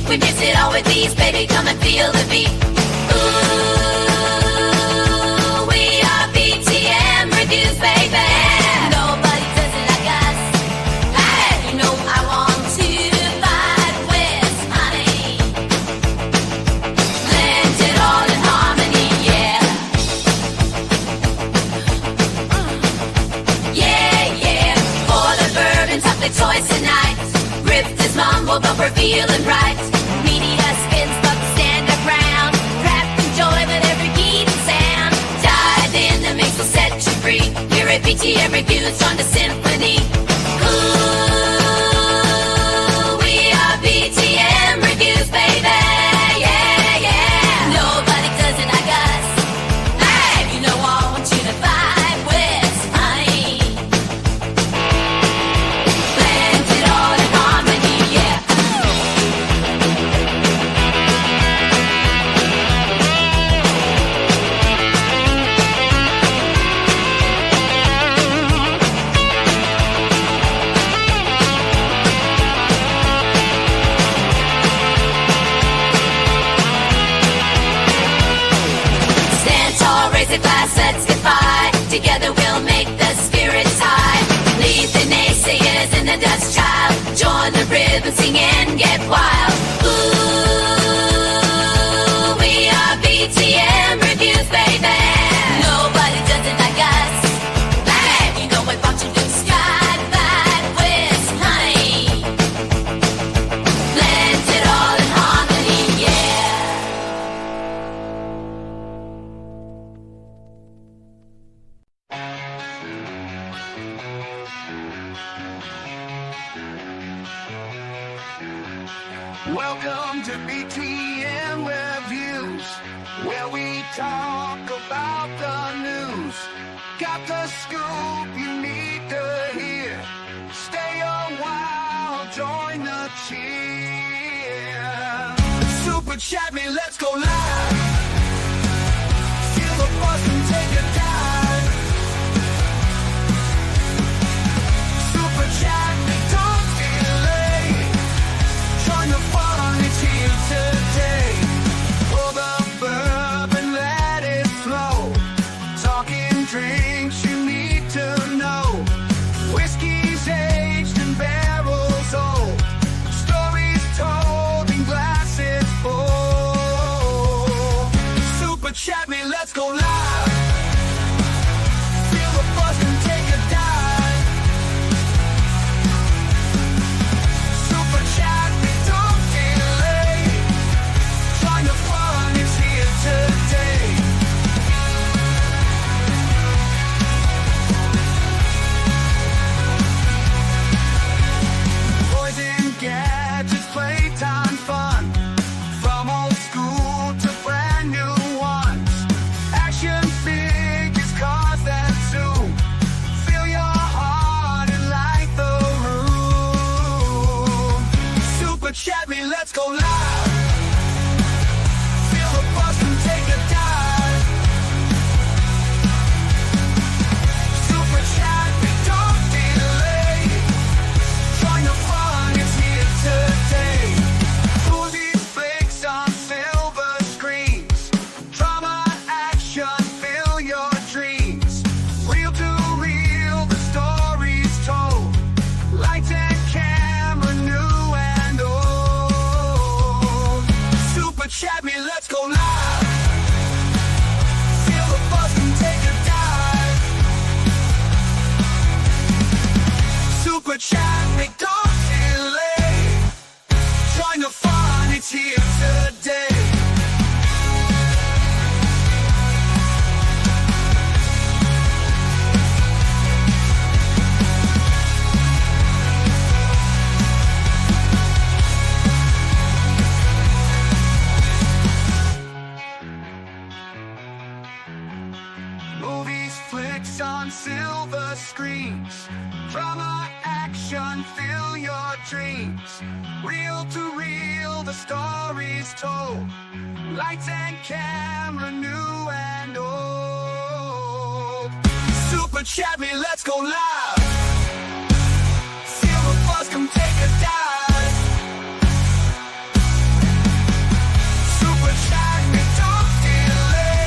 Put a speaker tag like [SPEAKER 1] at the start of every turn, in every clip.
[SPEAKER 1] We mix it all with these, baby, come and feel the beat. Ooh, we are BTM reviews, baby. Nobody does it like us. Hey, you know I want to fight with honey. Blend it all in harmony, yeah. Yeah. For the bourbon, chocolate toys tonight. Rip this mumble bumper, feeling right. Here at BTM Reviews on the symphony. Ooh, we are BTM Reviews, baby. Yeah. Nobody does it like us. Hey, you know I want you to vibe with honey. Blend it all in harmony, yeah. Class, let's get by. Together we'll make the spirits high. Leave the naysayers in the dust, child. Join the rhythm, sing and get wild. Ooh, we are BTM Reviews, baby. Nobody does it like us. Hey, you know we're about to do sky vibe with honey. Blend it all in harmony, yeah.
[SPEAKER 2] Welcome to BTM Reviews, where we talk about the news. Got the scoop you need to hear. Stay a while, join the cheer. Super chat me, let's go live. Feel the buzz and take a dive. Super chat me, don't delay. Join the fun, it's here today. Pour the bourbon, let it flow. Talking drinks you need to know. Whiskey's aged and barrels old. Stories told in glasses full. Super chat me, let's go live. Feel the buzz and take a dive. Super chat me, don't delay. Join the fun, it's here today. Boys and gadgets, playtime fun. From old school to brand new ones. Action figures, cars that zoom. Feel your heart and light the room. Super chat me, let's go live. Feel the buzz and take a dive. Super chat me, don't delay. Join the fun, it's here today. Movies, flicks on silver screens. Drama, action, fill your dreams. Real to real, the stories told. Lights and camera, new and old. Super chat me, let's go live. Feel the buzz and take a dive. Super chat me, don't delay. Join the fun, it's here today. Movies, flicks on silver screens. Drama, action. action, fill your dreams. Reel to reel, the stories told. Lights and camera, new and old. Super Chevy, let's go live. Feel the buzz, come take a dive. Super Chevy, don't delay.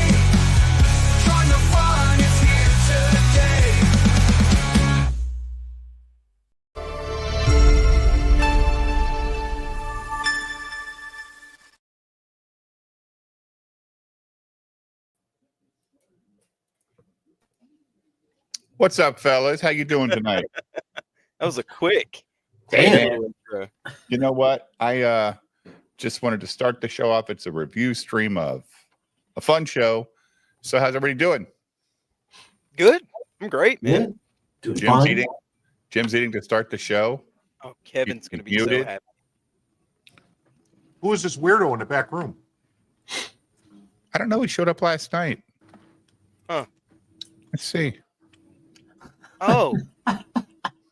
[SPEAKER 2] Join the fun, it's here today.
[SPEAKER 3] What's up, fellas? How you doing tonight?
[SPEAKER 4] That was a quick.
[SPEAKER 3] Damn. You know what? I just wanted to start the show off. It's a review stream of a fun show. So how's everybody doing?
[SPEAKER 4] Good. I'm great, man.
[SPEAKER 5] Yeah. Doing
[SPEAKER 3] Jim's
[SPEAKER 5] fine.
[SPEAKER 3] eating. Jim's eating to start the show.
[SPEAKER 4] Oh, Kevin's
[SPEAKER 3] You
[SPEAKER 4] going to be so
[SPEAKER 3] muted?
[SPEAKER 4] happy.
[SPEAKER 6] Who is this weirdo in the back room?
[SPEAKER 3] I don't know. He showed up last night.
[SPEAKER 4] Huh.
[SPEAKER 3] Let's see.
[SPEAKER 4] Oh,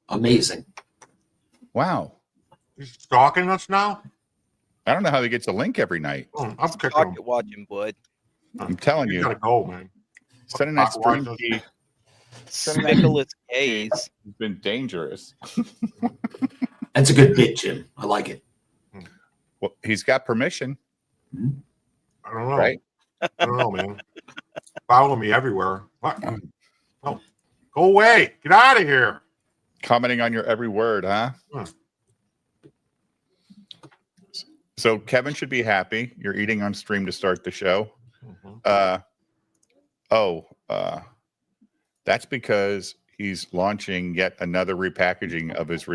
[SPEAKER 5] Amazing.
[SPEAKER 3] Wow.
[SPEAKER 6] He's stalking us now?
[SPEAKER 3] I don't know how he gets a link every night.
[SPEAKER 6] Oh, I'm kicking him.
[SPEAKER 4] pocket watching, bud.
[SPEAKER 3] I'm telling
[SPEAKER 6] You
[SPEAKER 3] you.
[SPEAKER 6] gotta go, man.
[SPEAKER 3] Sending that stream
[SPEAKER 6] Pocket
[SPEAKER 3] key
[SPEAKER 4] Nicholas Gaze.
[SPEAKER 3] has been dangerous.
[SPEAKER 5] That's a good bit, Jim. I like it.
[SPEAKER 3] Well, he's got permission,
[SPEAKER 6] I don't know.
[SPEAKER 3] right?
[SPEAKER 6] I don't know, man. Follow me everywhere. What? Oh, go away. Get out of here.
[SPEAKER 3] Commenting on your every word, huh?
[SPEAKER 6] Huh.
[SPEAKER 3] So Kevin should be happy. You're eating on stream to start the show.
[SPEAKER 6] Mhm.
[SPEAKER 3] That's because he's launching yet another repackaging of his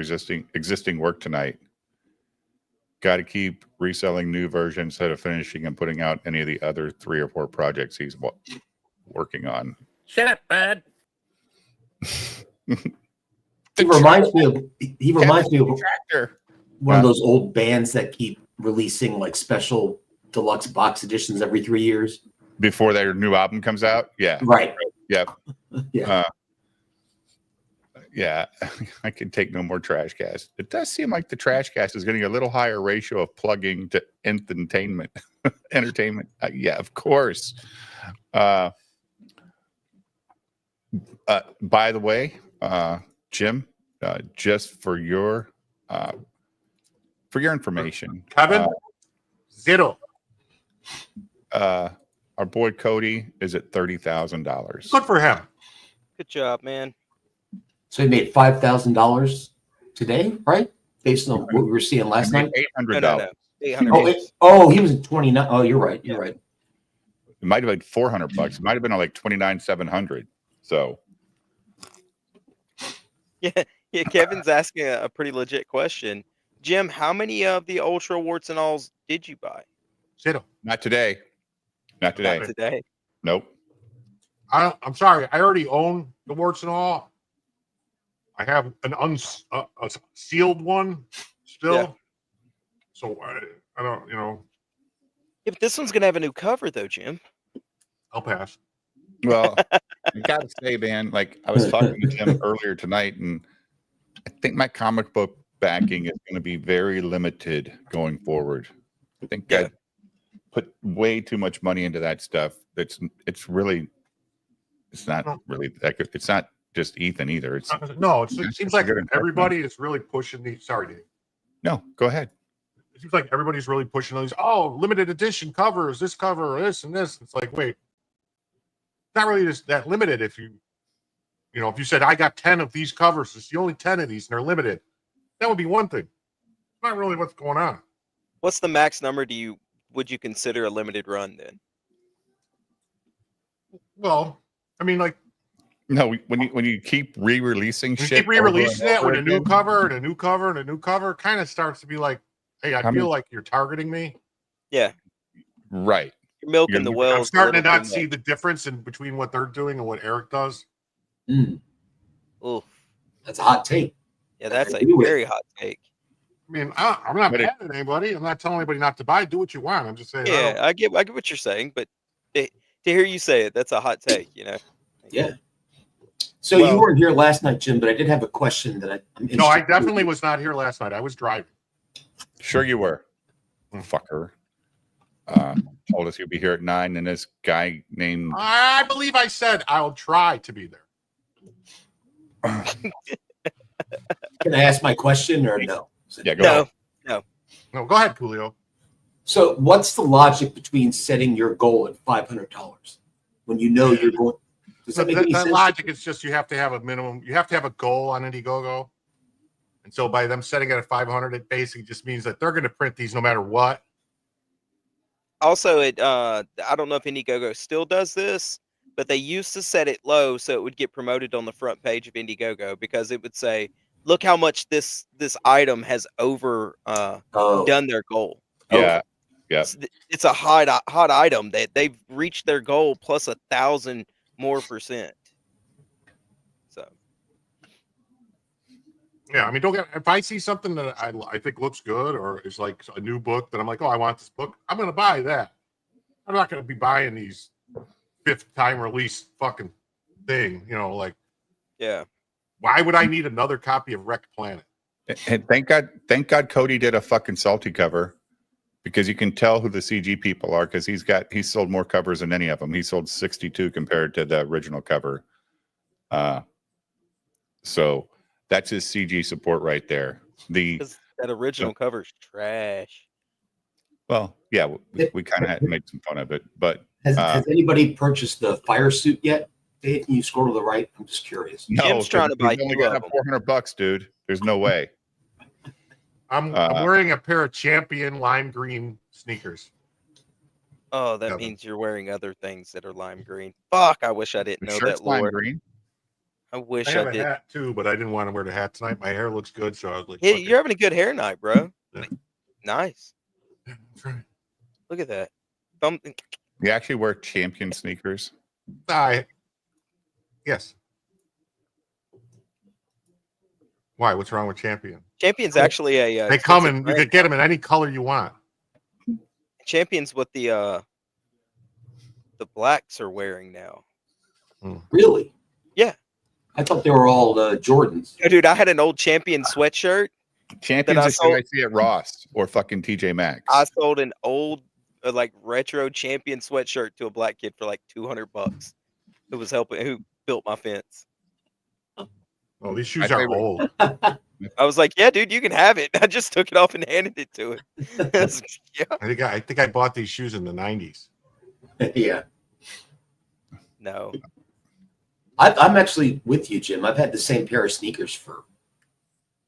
[SPEAKER 3] existing work tonight. Got to keep reselling new versions instead of finishing and putting out any of the other 3 or 4 projects he's working on.
[SPEAKER 7] Shut up, bud.
[SPEAKER 5] He reminds me of
[SPEAKER 3] Tractor.
[SPEAKER 5] one of those old bands that keep releasing like special deluxe box editions every 3 years.
[SPEAKER 3] Before their new album comes out. Yeah.
[SPEAKER 5] Right.
[SPEAKER 3] Yep.
[SPEAKER 5] Yeah.
[SPEAKER 3] Yeah, I can take no more trash gas. It does seem like the trash gas is getting a little higher ratio of plugging to entertainment. Yeah, of course. By the way, Jim, just for your information,
[SPEAKER 6] Kevin? Zero.
[SPEAKER 3] our boy Cody is at $30,000.
[SPEAKER 6] Good for him.
[SPEAKER 4] Good job, man.
[SPEAKER 5] So he made $5,000 today, right? Based on what we were seeing last night.
[SPEAKER 3] $800.
[SPEAKER 4] 800.
[SPEAKER 5] He was at 29. Oh, you're right. You're right.
[SPEAKER 3] It might have been $400. It might have been like $29,700. So
[SPEAKER 4] Yeah, Kevin's asking a pretty legit question. Jim, how many of the Ultra Warts and Alls did you buy
[SPEAKER 6] Zero.
[SPEAKER 3] not today. Not today.
[SPEAKER 4] today?
[SPEAKER 3] Nope.
[SPEAKER 6] I'm sorry. I already own the warts and all. I have an a sealed one still.
[SPEAKER 4] Yeah.
[SPEAKER 6] So I don't,
[SPEAKER 4] Yeah, but this one's going to have a new cover, though, Jim.
[SPEAKER 6] I'll pass.
[SPEAKER 3] Well, I gotta say, man, like I was talking to Jim earlier tonight, and I think my comic book backing is going to be very limited going forward. I think
[SPEAKER 4] Yeah.
[SPEAKER 3] I put way too much money into that stuff. It's not really that good. It's not just Ethan either. It's
[SPEAKER 6] No, it
[SPEAKER 3] That's
[SPEAKER 6] seems
[SPEAKER 3] a
[SPEAKER 6] like
[SPEAKER 3] good investment.
[SPEAKER 6] everybody is really pushing these. Sorry, Dave.
[SPEAKER 3] no. Go ahead.
[SPEAKER 6] It seems like everybody's really pushing these. Oh, limited edition covers, this cover, this and this. It's like, wait, it's not really just that limited. If you said I got 10 of these covers, it's the only 10 of these, and they're limited. That would be one thing. It's not really what's going on.
[SPEAKER 4] What's the max number would you consider a limited run then?
[SPEAKER 6] Well, I mean, like
[SPEAKER 3] No, when you keep re-releasing
[SPEAKER 6] you
[SPEAKER 3] shit,
[SPEAKER 6] keep re-releasing
[SPEAKER 3] over
[SPEAKER 6] it
[SPEAKER 3] and
[SPEAKER 6] with
[SPEAKER 3] over
[SPEAKER 6] a new
[SPEAKER 3] again,
[SPEAKER 6] cover and a new cover and a new cover, kind of starts to be like, hey, I
[SPEAKER 3] How
[SPEAKER 6] feel
[SPEAKER 3] many-
[SPEAKER 6] like you're targeting me.
[SPEAKER 4] Yeah,
[SPEAKER 3] right?
[SPEAKER 4] you're milking
[SPEAKER 3] You're-
[SPEAKER 4] the
[SPEAKER 3] I'm
[SPEAKER 4] wells.
[SPEAKER 6] I'm starting to
[SPEAKER 4] little
[SPEAKER 6] not
[SPEAKER 4] too
[SPEAKER 6] see
[SPEAKER 4] much.
[SPEAKER 6] the difference in between what they're doing and what Eric does.
[SPEAKER 5] Mm,
[SPEAKER 4] Oof.
[SPEAKER 5] that's a hot take.
[SPEAKER 4] Yeah, that's a
[SPEAKER 5] agree with
[SPEAKER 4] very hot take.
[SPEAKER 6] I mean, I'm not
[SPEAKER 3] But
[SPEAKER 6] mad at anybody. I'm not telling anybody not to buy. Do what you want. I'm just saying.
[SPEAKER 4] Yeah, I get what you're saying, but to hear you say it, that's a hot take, you know.
[SPEAKER 5] Yeah. So you
[SPEAKER 4] Well-
[SPEAKER 5] weren't here last night, Jim, but I did have a question that I'm
[SPEAKER 6] No, I
[SPEAKER 5] interested in.
[SPEAKER 6] definitely was not here last night. I was driving.
[SPEAKER 3] Sure you were. Fucker. Told us you'd be here at 9, and this guy named
[SPEAKER 6] I believe I said I'll try to be there.
[SPEAKER 5] Can I ask my question or no?
[SPEAKER 3] Yeah, go
[SPEAKER 4] No,
[SPEAKER 3] ahead.
[SPEAKER 6] No, go ahead, Coolio.
[SPEAKER 5] So what's the logic between setting your goal at $500 when you know you're going? Does that make any
[SPEAKER 6] The
[SPEAKER 5] sense?
[SPEAKER 6] logic is just you have to have a minimum. You have to have a goal on Indiegogo, and so by them setting it at 500, it basically just means that they're going to print these no matter what.
[SPEAKER 4] Also, I don't know if Indiegogo still does this, but they used to set it low so it would get promoted on the front page of Indiegogo because it would say, "Look how much this item has over done their goal."
[SPEAKER 3] Yeah. Yeah.
[SPEAKER 4] It's a hot item that they've reached their goal plus 1,000 more %. So
[SPEAKER 6] Yeah, I mean, don't get if I see something that I think looks good or is like a new book that I'm like, oh, I want this book, I'm going to buy that. I'm not going to be buying these 5th time release fucking thing. You know, like,
[SPEAKER 4] yeah,
[SPEAKER 6] why would I need another copy of Wrecked Planet?
[SPEAKER 3] And thank God Cody did a fucking salty cover, because you can tell who the CG people are, because he's sold more covers than any of them. He sold 62 compared to the original cover. So that's his CG support right there.
[SPEAKER 4] because that original cover's trash.
[SPEAKER 3] Well, yeah, we kind of had to make some fun of it, but
[SPEAKER 5] Has anybody purchased the fire suit yet? Dave, can you scroll to the right? I'm just curious.
[SPEAKER 3] no,
[SPEAKER 4] Jim's trying to buy
[SPEAKER 3] he's only
[SPEAKER 4] 2
[SPEAKER 3] got
[SPEAKER 4] of them.
[SPEAKER 3] $400, dude. There's no way.
[SPEAKER 6] I'm wearing a pair of Champion lime green sneakers.
[SPEAKER 4] Oh, that
[SPEAKER 6] Yeah.
[SPEAKER 4] means you're wearing other things that are lime green. Fuck, I wish I didn't
[SPEAKER 3] The
[SPEAKER 4] know
[SPEAKER 3] shirt's
[SPEAKER 4] that lore.
[SPEAKER 3] lime green.
[SPEAKER 4] I
[SPEAKER 6] I
[SPEAKER 4] wish
[SPEAKER 6] have
[SPEAKER 4] I
[SPEAKER 6] a
[SPEAKER 4] did.
[SPEAKER 6] hat too, but I didn't want to wear the hat tonight. My hair looks good, so I was like,
[SPEAKER 4] Hey,
[SPEAKER 6] fuck it.
[SPEAKER 4] you're having a good hair night, bro.
[SPEAKER 6] Yeah.
[SPEAKER 4] Nice.
[SPEAKER 6] That's right.
[SPEAKER 4] Look at that.
[SPEAKER 3] You actually wear Champion sneakers.
[SPEAKER 6] Yes. Why? What's wrong with Champion?
[SPEAKER 4] Champion's actually a.
[SPEAKER 6] They come
[SPEAKER 4] expensive
[SPEAKER 6] in. You
[SPEAKER 4] brand.
[SPEAKER 6] could get them in any color you want.
[SPEAKER 4] Champion's what the blacks are wearing now.
[SPEAKER 5] Really?
[SPEAKER 4] Yeah.
[SPEAKER 5] I thought they were all Jordans.
[SPEAKER 4] Oh, dude, I had an old Champion sweatshirt.
[SPEAKER 3] Champions
[SPEAKER 4] I
[SPEAKER 3] are shit
[SPEAKER 4] sold-
[SPEAKER 3] I see at Ross or fucking TJ Maxx.
[SPEAKER 4] I sold an old like retro Champion sweatshirt to a black kid for like $200 who was helping, who built my fence.
[SPEAKER 6] Oh, these shoes
[SPEAKER 3] My
[SPEAKER 6] are
[SPEAKER 3] favorite-
[SPEAKER 6] old.
[SPEAKER 4] I was like, yeah, dude, you can have it. I just took it off and handed it to him. Yeah.
[SPEAKER 6] I think I bought these shoes in the 90s.
[SPEAKER 5] Yeah.
[SPEAKER 4] No.
[SPEAKER 5] I'm actually with you, Jim. I've had the same pair of sneakers for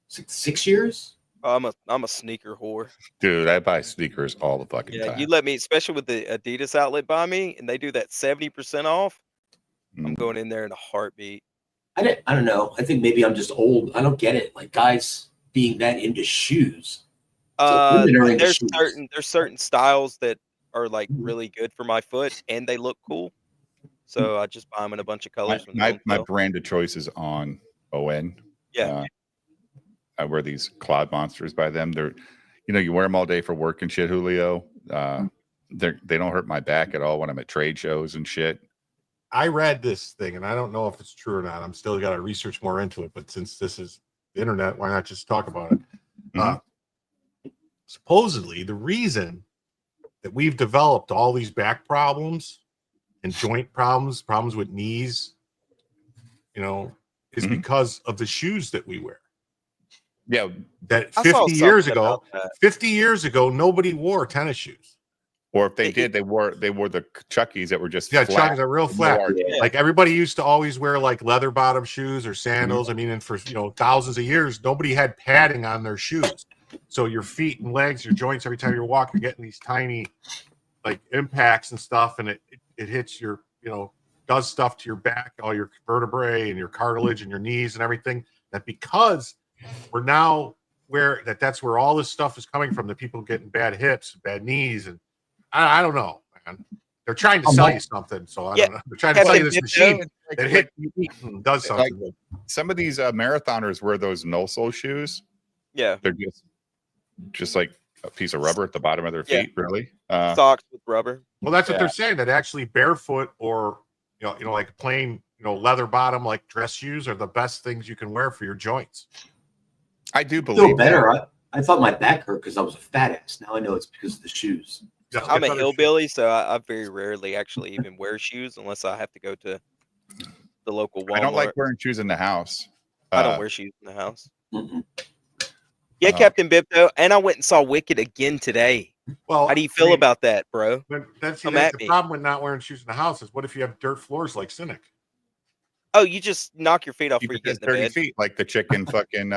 [SPEAKER 5] 6 years.
[SPEAKER 4] I'm a sneaker whore.
[SPEAKER 3] Dude, I buy sneakers all the fucking
[SPEAKER 4] Yeah,
[SPEAKER 3] time.
[SPEAKER 4] you let me, especially with the Adidas outlet by me, and they do that 70% off. I'm
[SPEAKER 3] Mm.
[SPEAKER 4] going in there in a heartbeat.
[SPEAKER 5] I don't know. I think maybe I'm just old. I don't get it. Like guys being that into shoes. women are into shoes.
[SPEAKER 4] There's certain styles that are like really good for my foot, and they look cool. So I just buy them in a bunch of colors. when they
[SPEAKER 3] My
[SPEAKER 4] don't sell.
[SPEAKER 3] brand of choice is On.
[SPEAKER 4] Yeah.
[SPEAKER 3] I wear these Cloud Monsters by them. They're, you wear them all day for work and shit, Julio. They don't hurt my back at all when I'm at trade shows and shit.
[SPEAKER 6] I read this thing, and I don't know if it's true or not. I'm still got to research more into it. But since this is the internet, why not just talk about it?
[SPEAKER 3] Mhm.
[SPEAKER 6] Supposedly, the reason that we've developed all these back problems and joint problems with knees, is
[SPEAKER 3] Mhm.
[SPEAKER 6] because of the shoes that we wear.
[SPEAKER 3] Yeah,
[SPEAKER 6] That
[SPEAKER 4] I saw
[SPEAKER 6] 50 years
[SPEAKER 4] something
[SPEAKER 6] ago,
[SPEAKER 4] about that.
[SPEAKER 6] 50 years ago, nobody wore tennis shoes.
[SPEAKER 3] or if they did, they wore the Chuckies that were just
[SPEAKER 6] Yeah,
[SPEAKER 3] flat.
[SPEAKER 6] Chucks are real
[SPEAKER 3] No
[SPEAKER 6] flat.
[SPEAKER 3] art.
[SPEAKER 4] Yeah.
[SPEAKER 6] Like everybody used to always wear like leather bottom shoes or sandals. I mean, and for thousands of years, nobody had padding on their shoes. So your feet and legs, your joints, every time you walk, you're getting these tiny like impacts and stuff, and it hits your, does stuff to your back, all your vertebrae and your cartilage and your knees and everything. That because we're now that's where all this stuff is coming from. The people getting bad hips, bad knees, and I don't know, man. They're trying to sell you something, so I don't know. They're trying to
[SPEAKER 4] Have
[SPEAKER 6] sell
[SPEAKER 4] they
[SPEAKER 6] you this
[SPEAKER 4] been
[SPEAKER 6] machine
[SPEAKER 4] known?
[SPEAKER 6] that hit you and does something.
[SPEAKER 3] Some of these marathoners wear those no sole shoes.
[SPEAKER 4] Yeah,
[SPEAKER 3] They're just like a piece of rubber at the bottom of their
[SPEAKER 4] Yeah.
[SPEAKER 3] feet. Really?
[SPEAKER 4] socks with rubber.
[SPEAKER 6] Well, that's what
[SPEAKER 3] Yeah.
[SPEAKER 6] they're saying. That actually barefoot or like plain leather bottom like dress shoes are the best things you can wear for your joints.
[SPEAKER 3] I do
[SPEAKER 5] I feel
[SPEAKER 3] believe
[SPEAKER 5] better. I thought my back hurt because I was a fat ass. Now I know it's because of the shoes.
[SPEAKER 6] Just
[SPEAKER 4] I'm
[SPEAKER 6] get
[SPEAKER 4] a
[SPEAKER 6] better
[SPEAKER 4] hillbilly, so I very rarely actually even wear shoes unless I have to go to the local Walmart.
[SPEAKER 3] I don't like wearing shoes in the house.
[SPEAKER 4] I don't wear shoes in the house.
[SPEAKER 5] Mm-mm.
[SPEAKER 4] Yeah, Captain Bipto, and I went and saw Wicked again today.
[SPEAKER 6] Well,
[SPEAKER 4] How do you feel about that, bro?
[SPEAKER 6] That's
[SPEAKER 4] Come
[SPEAKER 6] the
[SPEAKER 4] at me.
[SPEAKER 6] problem with not wearing shoes in the house is what if you have dirt floors like Cynic?
[SPEAKER 4] Oh, you just knock your feet off
[SPEAKER 3] Keep
[SPEAKER 4] before you
[SPEAKER 3] it
[SPEAKER 4] get
[SPEAKER 3] as
[SPEAKER 4] in the
[SPEAKER 3] dirty
[SPEAKER 4] bed.
[SPEAKER 3] feet like the chicken fucking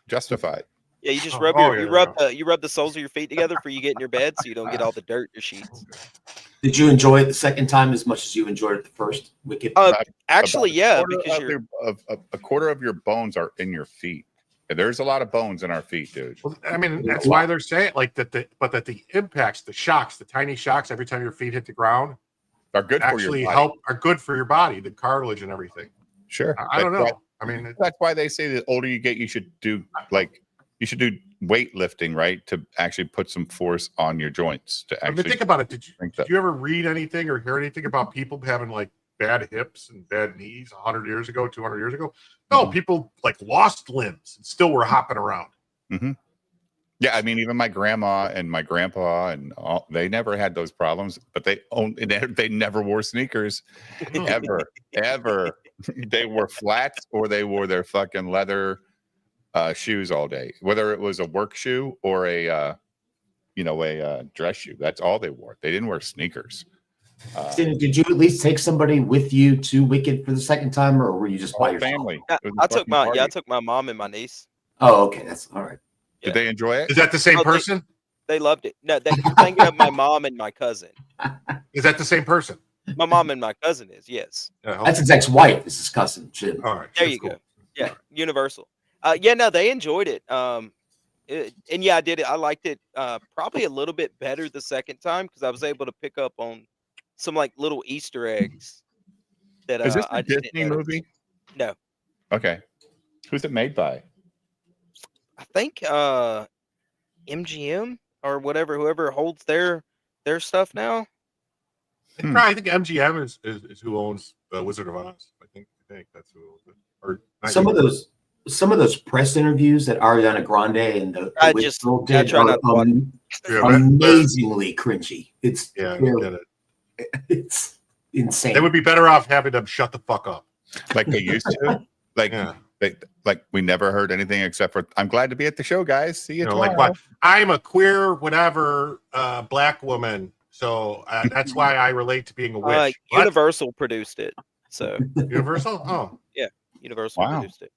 [SPEAKER 3] Justified.
[SPEAKER 4] Yeah, you just
[SPEAKER 6] Oh,
[SPEAKER 4] rub
[SPEAKER 6] oh,
[SPEAKER 4] your
[SPEAKER 6] yeah,
[SPEAKER 4] you rub the soles of your feet together before you get in your bed, so you don't get all the dirt in your sheets.
[SPEAKER 5] Did you enjoy it the second time as much as you enjoyed it the first? Wicked.
[SPEAKER 4] Actually, yeah, because you're
[SPEAKER 3] a quarter of your bones are in your feet. And there's a lot of bones in our feet, dude.
[SPEAKER 6] Well, I mean, that's why they're saying like that. But the impacts, the shocks, the tiny shocks every time your feet hit the ground
[SPEAKER 3] Are good for your body.
[SPEAKER 6] are good for your body, the cartilage and everything.
[SPEAKER 3] Sure.
[SPEAKER 6] I don't know. I mean,
[SPEAKER 3] That's why they say the older you get, you should do weightlifting, right? To actually put some force on your joints. To
[SPEAKER 6] I mean,
[SPEAKER 3] actually
[SPEAKER 6] think about it. Did
[SPEAKER 3] that.
[SPEAKER 6] you ever read anything or hear anything about people having like bad hips and bad knees 100 years ago, 200 years ago? No, people like lost limbs and still were hopping around.
[SPEAKER 3] Mm-hmm. Yeah, I mean, even my grandma and my grandpa and all, they never had those problems, but they never wore sneakers, ever. They wore flats or they wore their fucking leather shoes all day, whether it was a work shoe or a dress shoe. That's all they wore. They didn't wear sneakers.
[SPEAKER 5] Did you at least take somebody with you to Wicked for the second time, or were you just by yourself?
[SPEAKER 3] Family.
[SPEAKER 4] I took my mom and my niece.
[SPEAKER 5] Oh, okay, that's all right.
[SPEAKER 3] Did they enjoy it?
[SPEAKER 6] Is that the same
[SPEAKER 4] Oh,
[SPEAKER 6] person?
[SPEAKER 4] They loved it. No, you're thinking of my mom and my cousin.
[SPEAKER 6] Is that the same person?
[SPEAKER 4] My mom and my cousin is, yes.
[SPEAKER 5] That's his ex-wife. This is cousin Jim.
[SPEAKER 6] All right.
[SPEAKER 4] There you go. Yeah, Universal. Yeah, no, they enjoyed it. And yeah, I did it. I liked it probably a little bit better the second time because I was able to pick up on some like little Easter eggs that
[SPEAKER 3] Is this a
[SPEAKER 4] I didn't
[SPEAKER 3] Disney
[SPEAKER 4] notice.
[SPEAKER 3] movie?
[SPEAKER 4] No,
[SPEAKER 3] Okay. Who's it made by?
[SPEAKER 4] I think MGM or whoever holds their stuff now.
[SPEAKER 6] I think MGM is who owns Wizard of Oz. I think that's who owns it. Or
[SPEAKER 5] some of those press interviews that Ariana Grande and the
[SPEAKER 4] I
[SPEAKER 5] Wiz
[SPEAKER 4] try
[SPEAKER 5] did
[SPEAKER 4] not to
[SPEAKER 5] are
[SPEAKER 4] watch.
[SPEAKER 5] amazingly cringy. It's
[SPEAKER 6] yeah,
[SPEAKER 5] it's insane.
[SPEAKER 6] they would be better off having them shut the fuck up.
[SPEAKER 3] Like they used to? Like we never heard anything except for I'm glad to be at the show, guys. See you tomorrow.
[SPEAKER 6] Like what? I'm a queer, whatever, black woman, so that's why I relate to being a witch. What?
[SPEAKER 4] Universal produced it, so
[SPEAKER 6] Universal? Oh,
[SPEAKER 4] yeah, Universal
[SPEAKER 3] Wow.
[SPEAKER 4] produced it.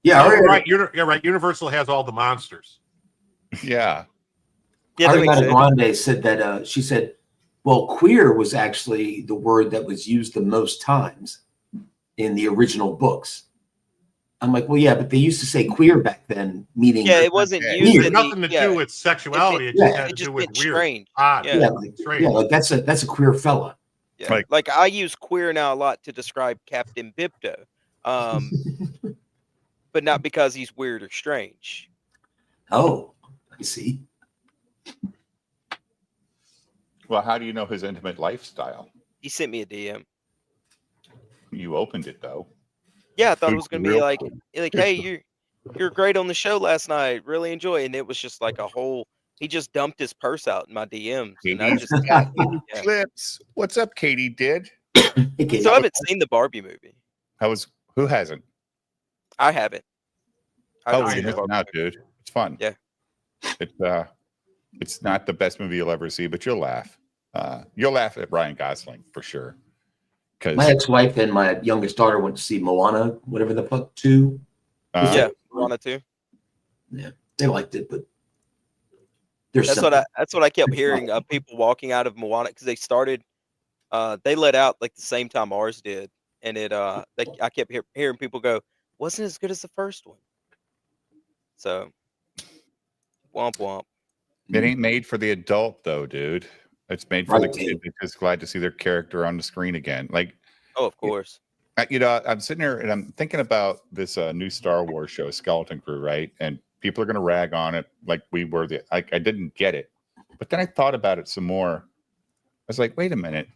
[SPEAKER 5] Yeah,
[SPEAKER 6] you're
[SPEAKER 5] Ariana,
[SPEAKER 6] right. You're right. Universal has all the monsters.
[SPEAKER 3] Yeah.
[SPEAKER 4] Yeah, that makes
[SPEAKER 5] Ariana
[SPEAKER 4] sense.
[SPEAKER 5] Grande said that she said, well, queer was actually the word that was used the most times in the original books. I'm like, well, yeah, but they used to say queer back then, meaning
[SPEAKER 4] Yeah, it wasn't
[SPEAKER 3] Yeah.
[SPEAKER 4] used.
[SPEAKER 6] It had
[SPEAKER 4] in
[SPEAKER 6] nothing
[SPEAKER 4] the,
[SPEAKER 6] to
[SPEAKER 4] yeah,
[SPEAKER 6] do with sexuality. It
[SPEAKER 5] Yeah.
[SPEAKER 6] just had
[SPEAKER 4] it
[SPEAKER 6] to do
[SPEAKER 4] just
[SPEAKER 6] with
[SPEAKER 4] meant
[SPEAKER 6] weird,
[SPEAKER 4] strange.
[SPEAKER 6] odd.
[SPEAKER 4] Yeah.
[SPEAKER 5] yeah, like that's a queer fella.
[SPEAKER 4] Yeah. Like I use queer now a lot to describe Captain Bipto, but not because he's weird or strange.
[SPEAKER 5] Oh, I see.
[SPEAKER 3] Well, how do you know his intimate lifestyle?
[SPEAKER 4] He sent me a DM.
[SPEAKER 3] You opened it though.
[SPEAKER 4] Yeah, I thought it
[SPEAKER 3] Who's
[SPEAKER 4] was gonna be
[SPEAKER 3] real
[SPEAKER 4] like, hey, you're great on the show last night. Really enjoy it. And it was just like a whole. He just dumped his purse out in my DMs, and I just yeah.
[SPEAKER 3] Clips. What's up, Katie? Did
[SPEAKER 4] So I haven't seen the Barbie movie.
[SPEAKER 3] who hasn't?
[SPEAKER 4] I haven't. I haven't
[SPEAKER 3] Oh,
[SPEAKER 4] seen
[SPEAKER 3] you're
[SPEAKER 4] the
[SPEAKER 3] missing
[SPEAKER 4] Barbie
[SPEAKER 3] out,
[SPEAKER 4] movie.
[SPEAKER 3] dude. It's fun.
[SPEAKER 4] Yeah.
[SPEAKER 3] It's not the best movie you'll ever see, but you'll laugh. You'll laugh at Ryan Gosling for sure.
[SPEAKER 5] My
[SPEAKER 3] Because
[SPEAKER 5] ex-wife and my youngest daughter went to see Moana, whatever the fuck, 2.
[SPEAKER 4] Yeah, wanted to.
[SPEAKER 5] Yeah, they liked it, but there's
[SPEAKER 4] That's what I kept hearing. People walking out of Moana because they started. They let out like the same time ours did, and I kept hearing people go, "Wasn't as good as the first one." So, womp womp.
[SPEAKER 3] it ain't made for the adult though, dude. It's made for the kid. They're just glad to see their character on the screen again. Like,
[SPEAKER 4] Oh, of course.
[SPEAKER 3] I'm sitting here and I'm thinking about this new Star Wars show, Skeleton Crew, right? And people are going to rag on it like we were. I didn't get it, but then I thought about it some more. I was like, wait a minute.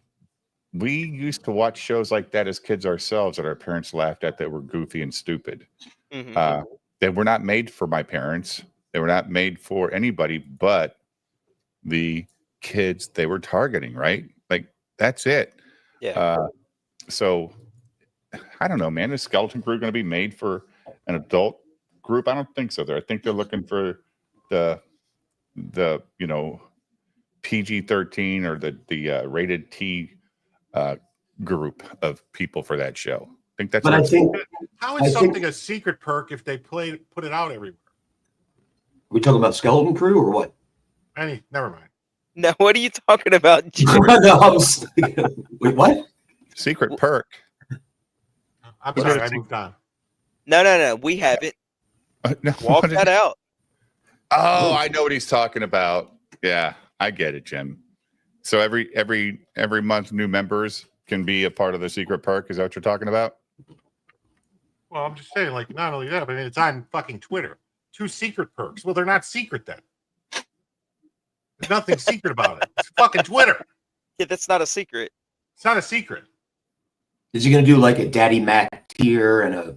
[SPEAKER 3] we used to watch shows like that as kids ourselves that our parents laughed at that were goofy and stupid.
[SPEAKER 4] Mhm.
[SPEAKER 3] They were not made for my parents. They were not made for anybody but the kids they were targeting, right? Like, that's it.
[SPEAKER 4] Yeah.
[SPEAKER 3] So I don't know, man. Is Skeleton Crew going to be made for an adult group? I don't think so. I think they're looking for the PG-13 or the rated T group of people for that show. I think that's
[SPEAKER 5] But
[SPEAKER 3] what
[SPEAKER 5] I
[SPEAKER 3] it's
[SPEAKER 5] think,
[SPEAKER 6] How
[SPEAKER 5] I
[SPEAKER 6] is
[SPEAKER 5] think-
[SPEAKER 6] something a secret perk if they put it out everywhere?
[SPEAKER 5] we talking about Skeleton Crew or what?
[SPEAKER 6] Never mind.
[SPEAKER 4] No, what are you talking about, Jim?
[SPEAKER 5] No, I was- wait, what?
[SPEAKER 3] secret perk.
[SPEAKER 6] I'm
[SPEAKER 3] What
[SPEAKER 6] sorry,
[SPEAKER 3] is
[SPEAKER 6] I
[SPEAKER 3] it?
[SPEAKER 6] moved on.
[SPEAKER 4] No. We have it.
[SPEAKER 3] No,
[SPEAKER 4] Walk
[SPEAKER 3] what is
[SPEAKER 4] that
[SPEAKER 3] it?
[SPEAKER 4] out.
[SPEAKER 3] Oh, I know what he's talking about. Yeah, I get it, Jim. So every month, new members can be a part of the secret perk. Is that what you're talking about?
[SPEAKER 6] Well, I'm just saying, like, not only that, but it's on fucking Twitter. 2 secret perks. Well, they're not secret then. There's nothing secret about it. It's fucking Twitter.
[SPEAKER 4] Yeah, that's not a secret.
[SPEAKER 6] It's not a secret.
[SPEAKER 5] Is he going to do like a Daddy Mac tier and a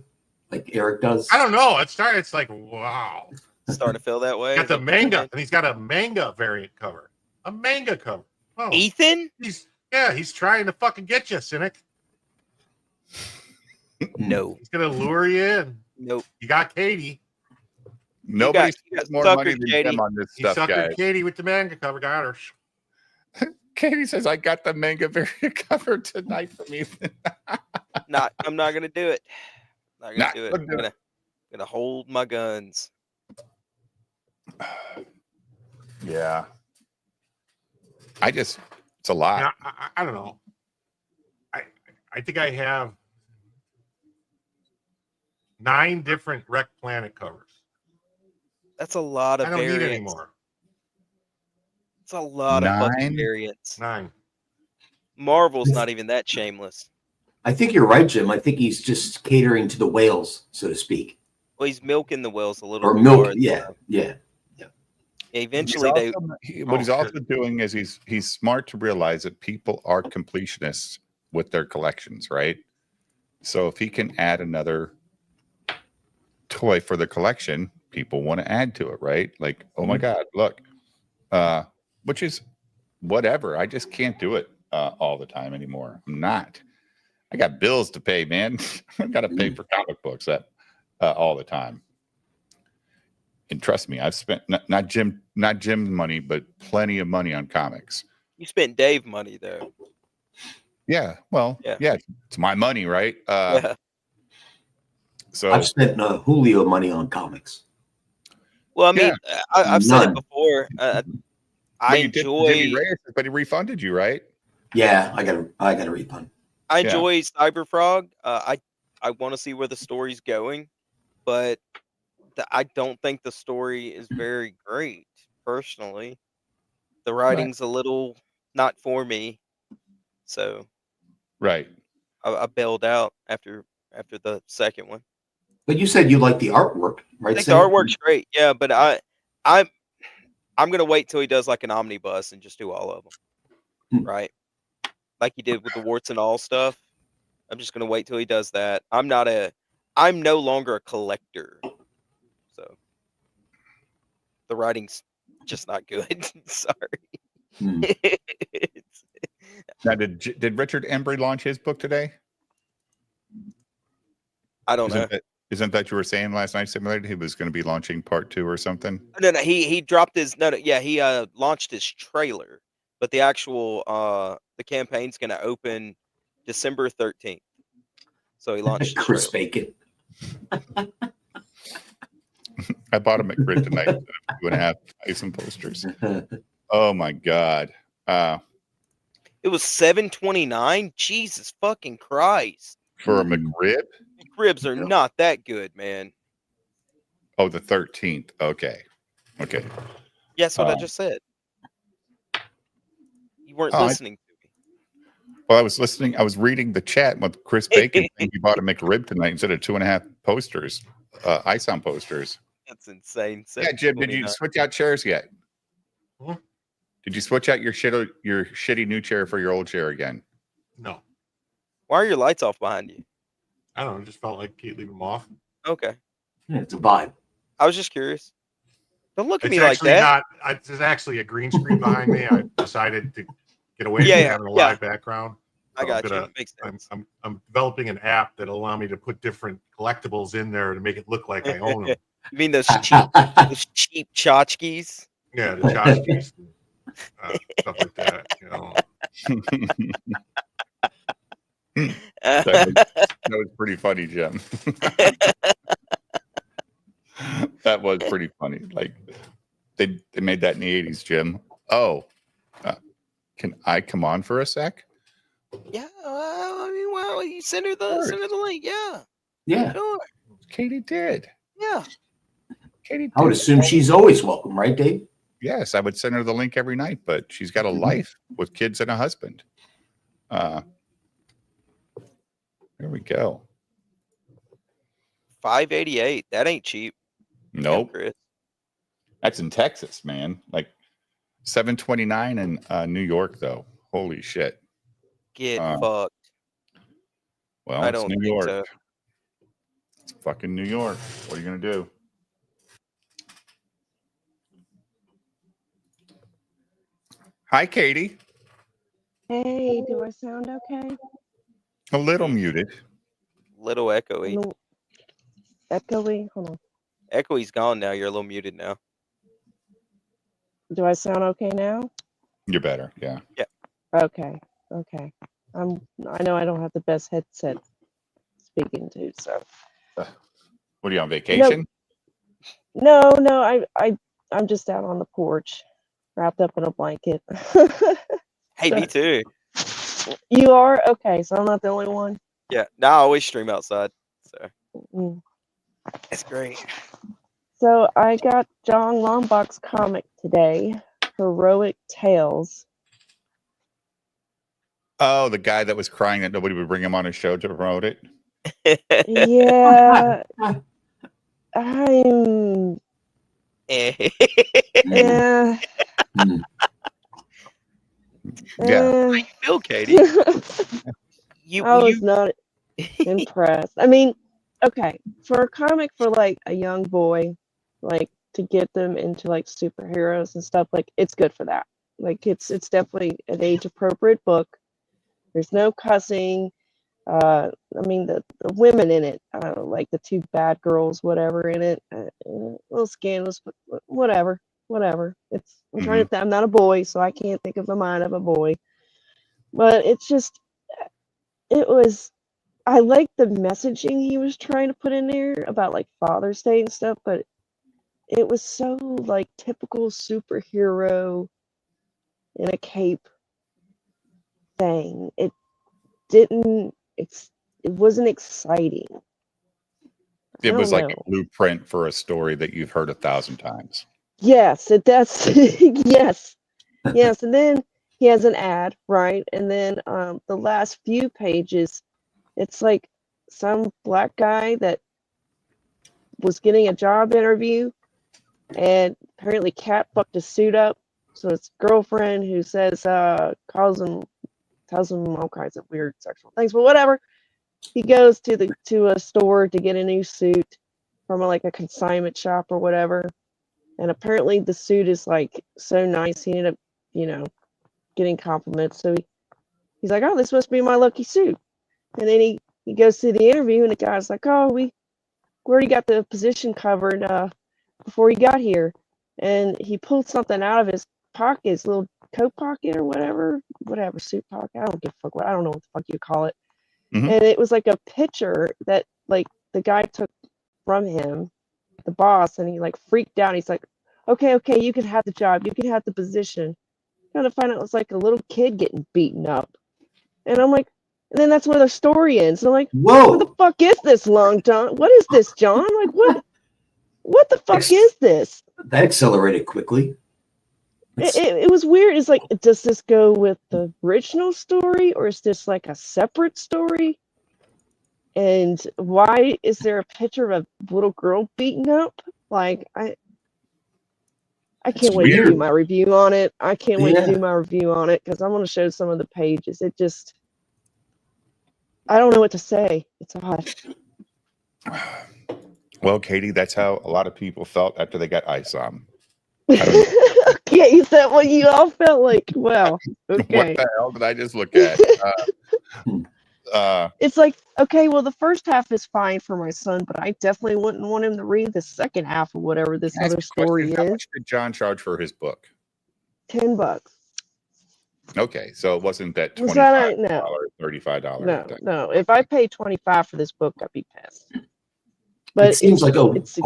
[SPEAKER 5] like Eric does?
[SPEAKER 6] I don't know. It's like, wow.
[SPEAKER 4] Starting to feel that way.
[SPEAKER 6] Got the manga, and he's got a manga variant cover. A manga cover. Oh,
[SPEAKER 4] Ethan?
[SPEAKER 6] he's trying to fucking get you, Cynic.
[SPEAKER 4] No.
[SPEAKER 6] He's gonna lure you in.
[SPEAKER 4] Nope.
[SPEAKER 6] You got Katie.
[SPEAKER 3] Nobody
[SPEAKER 4] you got
[SPEAKER 3] spends more
[SPEAKER 4] suckered,
[SPEAKER 3] money than
[SPEAKER 4] Katie.
[SPEAKER 3] Jim on this
[SPEAKER 6] He
[SPEAKER 3] stuff,
[SPEAKER 6] suckered
[SPEAKER 3] guys.
[SPEAKER 6] Katie with the manga cover. Got her.
[SPEAKER 3] Katie says, I got the manga variant cover tonight from Ethan.
[SPEAKER 4] I'm not gonna do it. Not gonna
[SPEAKER 3] Not
[SPEAKER 4] do it.
[SPEAKER 3] gonna
[SPEAKER 4] I'm
[SPEAKER 3] do
[SPEAKER 4] gonna hold my guns.
[SPEAKER 3] Yeah. It's a lot.
[SPEAKER 6] Now, I don't know. I think I have 9 different Wreck Planet covers.
[SPEAKER 4] That's a lot of
[SPEAKER 6] I don't need
[SPEAKER 4] variants.
[SPEAKER 6] any more.
[SPEAKER 4] It's a lot of
[SPEAKER 3] 9?
[SPEAKER 4] fucking variants.
[SPEAKER 6] 9.
[SPEAKER 4] Marvel's not even that shameless.
[SPEAKER 5] I think you're right, Jim. I think he's just catering to the whales, so to speak,
[SPEAKER 4] Well, he's milking the whales a little
[SPEAKER 5] or
[SPEAKER 4] bit
[SPEAKER 5] milk.
[SPEAKER 4] hard.
[SPEAKER 5] Yeah.
[SPEAKER 4] Eventually,
[SPEAKER 3] What he's
[SPEAKER 6] Oh,
[SPEAKER 3] also doing is he's smart to realize that people are completionists with their collections, right? So if he can add another toy for the collection, people want to add to it, right? Like, oh my God, look, which is whatever. I just can't do it all the time anymore. I'm not. I got bills to pay, man. I've got to pay for comic books all the time. And trust me, I've spent not Jim money, but plenty of money on comics.
[SPEAKER 4] you spent Dave money though.
[SPEAKER 3] Yeah, well,
[SPEAKER 4] Yeah.
[SPEAKER 3] yeah, it's my money, right?
[SPEAKER 4] Yeah.
[SPEAKER 3] So
[SPEAKER 5] I've spent Julio money on comics.
[SPEAKER 4] Well, I mean, I've said
[SPEAKER 5] None.
[SPEAKER 4] it before.
[SPEAKER 3] but
[SPEAKER 4] I
[SPEAKER 3] you did
[SPEAKER 4] enjoy.
[SPEAKER 3] Jimmy Reyes, but he refunded you, right?
[SPEAKER 5] Yeah, I got a refund.
[SPEAKER 4] I
[SPEAKER 3] Yeah.
[SPEAKER 4] enjoy Cyberfrog. I want to see where the story's going, but I don't think the story is very great. Personally, the writing's a little not for me, so
[SPEAKER 3] Right.
[SPEAKER 4] I bailed out after the second one.
[SPEAKER 5] But you said you like the artwork,
[SPEAKER 4] I
[SPEAKER 5] right?
[SPEAKER 4] think the
[SPEAKER 5] Sam?
[SPEAKER 4] artwork's great, yeah, but I'm gonna wait till he does like an omnibus and just do all of them, right? Like he did with the warts and all stuff. I'm just gonna wait till he does that. I'm no longer a collector, so the writing's just not good. Sorry.
[SPEAKER 5] Hmm.
[SPEAKER 4] It's-
[SPEAKER 3] Now, did Richard Embry launch his book today?
[SPEAKER 4] I don't know.
[SPEAKER 3] Isn't that you were saying last night, Simulated? He was going to be launching part 2 or something.
[SPEAKER 4] No, he dropped his he launched his trailer, but the actual the campaign's gonna open December 13th. So he launched his
[SPEAKER 5] Chris
[SPEAKER 4] trailer.
[SPEAKER 5] Bacon.
[SPEAKER 3] I bought him at Grid tonight. 2.5 Tyson posters. Oh my God.
[SPEAKER 4] It was $7.29. Jesus fucking Christ!
[SPEAKER 3] For a McRib?
[SPEAKER 4] McRibs are not that good, man.
[SPEAKER 3] Oh, the 13th. Okay.
[SPEAKER 4] Yeah, that's what I just said. You weren't
[SPEAKER 3] Oh,
[SPEAKER 4] listening to me.
[SPEAKER 3] Well, I was listening. I was reading the chat with Chris Bacon saying he bought a McRib tonight instead of 2.5 posters, ISOM posters.
[SPEAKER 4] That's insane.
[SPEAKER 3] Yeah, Jim, did you
[SPEAKER 4] $7.29.
[SPEAKER 3] switch out chairs yet?
[SPEAKER 6] Hmm?
[SPEAKER 3] Did you switch out your shitty new chair for your old chair again?
[SPEAKER 6] No,
[SPEAKER 4] Why are your lights off behind you?
[SPEAKER 6] I don't know. It just felt like leave them off.
[SPEAKER 4] Okay.
[SPEAKER 5] Yeah, it's a vibe.
[SPEAKER 4] I was just curious. Don't look at
[SPEAKER 6] It's
[SPEAKER 4] me like
[SPEAKER 6] actually
[SPEAKER 4] that.
[SPEAKER 6] not. There's actually a green screen behind me. I decided to get away
[SPEAKER 4] Yeah,
[SPEAKER 6] from
[SPEAKER 4] yeah,
[SPEAKER 6] having a
[SPEAKER 4] yeah.
[SPEAKER 6] live background.
[SPEAKER 4] I
[SPEAKER 6] So
[SPEAKER 4] got you. Makes sense.
[SPEAKER 6] I'm developing an app that'll allow me to put different collectibles in there to make it look like I own them.
[SPEAKER 4] You mean those cheap tchotchkes?
[SPEAKER 6] Yeah, the tchotchkes, stuff like that. You know,
[SPEAKER 3] That was pretty funny, Jim. That was pretty funny. Like they made that in the 80s, Jim. Oh, can I come on for a sec?
[SPEAKER 4] Yeah. Well, I mean, well, you send her the link. Yeah.
[SPEAKER 5] Yeah.
[SPEAKER 4] Sure.
[SPEAKER 3] Katie did.
[SPEAKER 4] Yeah.
[SPEAKER 3] Katie
[SPEAKER 5] I would
[SPEAKER 3] did.
[SPEAKER 5] assume she's always welcome, right, Dave?
[SPEAKER 3] Yes, I would send her the link every night, but she's got a life with kids and a husband. There we go.
[SPEAKER 4] $5.88. That ain't cheap.
[SPEAKER 3] Nope.
[SPEAKER 4] Chris.
[SPEAKER 3] That's in Texas, man. Like $7.29 in New York, though. Holy shit.
[SPEAKER 4] Get fucked.
[SPEAKER 3] Well,
[SPEAKER 4] I
[SPEAKER 3] it's
[SPEAKER 4] don't
[SPEAKER 3] New
[SPEAKER 4] think
[SPEAKER 3] York.
[SPEAKER 4] so.
[SPEAKER 3] It's fucking New York. What are you gonna do? Hi, Katie.
[SPEAKER 7] Hey, do I sound okay?
[SPEAKER 3] A little muted.
[SPEAKER 4] Little echoey.
[SPEAKER 7] No, echoey. Hold on.
[SPEAKER 4] Echoey's gone now. You're a little muted now.
[SPEAKER 7] Do I sound okay now?
[SPEAKER 3] You're better. Yeah.
[SPEAKER 7] Okay. Okay. I know I don't have the best headset speaking to, so.
[SPEAKER 3] What are you on vacation?
[SPEAKER 7] No, I'm just out on the porch, wrapped up in a blanket.
[SPEAKER 4] Hey, me too.
[SPEAKER 7] You are? Okay, so I'm not the only one.
[SPEAKER 4] Yeah. Now I always stream outside. So
[SPEAKER 7] Mm.
[SPEAKER 4] it's great.
[SPEAKER 7] So I got John Lombach's comic today, Heroic Tales.
[SPEAKER 3] Oh, the guy that was crying that nobody would bring him on his show to promote it.
[SPEAKER 7] Yeah, I'm. Yeah.
[SPEAKER 3] Yeah.
[SPEAKER 4] How you feel, Katie?
[SPEAKER 7] I was not impressed. I mean, okay, for a comic for like a young boy, like to get them into like superheroes and stuff, like it's good for that. Like it's definitely an age appropriate book. There's no cussing. I mean the women in it, like the two bad girls, whatever in it, a little scandalous, but whatever. It's I'm trying to. I'm not a boy, so I can't think of the mind of a boy. But it's just, it was. I like the messaging he was trying to put in there about like Father's Day and stuff, but it was so like typical superhero in a cape thing. It didn't. It wasn't exciting.
[SPEAKER 3] It was like
[SPEAKER 7] know.
[SPEAKER 3] a blueprint for a story that you've heard 1,000 times.
[SPEAKER 7] Yes, that's yes. Yes, and then he has an ad, right? And then the last few pages, it's like some black guy that was getting a job interview and apparently cat fucked his suit up. So his girlfriend who says tells him all kinds of weird sexual things, but whatever. He goes to a store to get a new suit from like a consignment shop or whatever. And apparently the suit is like so nice he ended up, getting compliments. So he's like, oh, this must be my lucky suit. And then he goes to the interview and the guy's like, oh, we already got the position covered before he got here. And he pulled something out of his pocket, his little coat pocket or whatever suit pocket. I don't give a fuck I don't know what the fuck you call it.
[SPEAKER 3] Mhm.
[SPEAKER 7] And it was like a picture that like the guy took from him, the boss, and he like freaked out. He's like, okay, you can have the job, you can have the position. Kind of find out it was like a little kid getting beaten up. And I'm like, and then that's where the story ends. I'm like,
[SPEAKER 5] Whoa.
[SPEAKER 7] what the fuck is this, Long John? What is this, John? Like, what the fuck is this?
[SPEAKER 5] That accelerated quickly.
[SPEAKER 7] It was weird. It's like, does this go with the original story or is this like a separate story? And why is there a picture of a little girl beaten up? Like, I can't wait to do my review on it. I can't wait to do my review on it because I want to show some of the pages. It just, I don't know what to say. It's odd.
[SPEAKER 3] Well, Katie, that's how a lot of people felt after they got ice on. I don't know.
[SPEAKER 7] Okay, is that what you all felt like? Well,
[SPEAKER 3] What
[SPEAKER 7] okay.
[SPEAKER 3] the hell did I just look at?
[SPEAKER 7] It's like, okay, well, the first half is fine for my son, but I definitely wouldn't want him to read the second half of whatever this
[SPEAKER 3] Can I ask
[SPEAKER 7] other
[SPEAKER 3] a question?
[SPEAKER 7] story
[SPEAKER 3] How
[SPEAKER 7] is.
[SPEAKER 3] much did John charge for his book?
[SPEAKER 7] $10.
[SPEAKER 3] Okay, so it wasn't that
[SPEAKER 7] Was
[SPEAKER 3] $25,
[SPEAKER 7] that no,
[SPEAKER 3] $35
[SPEAKER 7] no,
[SPEAKER 3] thing.
[SPEAKER 7] no. If I paid 25 for this book, I'd be pissed.
[SPEAKER 5] It
[SPEAKER 7] But
[SPEAKER 5] seems like a
[SPEAKER 7] it's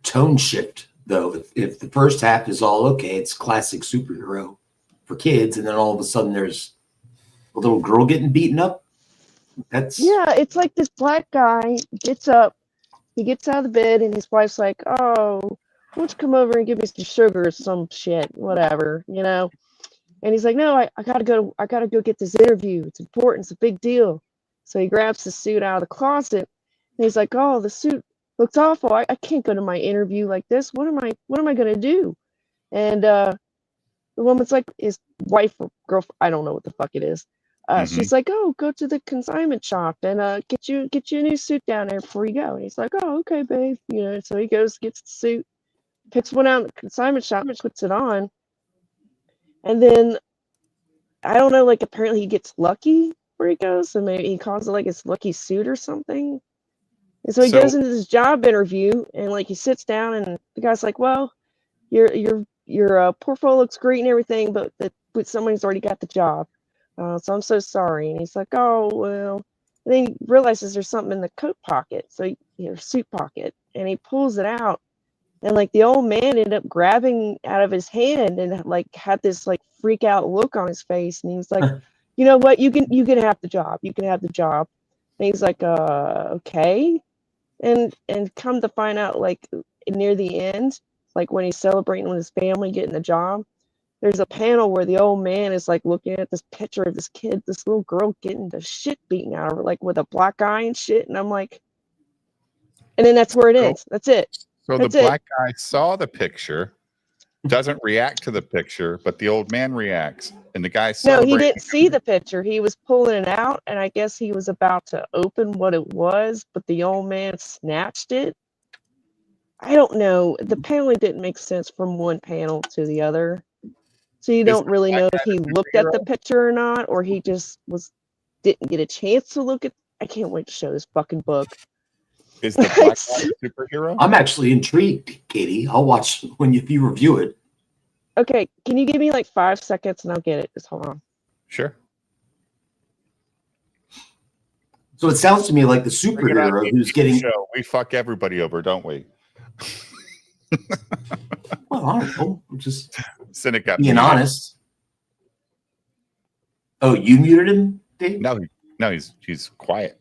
[SPEAKER 5] tone shift, though. If the first half is all okay, it's classic superhero for kids, and then all of a sudden there's a little girl getting beaten up. That's
[SPEAKER 7] yeah, it's like this black guy gets up, he gets out of the bed, and his wife's like, "Oh, why don't you come over and give me some sugar or some shit, whatever, you know?" And he's like, "No, I gotta go get this interview. It's important. It's a big deal." So he grabs the suit out of the closet, and he's like, "Oh, the suit looks awful. I can't go to my interview like this. What am I gonna do?" And the woman's like, his wife or girlfriend, I don't know what the fuck it is. She's like, "Oh, go to the consignment shop and get you a new suit down there before you go." And he's like, "Oh, okay, babe." You know, so he goes, gets the suit, picks one out in the consignment shop, puts it on, and then I don't know, like apparently he gets lucky where he goes, so maybe he calls it like his lucky suit or something. And so he goes
[SPEAKER 3] So,
[SPEAKER 7] into this job interview and like he sits down and the guy's like, "Well, your portfolio looks great and everything, but somebody's already got the job. So I'm so sorry." And he's like, "Oh, well." And then he realizes there's something in the coat pocket, suit pocket, and he pulls it out. And like the old man ended up grabbing out of his hand and like had this like freak out look on his face. And he was like, "You know what? You can have the job. You can have the job." And he's like, okay. And come to find out, like near the end, like when he's celebrating with his family getting the job, there's a panel where the old man is like looking at this picture of this little girl getting the shit beaten out of her, like with a black eye and shit. And I'm like, and then that's where it
[SPEAKER 3] so,
[SPEAKER 7] ends. That's it.
[SPEAKER 3] so the
[SPEAKER 7] That's it.
[SPEAKER 3] black guy saw the picture, doesn't react to the picture, but the old man reacts, and the guy
[SPEAKER 7] No,
[SPEAKER 3] celebrating.
[SPEAKER 7] he didn't see the picture. He was pulling it out, and I guess he was about to open what it was, but the old man snatched it. I don't know. The paneling didn't make sense from one panel to the other. So you
[SPEAKER 3] Is
[SPEAKER 7] don't
[SPEAKER 3] the
[SPEAKER 7] really
[SPEAKER 3] black
[SPEAKER 7] know
[SPEAKER 3] guy
[SPEAKER 7] if he
[SPEAKER 3] the
[SPEAKER 7] looked at the
[SPEAKER 3] superhero?
[SPEAKER 7] picture or not, or he just didn't get a chance to look at. I can't wait to show this fucking book.
[SPEAKER 3] Is the black guy the superhero?
[SPEAKER 5] I'm actually intrigued, Katie. I'll watch if you review it.
[SPEAKER 7] Okay, can you give me like 5 seconds and I'll get it? Just hold on.
[SPEAKER 3] Sure.
[SPEAKER 5] So it sounds to me like the
[SPEAKER 3] Bring it on,
[SPEAKER 5] superhero
[SPEAKER 3] TV
[SPEAKER 5] who's getting.
[SPEAKER 3] show. We fuck everybody over, don't we?
[SPEAKER 5] Well, I don't know. I'm just
[SPEAKER 3] Cynic got
[SPEAKER 5] being
[SPEAKER 3] muted.
[SPEAKER 5] honest. Oh, you muted him, Dave?
[SPEAKER 3] No, he's quiet.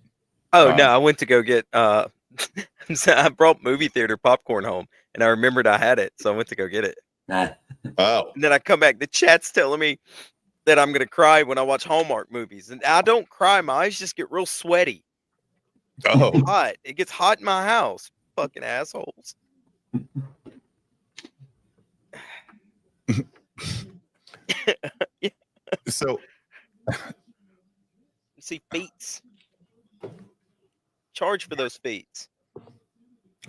[SPEAKER 4] Oh no, I went to go get so I brought movie theater popcorn home and I remembered I had it, so I went to go get it.
[SPEAKER 5] Nah.
[SPEAKER 3] Oh,
[SPEAKER 4] And then I come back, the chat's telling me that I'm gonna cry when I watch Hallmark movies. And I don't cry, my eyes just get real sweaty.
[SPEAKER 3] oh.
[SPEAKER 4] Hot. It gets hot in my house. Fucking assholes.
[SPEAKER 3] So
[SPEAKER 4] You see feet. Charge for those feet.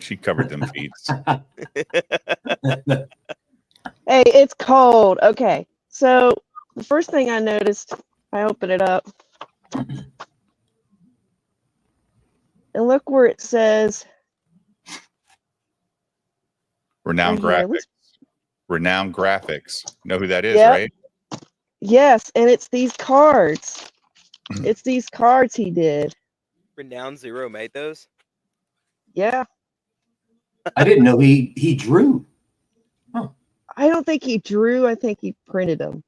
[SPEAKER 3] she covered them feet.
[SPEAKER 7] Hey, it's cold. Okay, so the first thing I noticed, I open it up, and look where it says
[SPEAKER 3] Renowned
[SPEAKER 7] right here.
[SPEAKER 3] Graphics. Renowned Graphics. Know who that is,
[SPEAKER 7] Yep.
[SPEAKER 3] right?
[SPEAKER 7] Yes, and it's these cards. It's these cards he did.
[SPEAKER 4] Renowned Zero made those.
[SPEAKER 7] Yeah,
[SPEAKER 5] I didn't know he drew.
[SPEAKER 7] I don't think he drew. I think he printed them.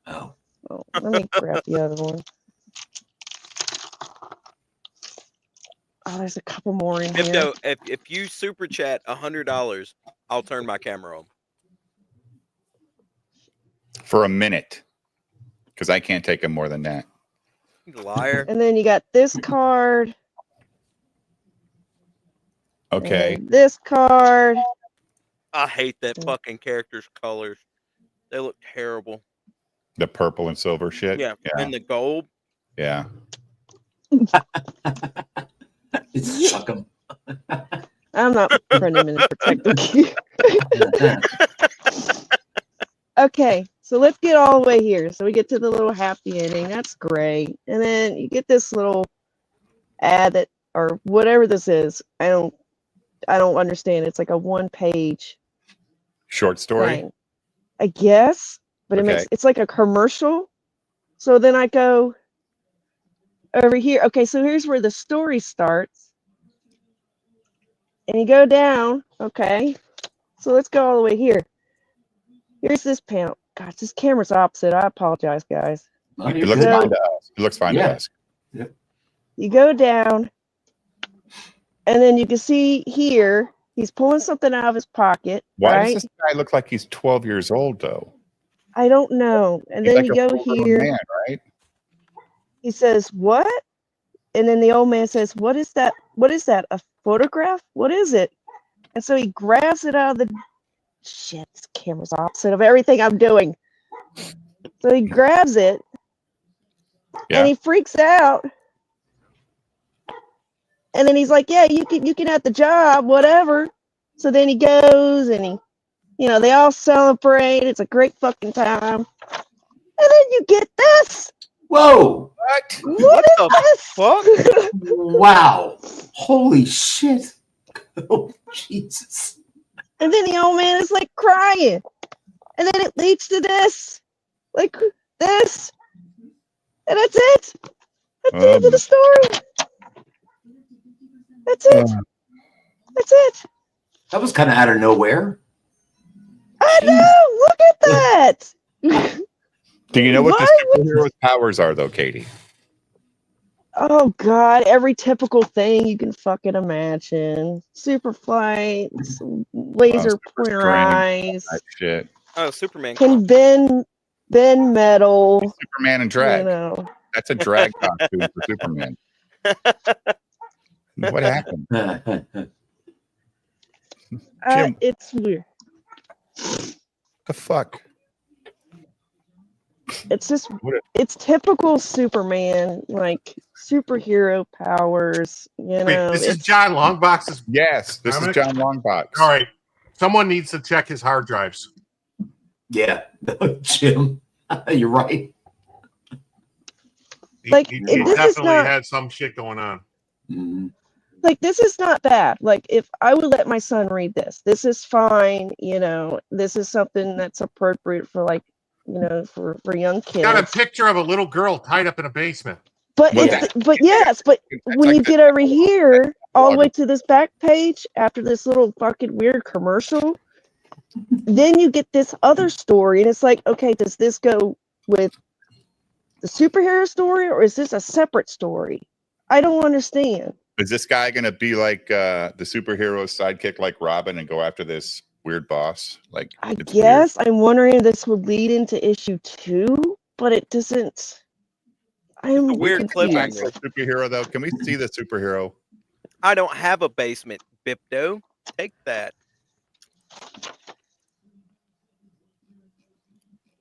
[SPEAKER 5] Oh.
[SPEAKER 7] Oh, let me grab the other one. Oh, there's a couple more in here.
[SPEAKER 4] No, if you super chat $100, I'll turn my camera on.
[SPEAKER 3] For a minute. Because I can't take him more than that.
[SPEAKER 4] You liar.
[SPEAKER 7] And then you got this card.
[SPEAKER 3] Okay.
[SPEAKER 7] And this card.
[SPEAKER 4] I hate that fucking character's colors. They look terrible.
[SPEAKER 3] The purple and silver shit.
[SPEAKER 4] Yeah.
[SPEAKER 3] Yeah.
[SPEAKER 4] And the gold.
[SPEAKER 3] Yeah.
[SPEAKER 5] It's chuck 'em.
[SPEAKER 7] I'm not printing in protective gear. Okay, so let's get all the way here. So we get to the little happy ending. That's great. And then you get this little ad that, or whatever this is. I don't understand. It's like a 1-page
[SPEAKER 3] Short story.
[SPEAKER 7] thing, I guess, but
[SPEAKER 3] Okay.
[SPEAKER 7] it's like a commercial. So then I go over here. Okay, so here's where the story starts. And you go down. Okay, so let's go all the way here. Here's this panel. Gosh, this camera's opposite. I apologize, guys.
[SPEAKER 5] No,
[SPEAKER 3] It
[SPEAKER 5] you're
[SPEAKER 3] looks
[SPEAKER 5] good.
[SPEAKER 3] fine to us. It looks fine
[SPEAKER 5] Yeah.
[SPEAKER 3] to us.
[SPEAKER 7] You go down, and then you can see here, he's pulling something out of his pocket,
[SPEAKER 3] Why
[SPEAKER 7] right?
[SPEAKER 3] does this guy look like he's 12 years old, though?
[SPEAKER 7] I don't know. And
[SPEAKER 3] He's
[SPEAKER 7] then
[SPEAKER 3] like
[SPEAKER 7] you
[SPEAKER 3] a
[SPEAKER 7] go
[SPEAKER 3] full-grown
[SPEAKER 7] here.
[SPEAKER 3] man, right?
[SPEAKER 7] He says, "What?" And then the old man says, "What is that? What is that? A photograph? What is it?" And so he grabs it out of the shit. This camera's opposite of everything I'm doing. So he grabs it,
[SPEAKER 3] Yeah.
[SPEAKER 7] and he freaks out. And then he's like, "Yeah, you can have the job, whatever." So then he goes and they all celebrate. It's a great fucking time. And then you get this.
[SPEAKER 5] Whoa!
[SPEAKER 3] What?
[SPEAKER 7] What
[SPEAKER 4] the
[SPEAKER 7] is
[SPEAKER 4] fuck?
[SPEAKER 7] this?
[SPEAKER 5] Wow! Holy shit! Oh Jesus!
[SPEAKER 7] And then the old man is like crying. And then it leads to this. Like this. And that's it. That's the end of the story. That's it. That's it.
[SPEAKER 5] That was kind of out of nowhere.
[SPEAKER 7] I know. Look at that.
[SPEAKER 3] Do you know what the
[SPEAKER 7] Why would-
[SPEAKER 3] superhero's powers are, though, Katie?
[SPEAKER 7] Oh God! Every typical thing you can fucking imagine: super flight, laser
[SPEAKER 3] super
[SPEAKER 7] pointer
[SPEAKER 3] strength,
[SPEAKER 7] eyes,
[SPEAKER 3] That shit.
[SPEAKER 4] Oh, Superman.
[SPEAKER 7] can bend metal.
[SPEAKER 3] Superman and drag.
[SPEAKER 7] You know,
[SPEAKER 3] That's a drag costume for Superman. What happened? Jim.
[SPEAKER 7] it's weird.
[SPEAKER 3] The fuck?
[SPEAKER 7] It's just
[SPEAKER 3] What a-
[SPEAKER 7] it's typical Superman, like superhero powers. You know,
[SPEAKER 6] Wait, this is
[SPEAKER 7] it's-
[SPEAKER 6] John Longbox's.
[SPEAKER 3] Yes, this is
[SPEAKER 6] Dominic?
[SPEAKER 3] John Longbox.
[SPEAKER 6] All right, someone needs to check his hard drives.
[SPEAKER 5] Yeah, Jim, you're right.
[SPEAKER 7] Like,
[SPEAKER 6] He
[SPEAKER 7] this is
[SPEAKER 6] definitely
[SPEAKER 7] not-
[SPEAKER 6] had some shit going on.
[SPEAKER 5] Mhm.
[SPEAKER 7] like this is not bad. Like if I would let my son read this is fine. This is something that's appropriate for for young kids.
[SPEAKER 6] Got a picture of a little girl tied up in a basement.
[SPEAKER 7] But
[SPEAKER 3] Well,
[SPEAKER 7] but when
[SPEAKER 3] like
[SPEAKER 7] you get over here, all the way to this back page, after this little fucking weird commercial, then you get this other story, and it's like, okay, does this go with the superhero story, or is this a separate story? I don't understand.
[SPEAKER 3] Is this guy going to be like the superhero's sidekick, like Robin, and go after this weird boss? Like,
[SPEAKER 7] I
[SPEAKER 3] it's
[SPEAKER 7] guess I'm wondering if this would lead into issue 2, but it doesn't. I'm
[SPEAKER 4] a weird
[SPEAKER 3] weird.
[SPEAKER 4] cliffhanger.
[SPEAKER 7] confused.
[SPEAKER 3] Actual superhero, though. Can we see the superhero?
[SPEAKER 4] I don't have a basement, Bipdo. Take that.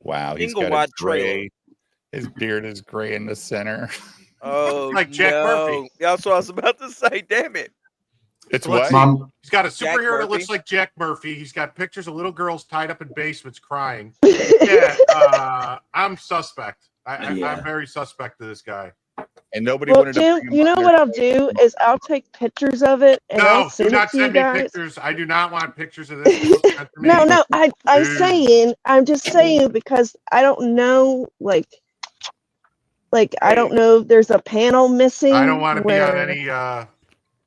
[SPEAKER 3] Wow, he's
[SPEAKER 4] Single
[SPEAKER 3] got a
[SPEAKER 4] wide
[SPEAKER 3] gray.
[SPEAKER 4] trailer.
[SPEAKER 3] His beard is gray in the center.
[SPEAKER 4] Oh,
[SPEAKER 6] Like Jack
[SPEAKER 4] no.
[SPEAKER 6] Murphy.
[SPEAKER 4] That's what I was about to say. Damn it.
[SPEAKER 3] It's
[SPEAKER 6] Let's
[SPEAKER 3] what?
[SPEAKER 6] see.
[SPEAKER 5] Mom,
[SPEAKER 6] He's got a
[SPEAKER 4] Jack
[SPEAKER 6] superhero that
[SPEAKER 4] Murphy?
[SPEAKER 6] looks like Jack Murphy. He's got pictures of little girls tied up in basements crying. Yeah, I'm suspect.
[SPEAKER 5] Yeah.
[SPEAKER 6] I'm very suspect to this guy.
[SPEAKER 3] And nobody
[SPEAKER 7] Well,
[SPEAKER 3] wanted to.
[SPEAKER 7] Jim,
[SPEAKER 3] bring him
[SPEAKER 7] you know
[SPEAKER 3] on
[SPEAKER 7] what
[SPEAKER 3] their
[SPEAKER 7] I'll do is I'll take pictures of it and
[SPEAKER 6] No,
[SPEAKER 7] I'll
[SPEAKER 6] do
[SPEAKER 7] send it
[SPEAKER 6] not
[SPEAKER 7] to you
[SPEAKER 6] send me
[SPEAKER 7] guys.
[SPEAKER 6] pictures. I do not want pictures of this. Don't send to me.
[SPEAKER 7] No, I'm
[SPEAKER 6] Dude.
[SPEAKER 7] saying, I'm just saying because I don't know, like I don't know if there's a panel missing.
[SPEAKER 6] I don't want to be on
[SPEAKER 7] where-
[SPEAKER 6] any.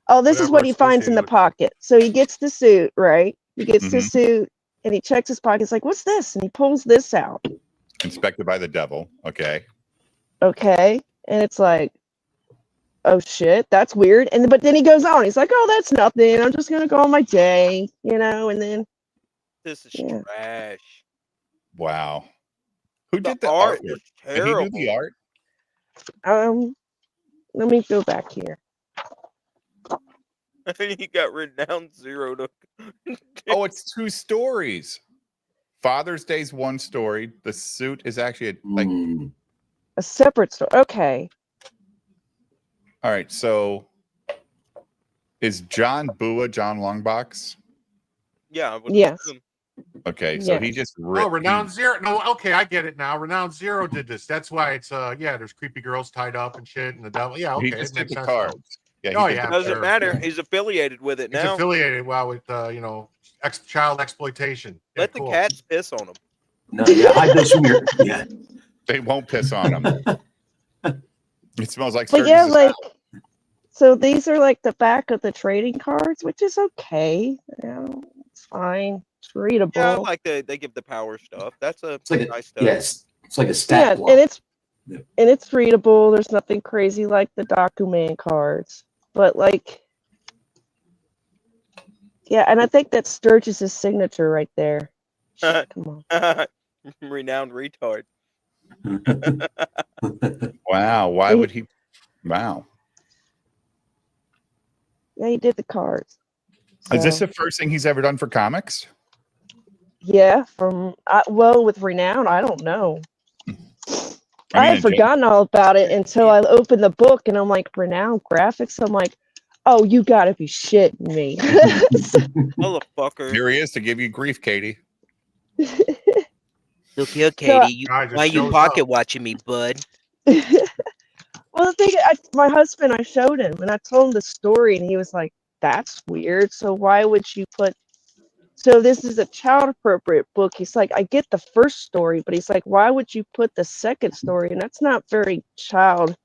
[SPEAKER 7] Oh, this is
[SPEAKER 6] whatever
[SPEAKER 7] what he finds in
[SPEAKER 6] associated
[SPEAKER 7] the
[SPEAKER 6] with-
[SPEAKER 7] pocket. So he gets the suit, right? He gets the
[SPEAKER 3] Mhm.
[SPEAKER 7] suit and he checks his pocket. He's like, "What's this?" And he pulls this out.
[SPEAKER 3] Inspected by the devil. Okay.
[SPEAKER 7] Okay, and it's like, oh shit, that's weird. But then he goes on. He's like, "Oh, that's nothing. I'm just gonna go on my day," And then
[SPEAKER 4] This is
[SPEAKER 7] Yeah.
[SPEAKER 4] trash.
[SPEAKER 3] Wow. Who
[SPEAKER 4] The
[SPEAKER 3] did the
[SPEAKER 4] art
[SPEAKER 3] artwork?
[SPEAKER 4] was
[SPEAKER 3] Did he
[SPEAKER 4] terrible.
[SPEAKER 3] do the art?
[SPEAKER 7] let me go back here.
[SPEAKER 4] He got written down 0 to.
[SPEAKER 3] Oh, it's 2 stories. Father's Day's 1 story. The suit is actually like
[SPEAKER 5] mm,
[SPEAKER 7] A separate story. Okay.
[SPEAKER 3] All right, so is John Bua John Longbox?
[SPEAKER 4] Yeah. I would
[SPEAKER 7] Yes.
[SPEAKER 4] assume.
[SPEAKER 3] Okay, so he
[SPEAKER 7] Yes.
[SPEAKER 3] just
[SPEAKER 6] Oh,
[SPEAKER 3] ripped.
[SPEAKER 6] Renowned Zero. No, okay, I get it now. Renowned Zero did this. That's why it's yeah. There's creepy girls tied up and shit, and the devil. Yeah,
[SPEAKER 3] He
[SPEAKER 6] okay,
[SPEAKER 3] just
[SPEAKER 6] it
[SPEAKER 3] did
[SPEAKER 6] makes
[SPEAKER 3] the
[SPEAKER 6] sense. now.
[SPEAKER 3] cards. Yeah, he
[SPEAKER 6] Oh
[SPEAKER 3] did
[SPEAKER 6] yeah,
[SPEAKER 3] the-
[SPEAKER 4] Doesn't
[SPEAKER 6] sure.
[SPEAKER 4] matter.
[SPEAKER 6] Yeah.
[SPEAKER 4] He's affiliated with it
[SPEAKER 6] He's
[SPEAKER 4] now.
[SPEAKER 6] affiliated with child exploitation. Yeah,
[SPEAKER 4] Let the
[SPEAKER 6] cool.
[SPEAKER 4] cats piss on him.
[SPEAKER 5] No, yeah, hide those from your yeah.
[SPEAKER 3] They won't piss on him. It smells like
[SPEAKER 7] But yeah,
[SPEAKER 3] Sturgis's
[SPEAKER 7] like,
[SPEAKER 3] house.
[SPEAKER 7] so these are like the back of the trading cards, which is okay. You know, it's fine. It's readable.
[SPEAKER 4] Yeah, I like they give the power stuff. That's a
[SPEAKER 5] It's like a
[SPEAKER 4] nice stuff.
[SPEAKER 5] yes, it's like a stat
[SPEAKER 7] Yeah,
[SPEAKER 5] block.
[SPEAKER 7] and it's
[SPEAKER 5] Yeah.
[SPEAKER 7] and it's readable. There's nothing crazy like the Dokuman cards, but like, yeah, and I think that's Sturgis's signature right there. Shit, come on.
[SPEAKER 4] Renowned retard.
[SPEAKER 3] Wow, why would he? Wow.
[SPEAKER 7] Yeah, he did the cards.
[SPEAKER 3] Is this
[SPEAKER 7] So,
[SPEAKER 3] the first thing he's ever done for comics?
[SPEAKER 7] yeah, from well, with Renown, I don't know. I
[SPEAKER 3] mean,
[SPEAKER 7] had
[SPEAKER 3] in
[SPEAKER 7] forgotten all about it until I opened the book and I'm like, Renown graphics. I'm like, oh, you gotta be shitting me.
[SPEAKER 4] Motherfucker.
[SPEAKER 3] Here he is to give you grief, Katie.
[SPEAKER 8] Look here,
[SPEAKER 7] So-
[SPEAKER 8] Katie. You,
[SPEAKER 6] Guy just
[SPEAKER 8] why you
[SPEAKER 6] shows
[SPEAKER 8] pocket
[SPEAKER 6] up.
[SPEAKER 8] watching me, bud?
[SPEAKER 7] Well, the thing, my husband, I showed him and I told him the story, and he was like, "That's weird. So why would you put?" So this is a child appropriate book. He's like, "I get the first story, but he's like, why would you put the second story? And that's not very child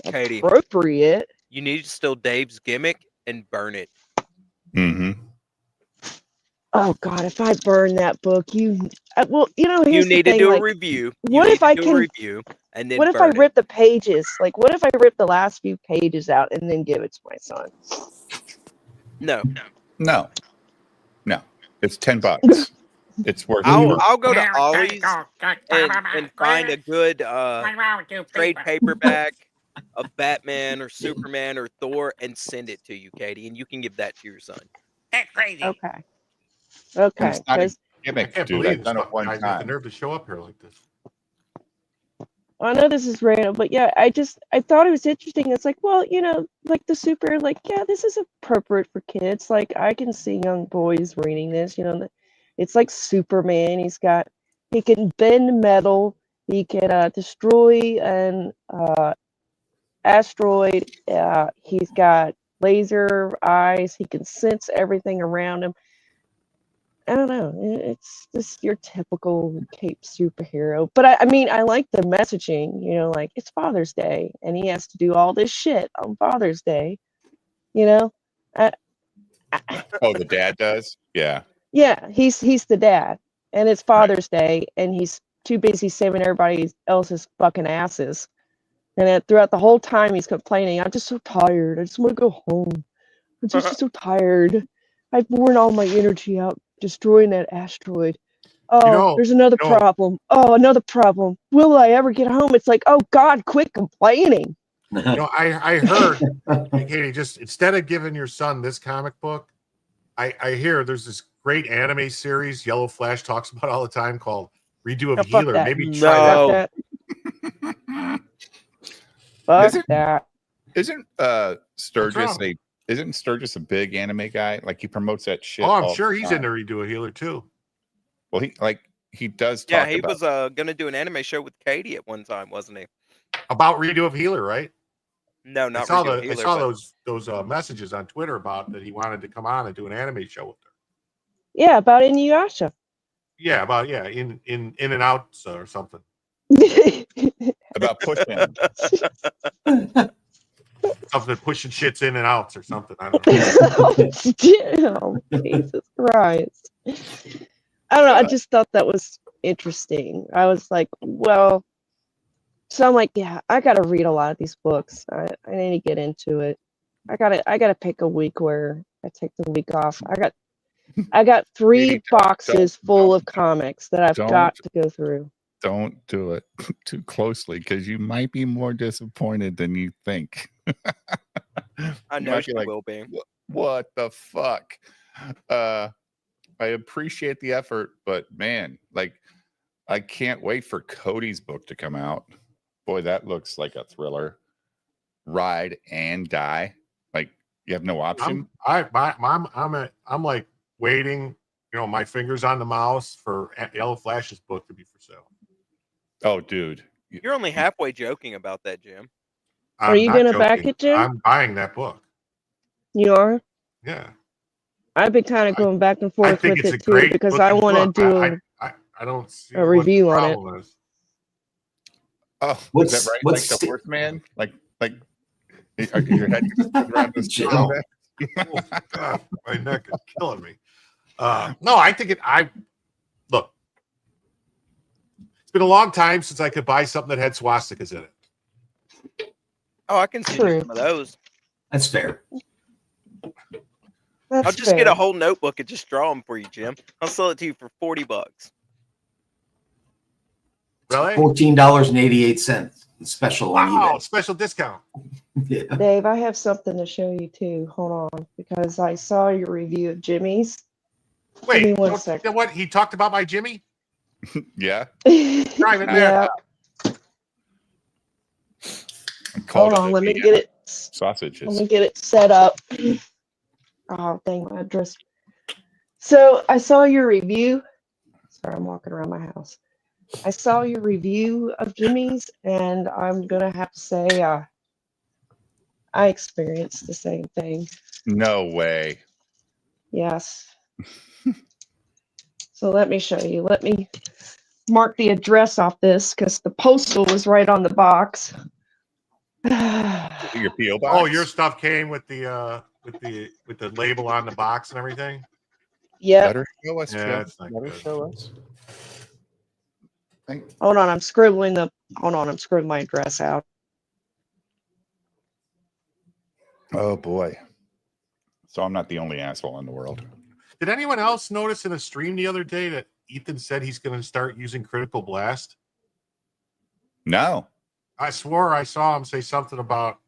[SPEAKER 4] Katie,
[SPEAKER 7] appropriate."
[SPEAKER 4] you need to steal Dave's gimmick and burn it.
[SPEAKER 3] Mm-hmm.
[SPEAKER 7] Oh God, if I burn that book, well, you know,
[SPEAKER 4] You
[SPEAKER 7] here's the
[SPEAKER 4] need to
[SPEAKER 7] thing,
[SPEAKER 4] do a
[SPEAKER 7] like,
[SPEAKER 4] review.
[SPEAKER 7] what
[SPEAKER 4] You
[SPEAKER 7] if
[SPEAKER 4] need to
[SPEAKER 7] I
[SPEAKER 4] do
[SPEAKER 7] can-
[SPEAKER 4] a review and then
[SPEAKER 7] what if I
[SPEAKER 4] burn it.
[SPEAKER 7] rip the pages? Like, what if I rip the last few pages out and then give it to my son?
[SPEAKER 4] No.
[SPEAKER 3] No. It's $10. It's worth it.
[SPEAKER 4] I'll go to Ollie's and find a good trade paperback of Batman or Superman or Thor and send it to you, Katie, and you can give that to your son.
[SPEAKER 8] That's crazy.
[SPEAKER 7] Okay.
[SPEAKER 3] And
[SPEAKER 7] Okay.
[SPEAKER 3] it's not a
[SPEAKER 7] 'Cause
[SPEAKER 6] I
[SPEAKER 3] gimmick,
[SPEAKER 6] can't
[SPEAKER 3] dude.
[SPEAKER 6] believe
[SPEAKER 3] I've
[SPEAKER 6] this
[SPEAKER 3] done it
[SPEAKER 6] fucking
[SPEAKER 3] one
[SPEAKER 6] guy's got the
[SPEAKER 3] time.
[SPEAKER 6] nerve to show up here like this.
[SPEAKER 7] I know this is random, but yeah, I thought it was interesting. It's like, well, you know, like the super, like, yeah, this is appropriate for kids. Like, I can see young boys reading this. You know, it's like Superman. He can bend metal. He can destroy an asteroid. He's got laser eyes. He can sense everything around him. I don't know. It's just your typical cape superhero. But I mean, I like the messaging, you know, like it's Father's Day and he has to do all this shit on Father's Day, you know?
[SPEAKER 3] Oh, the dad does? Yeah.
[SPEAKER 7] Yeah, he's the dad and it's Father's Day and he's too busy saving everybody else's fucking asses. And then throughout the whole time he's complaining, I'm just so tired. I just want to go home. I'm just so tired. I've worn all my energy out destroying that asteroid. Oh,
[SPEAKER 6] know-
[SPEAKER 7] there's another
[SPEAKER 6] you know-
[SPEAKER 7] problem. Oh, another problem. Will I ever get home? It's like, oh God, quit complaining.
[SPEAKER 6] I heard, hey, Katie, just instead of giving your son this comic book, I hear there's this great anime series Yellow Flash talks about all the time called Redo of
[SPEAKER 7] Oh, fuck
[SPEAKER 6] Healer.
[SPEAKER 7] that.
[SPEAKER 6] Maybe
[SPEAKER 4] No.
[SPEAKER 6] try that.
[SPEAKER 7] Fuck that. Fuck
[SPEAKER 3] Is it-
[SPEAKER 7] that.
[SPEAKER 3] Isn't Sturgis
[SPEAKER 6] wrong?
[SPEAKER 3] isn't Sturgis a big anime guy? Like he promotes that shit.
[SPEAKER 6] Oh, I'm
[SPEAKER 3] all
[SPEAKER 6] sure
[SPEAKER 3] the
[SPEAKER 6] he's
[SPEAKER 3] time.
[SPEAKER 6] in the Redo a Healer too.
[SPEAKER 3] Well, he does talk
[SPEAKER 4] Yeah, he
[SPEAKER 3] about
[SPEAKER 4] was gonna do an anime show with Katie at one time, wasn't he?
[SPEAKER 6] About Redo of Healer, right?
[SPEAKER 4] No,
[SPEAKER 6] I
[SPEAKER 4] not
[SPEAKER 6] saw
[SPEAKER 4] Redo
[SPEAKER 6] I
[SPEAKER 4] Healer,
[SPEAKER 6] saw
[SPEAKER 4] but-
[SPEAKER 6] those messages on Twitter about that he wanted to come on and do an anime show with her.
[SPEAKER 7] Yeah, about Inuyasha.
[SPEAKER 6] Yeah, about in and out or something.
[SPEAKER 3] about pushing.
[SPEAKER 6] Something pushing shits in and outs or something. I don't know.
[SPEAKER 7] Oh, Jesus Christ. I don't know. I just thought that was interesting. I was like, well, so I'm like, yeah, I got to read a lot of these books. I need to get into it. I gotta pick a week where I take the week off. I got 3
[SPEAKER 3] Katie,
[SPEAKER 7] boxes
[SPEAKER 3] don't-
[SPEAKER 7] full
[SPEAKER 3] don't-
[SPEAKER 7] of comics that I've
[SPEAKER 3] don't-
[SPEAKER 7] got to go through.
[SPEAKER 3] Don't do it too closely because you might be more disappointed than you think.
[SPEAKER 4] I
[SPEAKER 3] You
[SPEAKER 4] know
[SPEAKER 3] might
[SPEAKER 4] she
[SPEAKER 3] be like,
[SPEAKER 4] will be.
[SPEAKER 3] What the fuck? I appreciate the effort, but man, like I can't wait for Cody's book to come out. Boy, that looks like a thriller. ride and die? Like you have no option?
[SPEAKER 6] I'm like waiting, my fingers on the mouse for Yellow Flash's book to be for sale.
[SPEAKER 3] Oh, dude.
[SPEAKER 4] You're only halfway joking about that, Jim.
[SPEAKER 7] Are you
[SPEAKER 6] not
[SPEAKER 7] gonna back
[SPEAKER 6] joking.
[SPEAKER 7] it, Jim?
[SPEAKER 6] I'm buying that book.
[SPEAKER 7] You are?
[SPEAKER 6] Yeah.
[SPEAKER 7] I've been kind of going back and
[SPEAKER 6] I
[SPEAKER 7] forth
[SPEAKER 6] think
[SPEAKER 7] with
[SPEAKER 6] it's a
[SPEAKER 7] it too
[SPEAKER 6] great
[SPEAKER 7] because I
[SPEAKER 6] looking
[SPEAKER 7] want to
[SPEAKER 6] book.
[SPEAKER 7] do
[SPEAKER 6] I don't see
[SPEAKER 7] a
[SPEAKER 6] what
[SPEAKER 7] review
[SPEAKER 6] the
[SPEAKER 7] on it.
[SPEAKER 6] problem is.
[SPEAKER 3] Oh,
[SPEAKER 5] What's-
[SPEAKER 3] is that right?
[SPEAKER 5] what's
[SPEAKER 3] Like the
[SPEAKER 5] sti-
[SPEAKER 3] horseman? Like your head around this
[SPEAKER 5] Jim.
[SPEAKER 6] Oh, God, my neck is killing me. No, I think look. It's been a long time since I could buy something that had swastikas in it.
[SPEAKER 4] Oh, I can send you
[SPEAKER 7] True.
[SPEAKER 4] some of those.
[SPEAKER 5] That's fair.
[SPEAKER 7] That's
[SPEAKER 4] I'll just get
[SPEAKER 7] fair.
[SPEAKER 4] a whole notebook and just draw them for you, Jim. I'll sell it to you for $40.
[SPEAKER 6] Really?
[SPEAKER 5] $14.88 special on
[SPEAKER 6] Wow,
[SPEAKER 5] eBay.
[SPEAKER 6] special discount.
[SPEAKER 5] Yeah.
[SPEAKER 7] Dave, I have something to show you too. Hold on, because I saw your review of Jimmy's. Give me
[SPEAKER 6] Wait,
[SPEAKER 7] one
[SPEAKER 6] you know
[SPEAKER 7] second.
[SPEAKER 6] what? He talked about my Jimmy?
[SPEAKER 3] Yeah.
[SPEAKER 6] Driving there.
[SPEAKER 7] Yeah.
[SPEAKER 3] Called
[SPEAKER 7] Hold on,
[SPEAKER 3] it
[SPEAKER 7] let me
[SPEAKER 3] the
[SPEAKER 7] get it.
[SPEAKER 3] sausages.
[SPEAKER 7] Let me get it set up. Oh, dang my address. So I saw your review. Sorry, I'm walking around my house. I saw your review of Jimmy's, and I'm gonna have to say I experienced the same thing.
[SPEAKER 3] No way.
[SPEAKER 7] Yes. So let me show you. Let me mark the address off this because the postal was right on the box.
[SPEAKER 3] Your PO box.
[SPEAKER 6] Oh, your stuff came with the label on the box and everything.
[SPEAKER 7] Yep.
[SPEAKER 3] Let her show us,
[SPEAKER 6] Yeah,
[SPEAKER 3] Jim.
[SPEAKER 6] it's not
[SPEAKER 3] Let her
[SPEAKER 6] good.
[SPEAKER 3] show us.
[SPEAKER 7] Hold on, I'm scribbling my address out.
[SPEAKER 3] Oh boy. So I'm not the only asshole in the world.
[SPEAKER 6] Did anyone else notice in a stream the other day that Ethan said he's going to start using Critical Blast?
[SPEAKER 3] No.
[SPEAKER 6] I swore I saw him say something about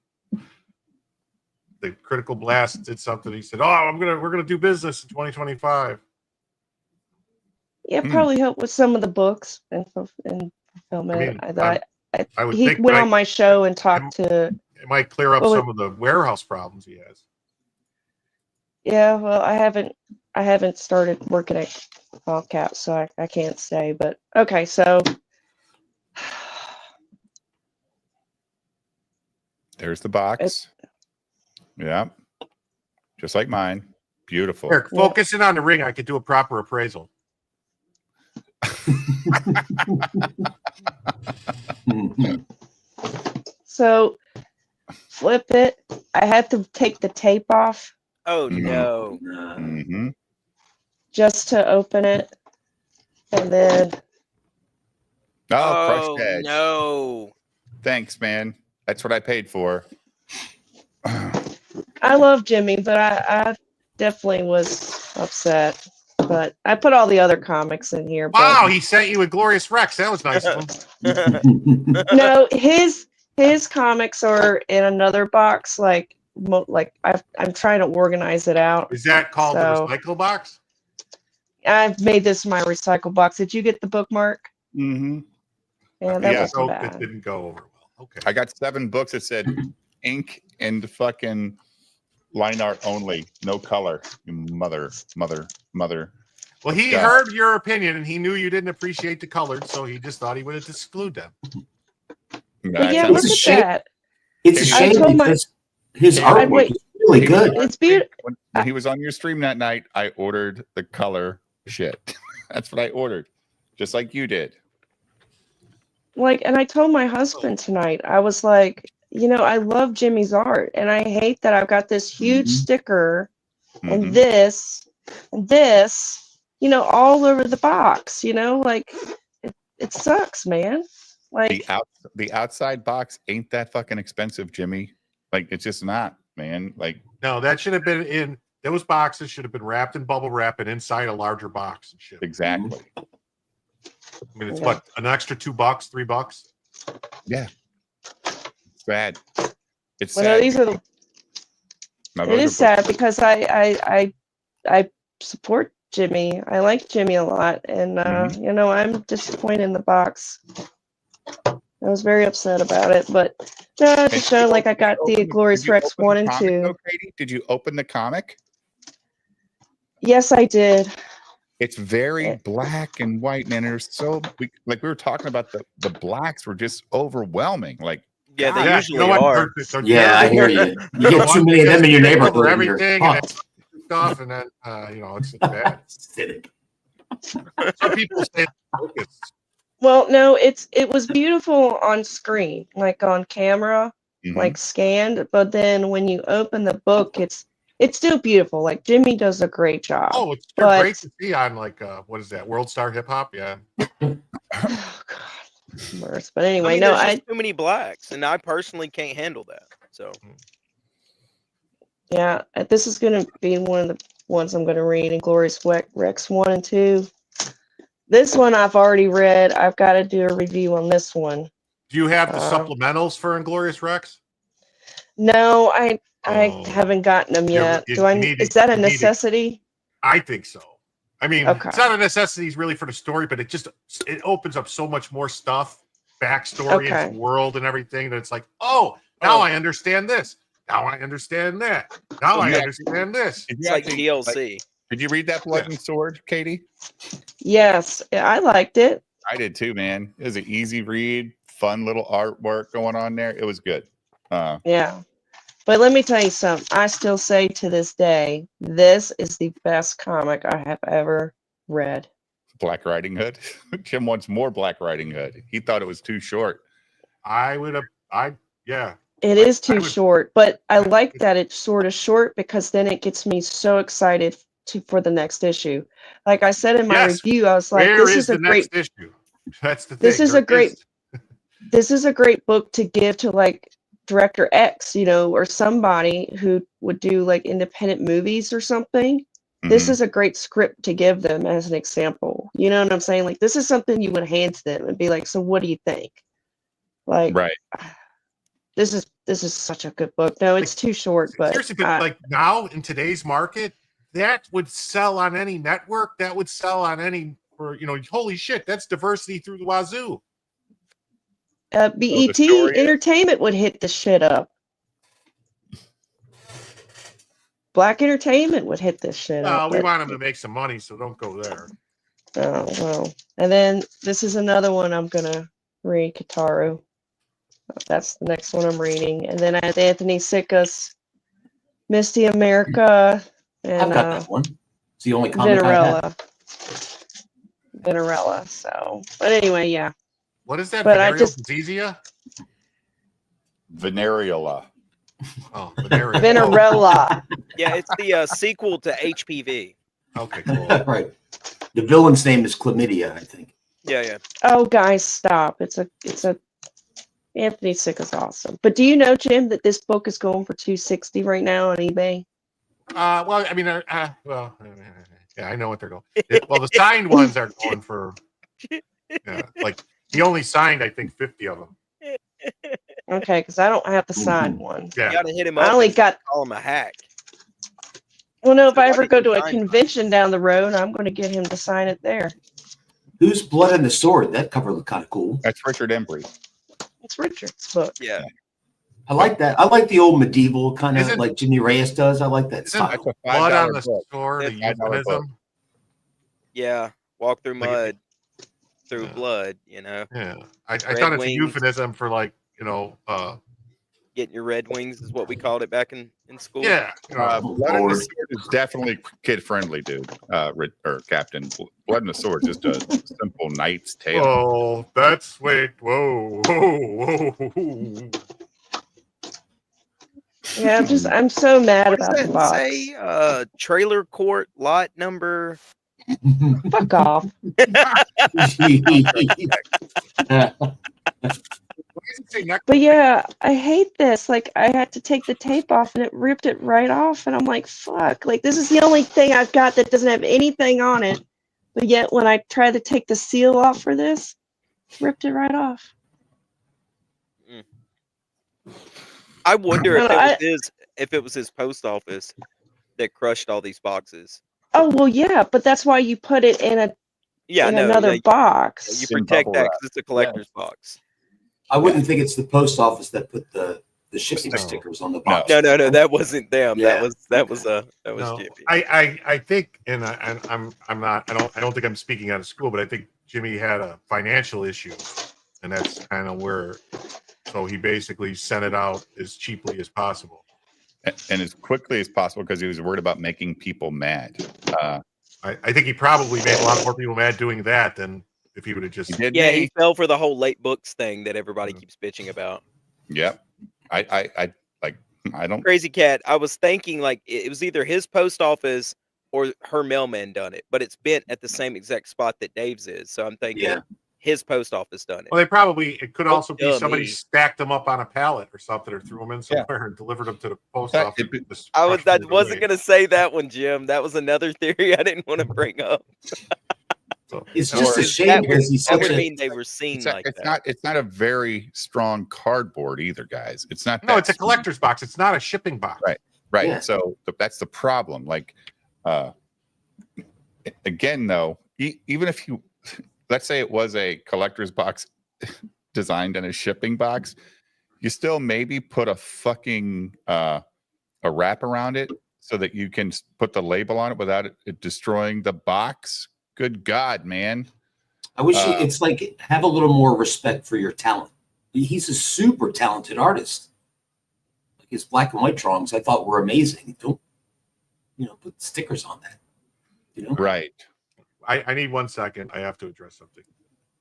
[SPEAKER 6] the Critical Blast did something. He said, we're gonna do business in 2025.
[SPEAKER 7] Yeah, probably help with some of the books and fulfillment.
[SPEAKER 6] I would
[SPEAKER 7] He
[SPEAKER 6] think
[SPEAKER 7] went on my show and talked to.
[SPEAKER 6] it might clear up
[SPEAKER 7] Well,
[SPEAKER 6] some of the warehouse problems he has.
[SPEAKER 7] Yeah, well, I haven't started working at Wildcat, so I can't say. But okay, so
[SPEAKER 3] There's the box. Yeah. Just like mine. Beautiful.
[SPEAKER 6] Eric, focusing on the ring, I could do a proper appraisal.
[SPEAKER 7] so flip it. I had to take the tape off
[SPEAKER 4] Oh
[SPEAKER 3] Mhm.
[SPEAKER 4] no.
[SPEAKER 3] Mm-hmm.
[SPEAKER 7] just to open it, and then
[SPEAKER 3] Oh, crushed edge.
[SPEAKER 4] No.
[SPEAKER 3] Thanks, man. That's what I paid for.
[SPEAKER 7] I love Jimmy, but I definitely was upset. But I put all the other comics in here.
[SPEAKER 6] Wow, he sent you a Glorious Rex. That was nice of him.
[SPEAKER 7] But no, his comics are in another box. Like I'm trying to organize it out.
[SPEAKER 6] Is that called
[SPEAKER 7] So-
[SPEAKER 6] the recycle box?
[SPEAKER 7] I've made this my recycle box. Did you get the bookmark?
[SPEAKER 3] Mm-hmm.
[SPEAKER 7] Yeah, that
[SPEAKER 3] Yeah.
[SPEAKER 7] wasn't
[SPEAKER 6] So it
[SPEAKER 7] bad.
[SPEAKER 6] didn't go over well. Okay.
[SPEAKER 3] I got 7 books that said ink and fucking line art only, no color. You mother.
[SPEAKER 6] Well, he
[SPEAKER 3] God.
[SPEAKER 6] heard your opinion and he knew you didn't appreciate the colored, so he just thought he would exclude them.
[SPEAKER 7] But yeah,
[SPEAKER 3] That's
[SPEAKER 7] look
[SPEAKER 5] It's a
[SPEAKER 7] at
[SPEAKER 5] shame.
[SPEAKER 7] that.
[SPEAKER 5] It's a
[SPEAKER 3] I
[SPEAKER 5] shame
[SPEAKER 7] told my-
[SPEAKER 5] because his
[SPEAKER 3] I
[SPEAKER 5] artwork
[SPEAKER 7] wait.
[SPEAKER 5] is really good.
[SPEAKER 7] It's beautiful.
[SPEAKER 3] when he was on your stream that night, I ordered the color shit. That's what I ordered, just like you did.
[SPEAKER 7] And I told my husband tonight, I was like, I love Jimmy's art, and I hate that I've got this huge
[SPEAKER 5] Mhm.
[SPEAKER 7] sticker and
[SPEAKER 3] Mhm.
[SPEAKER 7] this, all over the box. It sucks, man.
[SPEAKER 3] The outside box ain't that fucking expensive, Jimmy. Like it's just not, man. Like
[SPEAKER 6] No, that should have been in those boxes, should have been wrapped in bubble wrap and inside a larger box and shit.
[SPEAKER 3] exactly.
[SPEAKER 6] I mean, it's
[SPEAKER 7] Yeah.
[SPEAKER 6] what, an extra $2, $3?
[SPEAKER 3] Yeah. It's bad. It's
[SPEAKER 7] Well,
[SPEAKER 3] sad.
[SPEAKER 7] no, these are the.
[SPEAKER 3] Now,
[SPEAKER 7] It
[SPEAKER 3] those
[SPEAKER 7] is
[SPEAKER 3] are books-
[SPEAKER 7] sad because I support Jimmy. I like Jimmy a lot, and
[SPEAKER 3] Mhm.
[SPEAKER 7] I'm disappointed in the box. I was very upset about it, but no, to show like I got the Glorious Rex 1 and 2.
[SPEAKER 3] Katie? Did you open the comic?
[SPEAKER 7] Yes, I did.
[SPEAKER 3] It's very
[SPEAKER 7] Eh.
[SPEAKER 3] black and white, man. There's we were talking about the blacks were just overwhelming. Like,
[SPEAKER 4] Yeah, they
[SPEAKER 3] God,
[SPEAKER 6] Yeah,
[SPEAKER 4] usually
[SPEAKER 6] you know what?
[SPEAKER 4] are.
[SPEAKER 6] They're
[SPEAKER 5] Yeah, I hear
[SPEAKER 6] terrible.
[SPEAKER 5] you. You get too many of them in your
[SPEAKER 6] They cover
[SPEAKER 5] neighborhood. And you're
[SPEAKER 6] everything and
[SPEAKER 5] fucked.
[SPEAKER 6] stuff, and then it's bad.
[SPEAKER 5] Acidic.
[SPEAKER 6] Some people say focus.
[SPEAKER 7] Well, no, it was beautiful on screen, like on camera,
[SPEAKER 3] Mhm.
[SPEAKER 7] like scanned, but then when you open the book, it's still beautiful. Like Jimmy does a great job.
[SPEAKER 6] Oh, it's
[SPEAKER 7] but
[SPEAKER 6] great to see on like what is that? World Star Hip Hop? Yeah.
[SPEAKER 7] oh God, worse. But anyway,
[SPEAKER 4] I mean,
[SPEAKER 7] no,
[SPEAKER 4] there's just too many blacks, and I personally can't handle that. So
[SPEAKER 7] yeah, this is gonna be one of the ones I'm gonna read in Glorious Rex 1 and 2. This one I've already read. I've got to do a review on this one.
[SPEAKER 6] Do you have the supplementals for Inglorious Rex?
[SPEAKER 7] No, I
[SPEAKER 6] Oh.
[SPEAKER 7] haven't gotten them
[SPEAKER 6] Yeah,
[SPEAKER 7] yet. Is that a necessity?
[SPEAKER 6] I think so. I mean,
[SPEAKER 7] Okay.
[SPEAKER 6] it's not a necessity really for the story, but it opens up so much more stuff, backstory,
[SPEAKER 7] Okay.
[SPEAKER 6] and world and everything that it's like, oh, now I understand this. Now I understand that. Now I understand this.
[SPEAKER 4] it's like DLC.
[SPEAKER 3] Did you read that Blood and Sword, Katie?
[SPEAKER 7] Yes, I liked it.
[SPEAKER 3] I did too, man. It was an easy read, fun little artwork going on there. It was good.
[SPEAKER 7] Yeah. But let me tell you something. I still say to this day, this is the best comic I have ever read.
[SPEAKER 3] Black Riding Hood. Jim wants more Black Riding Hood. He thought it was too short.
[SPEAKER 6] Yeah.
[SPEAKER 7] It is too short, but I like that it's sort of short because then it gets me so excited for the next issue. Like I said in my review, I was like, this is a great
[SPEAKER 6] issue. That's the thing.
[SPEAKER 7] This is a great book to give to like Director X, or somebody who would do like independent movies or something. This is a great script to give them as an example. You know what I'm saying? Like this is something you would hand to them and be like, so what do you think? Like,
[SPEAKER 3] right.
[SPEAKER 7] This is such a good book. No, it's too short, but
[SPEAKER 6] seriously, but like now in today's market, that would sell on any network. That would sell on any, holy shit, that's diversity through the wazoo.
[SPEAKER 7] BET Entertainment would hit the shit up. Black Entertainment would hit this shit up.
[SPEAKER 6] We want them to make some money, so don't go there.
[SPEAKER 7] Oh, well. And then this is another one I'm going to read, Kataru. That's the next one I'm reading. And then I have Anthony Sicka's Misty America. And,
[SPEAKER 5] I've got that one. It's the only comic I have.
[SPEAKER 7] Venerella. So, but anyway, yeah.
[SPEAKER 6] What is that?
[SPEAKER 7] But
[SPEAKER 3] Venereola.
[SPEAKER 6] Oh,
[SPEAKER 7] Venerella.
[SPEAKER 4] Yeah, it's the sequel to HPV.
[SPEAKER 6] Okay, cool.
[SPEAKER 5] Right. The villain's name is Chlamydia, I think.
[SPEAKER 4] Yeah.
[SPEAKER 7] Oh, guys, stop. It's a Anthony Sicka's awesome. But do you know, Jim, that this book is going for $260 right now on eBay?
[SPEAKER 6] Well, I mean, yeah, I know what they're going. Well, the signed ones are going for, like he only signed, I think, 50 of them.
[SPEAKER 7] Okay, because I don't have the signed one.
[SPEAKER 6] Yeah,
[SPEAKER 4] you gotta hit him up.
[SPEAKER 7] I only got.
[SPEAKER 4] Call him a hack.
[SPEAKER 7] Well, no, if I ever go to a convention down the road, I'm going to get him to sign it there.
[SPEAKER 5] Who's Blood and the Sword? That cover looked kind of cool.
[SPEAKER 3] That's Richard Embry.
[SPEAKER 7] It's Richard's book.
[SPEAKER 4] Yeah.
[SPEAKER 5] I like that. I like the old medieval kind of like Jimmy Reyes does. I like that style.
[SPEAKER 6] Blood on the Sword, a euphemism.
[SPEAKER 4] Yeah, walk through mud, through blood.
[SPEAKER 6] Yeah, I thought it's a euphemism for like
[SPEAKER 4] getting your red wings is what we called it back in school.
[SPEAKER 6] Yeah,
[SPEAKER 3] Blood and the Sword is definitely kid friendly, dude. Or Captain. Blood and the Sword is just a simple knight's tale.
[SPEAKER 6] Oh, that's whoa.
[SPEAKER 7] Yeah, I'm so mad about the box.
[SPEAKER 4] Say, trailer court lot number.
[SPEAKER 7] Fuck off. But yeah, I hate this. Like, I had to take the tape off and it ripped it right off. And I'm like, fuck. Like, this is the only thing I've got that doesn't have anything on it. But yet, when I tried to take the seal off for this, ripped it right off.
[SPEAKER 4] I wonder if it was his post office that crushed all these boxes.
[SPEAKER 7] Oh, well, yeah. But that's why you put it in another box.
[SPEAKER 4] You protect that because it's a collector's box.
[SPEAKER 5] I wouldn't think it's the post office that put the shipping
[SPEAKER 3] No.
[SPEAKER 5] stickers on the
[SPEAKER 3] No.
[SPEAKER 5] box.
[SPEAKER 4] No, that wasn't them.
[SPEAKER 5] Yeah.
[SPEAKER 4] That was
[SPEAKER 6] No,
[SPEAKER 4] Jimmy.
[SPEAKER 6] I think, and I'm not. I don't think I'm speaking out of school, but I think Jimmy had a financial issue, and that's kind of where. So he basically sent it out as cheaply as possible.
[SPEAKER 3] And as quickly as possible because he was worried about making people mad.
[SPEAKER 6] I think he probably made a lot more people mad doing that than if he would have just.
[SPEAKER 4] Yeah, he fell for the whole late books thing that everybody keeps bitching about.
[SPEAKER 3] Yep. I don't.
[SPEAKER 4] Crazy Cat. I was thinking like it was either his post office or her mailman done it, but it's bent at the same exact spot that Dave's is. So I'm thinking his post office done it.
[SPEAKER 6] Well, it could also be somebody
[SPEAKER 4] me.
[SPEAKER 6] stacked them up on a pallet or something, or threw them in somewhere and delivered them to the post office.
[SPEAKER 4] I wasn't gonna say that one, Jim. That was another theory I didn't want to bring up.
[SPEAKER 5] It's just a shame because he's
[SPEAKER 4] that
[SPEAKER 5] such
[SPEAKER 4] would
[SPEAKER 5] a.
[SPEAKER 4] mean they were seen like that.
[SPEAKER 3] It's not a very strong cardboard either, guys. It's not.
[SPEAKER 6] No, it's a collector's box. It's not a shipping box.
[SPEAKER 3] Right.
[SPEAKER 5] Yeah.
[SPEAKER 3] So that's the problem. Like, again, though, even if you, let's say it was a collector's box designed in a shipping box, you still maybe put a fucking a wrap around it so that you can put the label on it without it destroying the box. Good God, man.
[SPEAKER 5] I wish it's like have a little more respect for your talent. He's a super talented artist. Like his black and white drawings, I thought were amazing. Don't put stickers on that.
[SPEAKER 3] Right.
[SPEAKER 6] I need 1 second. I have to address something.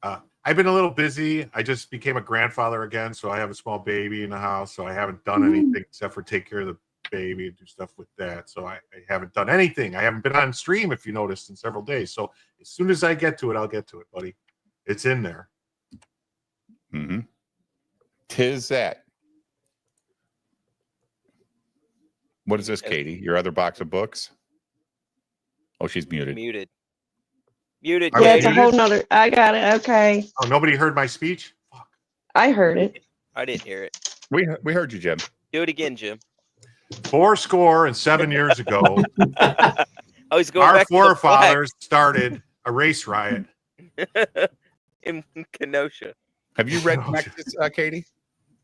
[SPEAKER 6] I've been a little busy. I just became a grandfather again, so I have a small baby in the house. So I haven't done anything except for take care of the baby and do stuff with that. So I haven't done anything. I haven't been on stream, if you noticed, in several days. So as soon as I get to it, I'll get to it, buddy. It's in there.
[SPEAKER 3] Mm-hmm. 'Tis that. What is this, Katie? Your other box of books? Oh, she's muted.
[SPEAKER 4] Muted.
[SPEAKER 5] Yeah,
[SPEAKER 7] it's a whole nother. I got it. Okay.
[SPEAKER 6] Oh, nobody heard my speech? Fuck.
[SPEAKER 7] I heard it.
[SPEAKER 4] I didn't hear it.
[SPEAKER 3] We heard you, Jim.
[SPEAKER 4] Do it again, Jim.
[SPEAKER 6] 7 years ago,
[SPEAKER 4] Oh, he's going
[SPEAKER 6] our
[SPEAKER 4] back to the
[SPEAKER 6] forefathers started a race riot.
[SPEAKER 4] flag in Kenosha.
[SPEAKER 3] Have you read Nexus, Katie?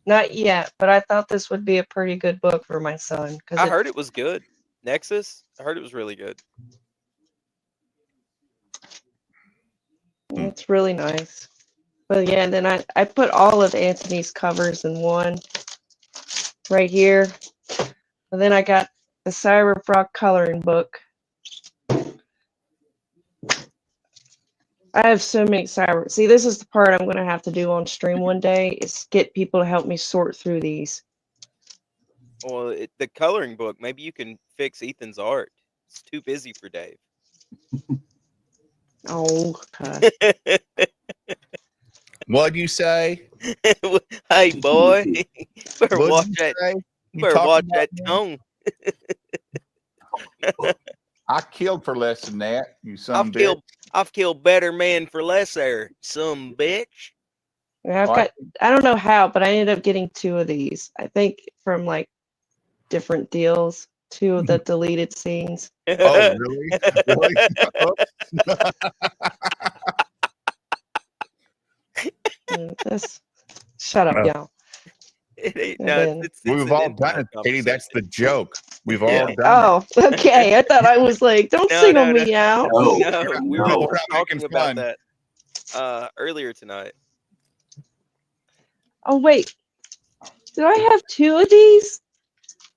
[SPEAKER 7] Not yet, but I thought this would be a pretty good book for my son.
[SPEAKER 4] I heard it was good. Nexus. I heard it was really good.
[SPEAKER 7] It's really nice. But yeah, and then I put all of Anthony's covers in one right here. And then I got the Cyberfrog coloring book. I have so many See, this is the part I'm going to have to do on stream one day is get people to help me sort through these.
[SPEAKER 4] Well, the coloring book, maybe you can fix Ethan's art. It's too busy for Dave.
[SPEAKER 7] Oh, God.
[SPEAKER 3] What'd you say?
[SPEAKER 4] Hey, boy. better
[SPEAKER 3] What'd
[SPEAKER 4] watch
[SPEAKER 3] you
[SPEAKER 4] that.
[SPEAKER 3] say? You
[SPEAKER 4] Better
[SPEAKER 3] talking
[SPEAKER 4] watch
[SPEAKER 3] about
[SPEAKER 4] that
[SPEAKER 3] me?
[SPEAKER 4] tone.
[SPEAKER 3] I killed for less than that, you son of a bitch.
[SPEAKER 4] I've killed better men for less there, some bitch.
[SPEAKER 7] Yeah, I don't know how, but I ended up getting 2 of these. I think from like different deals, 2 of the deleted scenes.
[SPEAKER 3] Oh, really? Really?
[SPEAKER 7] Shut up, y'all.
[SPEAKER 4] It ain't,
[SPEAKER 7] And
[SPEAKER 4] no,
[SPEAKER 7] then-
[SPEAKER 4] it's
[SPEAKER 3] We've
[SPEAKER 4] an
[SPEAKER 3] all
[SPEAKER 4] inside
[SPEAKER 3] done it, Katie. That's the
[SPEAKER 4] conversation.
[SPEAKER 3] joke. We've all
[SPEAKER 4] Yeah.
[SPEAKER 3] done it.
[SPEAKER 7] Oh, okay. I thought I was like, don't
[SPEAKER 4] No,
[SPEAKER 7] single
[SPEAKER 4] no,
[SPEAKER 7] me out.
[SPEAKER 5] No,
[SPEAKER 4] No, we were
[SPEAKER 5] no.
[SPEAKER 3] We're not
[SPEAKER 4] talking
[SPEAKER 3] making
[SPEAKER 4] about
[SPEAKER 3] fun.
[SPEAKER 4] that earlier tonight.
[SPEAKER 7] Oh, wait. Did I have 2 of these?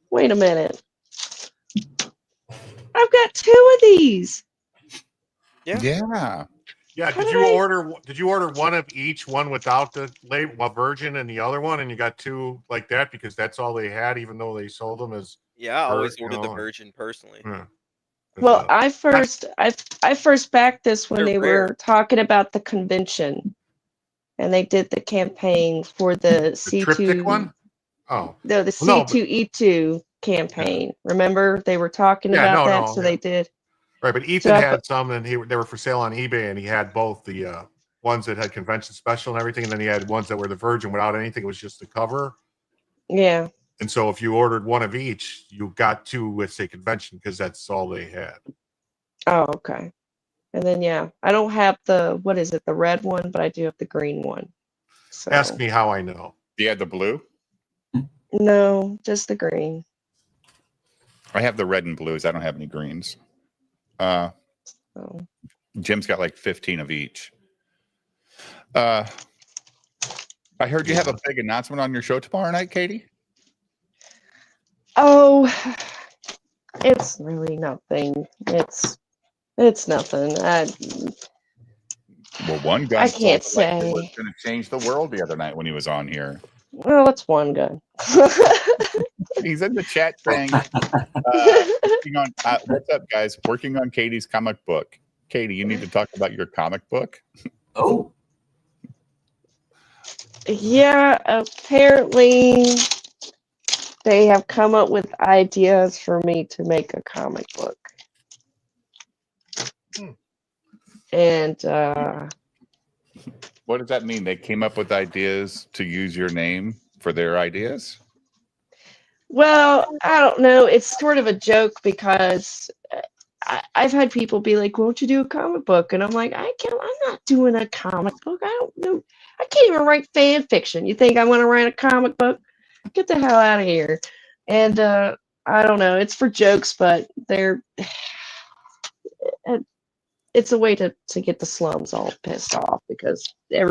[SPEAKER 7] Wait a minute. I've got 2 of these.
[SPEAKER 4] Yeah.
[SPEAKER 3] Yeah.
[SPEAKER 6] Yeah,
[SPEAKER 7] How
[SPEAKER 6] did
[SPEAKER 7] did
[SPEAKER 6] you
[SPEAKER 7] I-
[SPEAKER 6] order one of each, one without the label, virgin, and the other one, and you got 2 like that because that's all they had, even though they sold them as.
[SPEAKER 4] Yeah, I always
[SPEAKER 6] You
[SPEAKER 4] order the
[SPEAKER 6] know,
[SPEAKER 4] virgin personally.
[SPEAKER 6] Yeah.
[SPEAKER 7] Well, I first backed this when
[SPEAKER 4] They're
[SPEAKER 7] they
[SPEAKER 4] rare.
[SPEAKER 7] were talking about the convention, and they did the campaign for the
[SPEAKER 6] the
[SPEAKER 7] C2.
[SPEAKER 6] triptych one. Oh,
[SPEAKER 7] No, the
[SPEAKER 6] Well, no, but-
[SPEAKER 7] C2E2 campaign. Remember they were talking
[SPEAKER 6] Yeah,
[SPEAKER 7] about
[SPEAKER 6] no,
[SPEAKER 7] that,
[SPEAKER 6] no,
[SPEAKER 7] so
[SPEAKER 6] yeah.
[SPEAKER 7] they did.
[SPEAKER 6] right. But Ethan
[SPEAKER 7] So I
[SPEAKER 6] had some, and they were for sale on eBay, and he had both the ones that had convention special and everything, and then he had ones that were the virgin without anything. It was just the cover.
[SPEAKER 7] Yeah.
[SPEAKER 6] And so if you ordered one of each, you got 2 with say convention because that's all they had.
[SPEAKER 7] Oh, okay. And then yeah, I don't have the what is it, the red one, but I do have the green one. So
[SPEAKER 6] Ask me how I know.
[SPEAKER 3] Do you have the blue?
[SPEAKER 7] no, just the green.
[SPEAKER 3] I have the red and blues. I don't have any greens.
[SPEAKER 7] So.
[SPEAKER 3] Jim's got like 15 of each. I heard you have a big announcement on your show tomorrow night, Katie.
[SPEAKER 7] Oh, it's really nothing. It's nothing.
[SPEAKER 3] Well, one guy
[SPEAKER 7] I can't
[SPEAKER 3] told me, like, it
[SPEAKER 7] say.
[SPEAKER 3] was going to change the world the other night when he was on here.
[SPEAKER 7] Well, it's one gun.
[SPEAKER 3] He's in the chat saying, working on, what's up, guys? Working on Katie's comic book. Katie, you need to talk about your comic book.
[SPEAKER 5] Oh,
[SPEAKER 7] Yeah, apparently they have come up with ideas for me to make a comic book. And
[SPEAKER 3] What does that mean? They came up with ideas to use your name for their ideas?
[SPEAKER 7] well, I don't know. It's sort of a joke because I've had people be like, "Won't you do a comic book?" And I'm like, I'm not doing a comic book. I don't know. I can't even write fan fiction. You think I want to write a comic book? Get the hell out of here. And I don't know. It's for jokes, but it's a way to get the slums all pissed off because they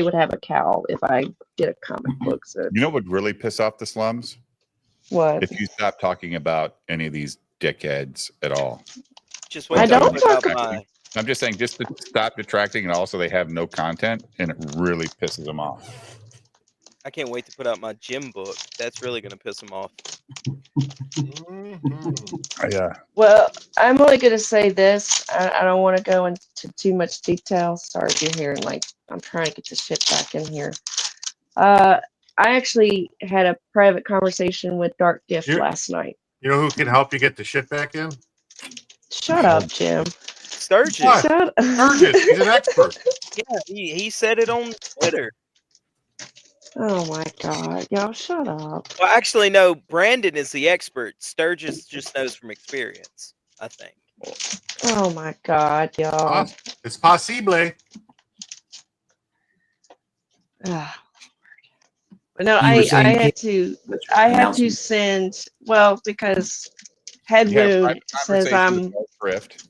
[SPEAKER 7] would have a cow if I did a comic book. So
[SPEAKER 3] You know what would really piss off the slums?
[SPEAKER 7] what?
[SPEAKER 3] If you stop talking about any of these dickheads at all.
[SPEAKER 4] Just
[SPEAKER 7] I
[SPEAKER 4] wait till
[SPEAKER 7] don't
[SPEAKER 4] I put
[SPEAKER 7] talk-
[SPEAKER 4] out my.
[SPEAKER 3] I'm just saying, just to stop detracting, and also they have no content, and it really pisses them off.
[SPEAKER 4] I can't wait to put out my gym book. That's really gonna piss them off.
[SPEAKER 3] Yeah.
[SPEAKER 7] Well, I'm only going to say this. I don't want to go into too much detail. Sorry if you're hearing, like, I'm trying to get the shit back in here. I actually had a private conversation with Dark Gift last night.
[SPEAKER 6] You know who can help you get the shit back in?
[SPEAKER 7] Shut up, Jim.
[SPEAKER 4] Sturgis.
[SPEAKER 6] What?
[SPEAKER 7] Shut up.
[SPEAKER 6] Sturgis, he's an expert.
[SPEAKER 4] Yeah, he said it on Twitter.
[SPEAKER 7] Oh my God, y'all shut up.
[SPEAKER 4] Well, actually, no. Brandon is the expert. Sturgis just knows from experience, I think.
[SPEAKER 7] Oh my God, y'all.
[SPEAKER 6] It's possible.
[SPEAKER 7] Ah. No,
[SPEAKER 5] You were
[SPEAKER 7] I
[SPEAKER 5] saying,
[SPEAKER 7] had to send, well, because Head
[SPEAKER 3] You had a
[SPEAKER 7] Wound
[SPEAKER 3] private
[SPEAKER 7] says
[SPEAKER 3] conversation with
[SPEAKER 7] I'm,
[SPEAKER 3] Mel Thrift.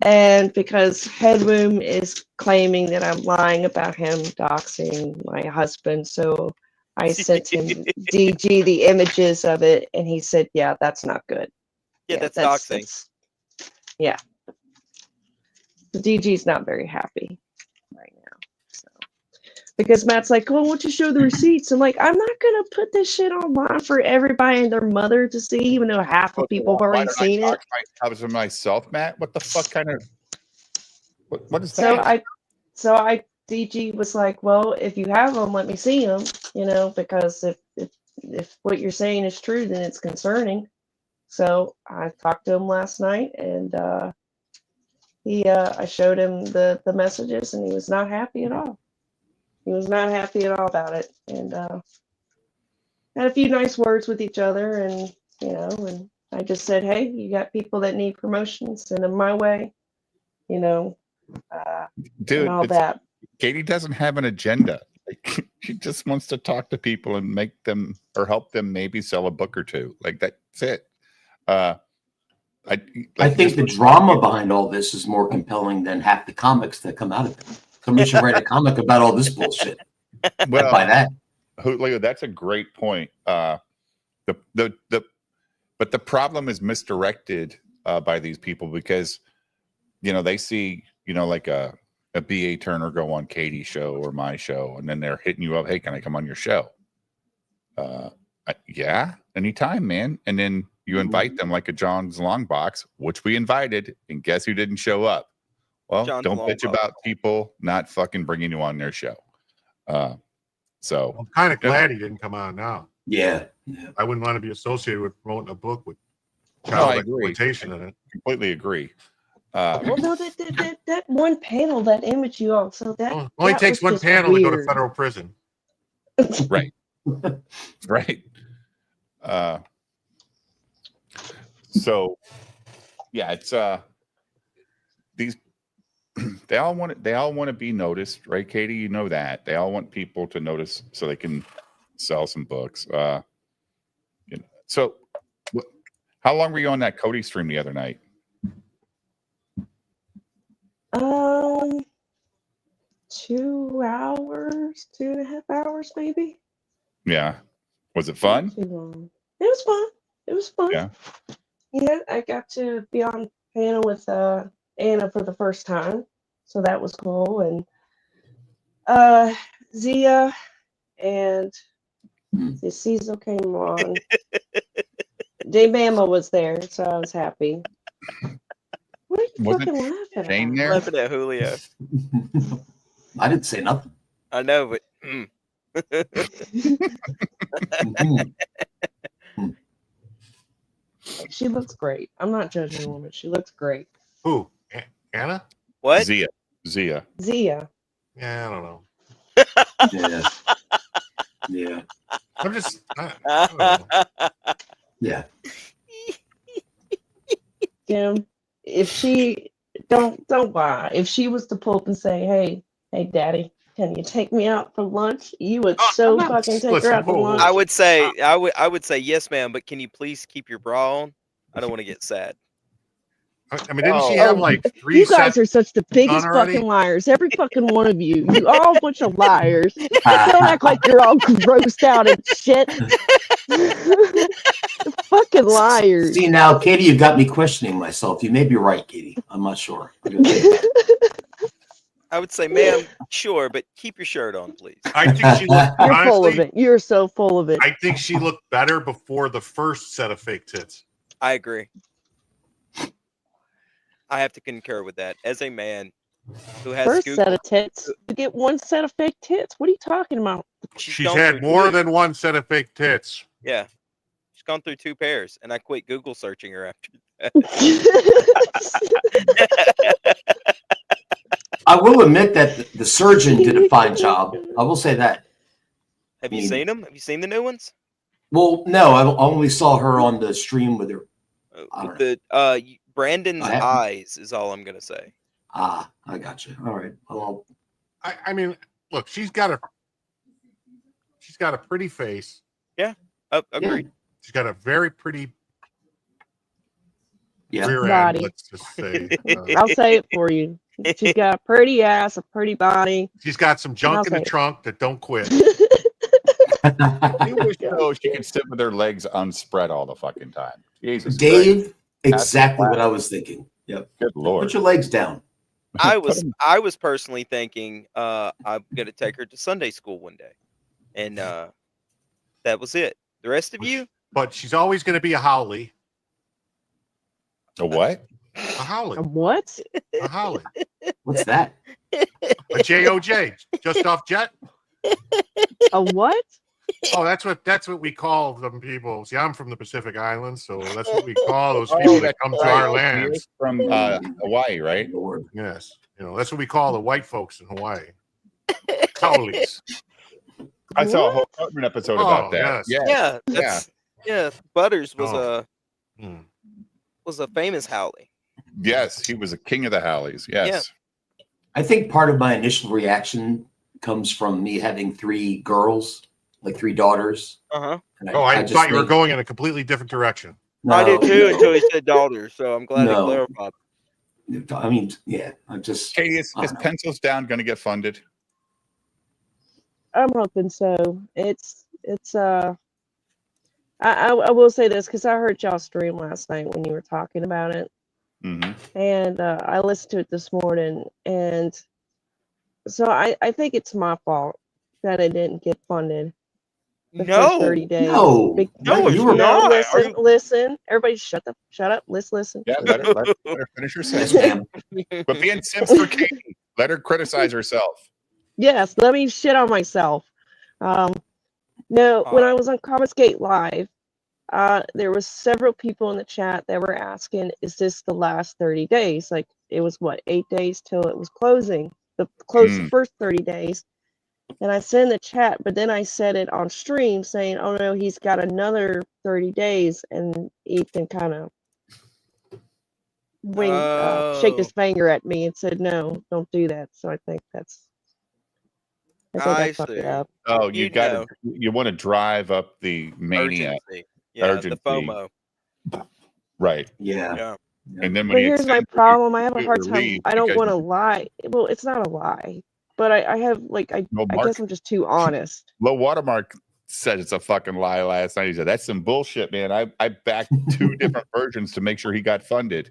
[SPEAKER 7] and because Head Wound is claiming that I'm lying about him doxing my husband, so I sent him DG the images of it, and he said, yeah, that's not good.
[SPEAKER 4] Yeah, that's doxing.
[SPEAKER 7] Yeah. The DG's not very happy right now. So. Because Matt's like, oh, why don't you show the receipts? I'm like, I'm not going to put this shit online for everybody and their mother to see, even though half of people have already seen it.
[SPEAKER 3] I was myself, Matt. What the fuck kind of, what is that?
[SPEAKER 7] DG was like, well, if you have them, let me see them, because if what you're saying is true, then it's concerning. So I talked to him last night, and I showed him the messages, and he was not happy at all. He was not happy at all about it, and had a few nice words with each other, and and I just said, hey, you got people that need promotion, send them my way,
[SPEAKER 3] Dude,
[SPEAKER 7] and all that.
[SPEAKER 3] Katie doesn't have an agenda. Like, she just wants to talk to people and make them or help them maybe sell a book or two. Like, that's it.
[SPEAKER 5] I think the drama behind all this is more compelling than half the comics that come out of it. Somebody should write a comic about all this bullshit.
[SPEAKER 3] Well,
[SPEAKER 5] By that,
[SPEAKER 3] Julio, that's a great point. But the problem is misdirected by these people because they see like a BA Turner go on Katie's show or my show, and then they're hitting you up, hey, can I come on your show? Yeah, anytime, man. And then you invite them like a John's Long Box, which we invited, and guess who didn't show up? Well,
[SPEAKER 4] John's
[SPEAKER 3] don't
[SPEAKER 4] Long
[SPEAKER 3] bitch
[SPEAKER 4] Box.
[SPEAKER 3] about people not fucking bringing you on their show. So
[SPEAKER 6] I'm kind of glad he didn't come on now.
[SPEAKER 5] yeah.
[SPEAKER 6] I wouldn't want to be associated with promoting a book with
[SPEAKER 3] I
[SPEAKER 6] child
[SPEAKER 3] agree.
[SPEAKER 6] exploitation in it.
[SPEAKER 3] Completely agree.
[SPEAKER 7] Well, no, that one panel, that image you all, so that
[SPEAKER 6] Well, only
[SPEAKER 7] that
[SPEAKER 6] takes
[SPEAKER 7] was
[SPEAKER 6] one
[SPEAKER 7] just
[SPEAKER 6] panel to go to
[SPEAKER 7] weird.
[SPEAKER 6] federal prison.
[SPEAKER 3] Right. Right. So yeah, it's these They all want to be noticed, right, Katie? You know that. They all want people to notice so they can sell some books. So how long were you on that Cody stream the other night?
[SPEAKER 7] 2 hours, 2.5 hours, maybe.
[SPEAKER 3] Yeah. Was it fun?
[SPEAKER 7] Too long. It was fun. It was fun.
[SPEAKER 3] Yeah.
[SPEAKER 7] Yeah, I got to be on panel with Anna for the first time, so that was cool. And Zia and Cecil came on. J Bama was there, so I was happy. What are you
[SPEAKER 3] Wasn't
[SPEAKER 7] fucking laughing
[SPEAKER 3] Shane
[SPEAKER 7] at?
[SPEAKER 3] there?
[SPEAKER 4] Laughing at Julio.
[SPEAKER 5] I didn't say nothing.
[SPEAKER 4] I know, but
[SPEAKER 5] Mhm.
[SPEAKER 7] She looks great. I'm not judging the woman. She looks great.
[SPEAKER 6] Who? Anna?
[SPEAKER 4] what?
[SPEAKER 3] Zia.
[SPEAKER 7] Zia.
[SPEAKER 6] Yeah, I don't know.
[SPEAKER 5] Yeah. Yeah.
[SPEAKER 6] I'm just. I don't know.
[SPEAKER 5] Yeah.
[SPEAKER 7] Jim, if she don't lie. If she was to pull up and say, hey, daddy, can you take me out for lunch? You would so fucking take her out to lunch.
[SPEAKER 4] I would say yes, ma'am, but can you please keep your bra on? I don't want to get sad.
[SPEAKER 6] I mean, didn't she have like 3
[SPEAKER 7] You guys
[SPEAKER 6] sets
[SPEAKER 7] are such the biggest
[SPEAKER 6] already?
[SPEAKER 7] fucking liars. Every fucking one of you. You all a bunch of liars. Don't act like you're all grossed out and shit. Fucking liars.
[SPEAKER 5] See now, Katie, you got me questioning myself. You may be right, Katie. I'm not sure.
[SPEAKER 4] I would say, ma'am, sure, but keep your shirt on, please.
[SPEAKER 6] I think she looked.
[SPEAKER 7] You're
[SPEAKER 6] honestly,
[SPEAKER 7] full of it. You're so full of it.
[SPEAKER 6] I think she looked better before the first set of fake tits.
[SPEAKER 4] I agree. I have to concur with that. As a man who has
[SPEAKER 7] First
[SPEAKER 4] Google,
[SPEAKER 7] set of tits. You get one set of fake tits. What are you talking about?
[SPEAKER 6] She's
[SPEAKER 4] gone
[SPEAKER 6] had
[SPEAKER 4] through
[SPEAKER 6] more
[SPEAKER 4] two.
[SPEAKER 6] than one set of fake tits.
[SPEAKER 4] Yeah. She's gone through 2 pairs, and I quit Google searching her after that.
[SPEAKER 5] I will admit that the surgeon did a fine job. I will say that.
[SPEAKER 4] Have you seen them? Have you seen the new ones?
[SPEAKER 5] Well, no, I only saw her on the stream with her.
[SPEAKER 4] With the Brandon's
[SPEAKER 5] I haven't.
[SPEAKER 4] eyes is all I'm gonna say.
[SPEAKER 5] Ah, I got you. All right. Well,
[SPEAKER 6] I mean, look, she's got a pretty face.
[SPEAKER 4] Yeah, agreed.
[SPEAKER 6] She's got a very pretty
[SPEAKER 5] yeah.
[SPEAKER 6] rear
[SPEAKER 7] Body.
[SPEAKER 6] end. Let's just say.
[SPEAKER 7] I'll say it for you. She's got a pretty ass, a pretty body.
[SPEAKER 6] She's got some junk in the
[SPEAKER 7] Okay.
[SPEAKER 6] trunk that don't quit.
[SPEAKER 3] I wish so she could sit with her legs unspread all the fucking time. Jesus Christ.
[SPEAKER 5] Dave, exactly what I was thinking. Yep.
[SPEAKER 3] Good Lord.
[SPEAKER 5] Put your legs down.
[SPEAKER 4] I was personally thinking I'm gonna take her to Sunday school one day, and that was it. The rest of you,
[SPEAKER 6] But she's always going to be a Howley.
[SPEAKER 3] A what?
[SPEAKER 6] A Howley.
[SPEAKER 7] A what?
[SPEAKER 6] A Howley.
[SPEAKER 5] What's that?
[SPEAKER 6] A JOJ. Just off jet.
[SPEAKER 7] A what?
[SPEAKER 6] Oh, that's what we call them people. See, I'm from the Pacific Islands, so that's what we call those people that come to our lands.
[SPEAKER 3] From Hawaii, right?
[SPEAKER 5] Lord.
[SPEAKER 6] Yes. That's what we call the white folks in Hawaii. Howleys.
[SPEAKER 3] I saw a whole Cartman episode about that.
[SPEAKER 6] yes.
[SPEAKER 4] yeah, Butters was
[SPEAKER 6] Oh.
[SPEAKER 4] a famous Howley.
[SPEAKER 3] Yes, he was a king of the Howleys. Yes.
[SPEAKER 5] I think part of my initial reaction comes from me having 3 girls, like 3 daughters.
[SPEAKER 4] Uh-huh.
[SPEAKER 5] And
[SPEAKER 6] I
[SPEAKER 5] just
[SPEAKER 6] thought you were
[SPEAKER 5] think-
[SPEAKER 6] going in a completely different direction.
[SPEAKER 4] I did too
[SPEAKER 5] no.
[SPEAKER 4] until he said daughters, so I'm glad
[SPEAKER 5] No.
[SPEAKER 4] he clarified.
[SPEAKER 5] I mean, yeah, I'm just.
[SPEAKER 3] Katie, is Pencils Down going to get funded?
[SPEAKER 7] I'm hoping so. It's I will say this because I heard y'all stream last night when you were talking about it,
[SPEAKER 3] Mm-hmm.
[SPEAKER 7] and I listened to it this morning, and so I think it's my fault that it didn't get funded. The first 30 days.
[SPEAKER 5] No,
[SPEAKER 4] No,
[SPEAKER 5] you were
[SPEAKER 4] not.
[SPEAKER 7] Listen. Everybody shut up. Let's listen.
[SPEAKER 3] Yeah, let her finish her
[SPEAKER 5] Yes,
[SPEAKER 3] sentence.
[SPEAKER 5] ma'am.
[SPEAKER 3] But being Sims for Katie, let her criticize herself.
[SPEAKER 7] Yes, let me shit on myself. No, when I was on Confiscate Live, there was several people in the chat that were asking, is this the last 30 days? Like, it was, 8 days till it was closing. The first 30 days. And I said in the chat, but then I said it on stream saying, oh no, he's got another 30 days. And Ethan kind of shake his
[SPEAKER 4] Oh,
[SPEAKER 7] finger at me and said, "No, don't do that." So I think I
[SPEAKER 4] I
[SPEAKER 7] fucked it
[SPEAKER 4] see.
[SPEAKER 7] up.
[SPEAKER 3] Oh,
[SPEAKER 4] You know,
[SPEAKER 3] you want to drive up the mania
[SPEAKER 4] urgency. Yeah, the
[SPEAKER 3] urgency,
[SPEAKER 4] FOMO.
[SPEAKER 3] right?
[SPEAKER 5] Yeah.
[SPEAKER 4] Yeah.
[SPEAKER 5] Yeah.
[SPEAKER 3] And then when
[SPEAKER 7] But
[SPEAKER 3] he
[SPEAKER 7] here's my
[SPEAKER 3] extends it,
[SPEAKER 7] problem. I have a
[SPEAKER 3] you
[SPEAKER 7] hard
[SPEAKER 3] feel
[SPEAKER 7] time.
[SPEAKER 3] relieved
[SPEAKER 7] I don't
[SPEAKER 3] because
[SPEAKER 7] want to lie. Well, it's not a lie, but I have like
[SPEAKER 3] well,
[SPEAKER 7] I guess
[SPEAKER 3] Mark
[SPEAKER 7] I'm just too honest.
[SPEAKER 3] Low Watermark said it's a fucking lie last night. He said that's some bullshit, man. I backed 2 different versions to make sure he got funded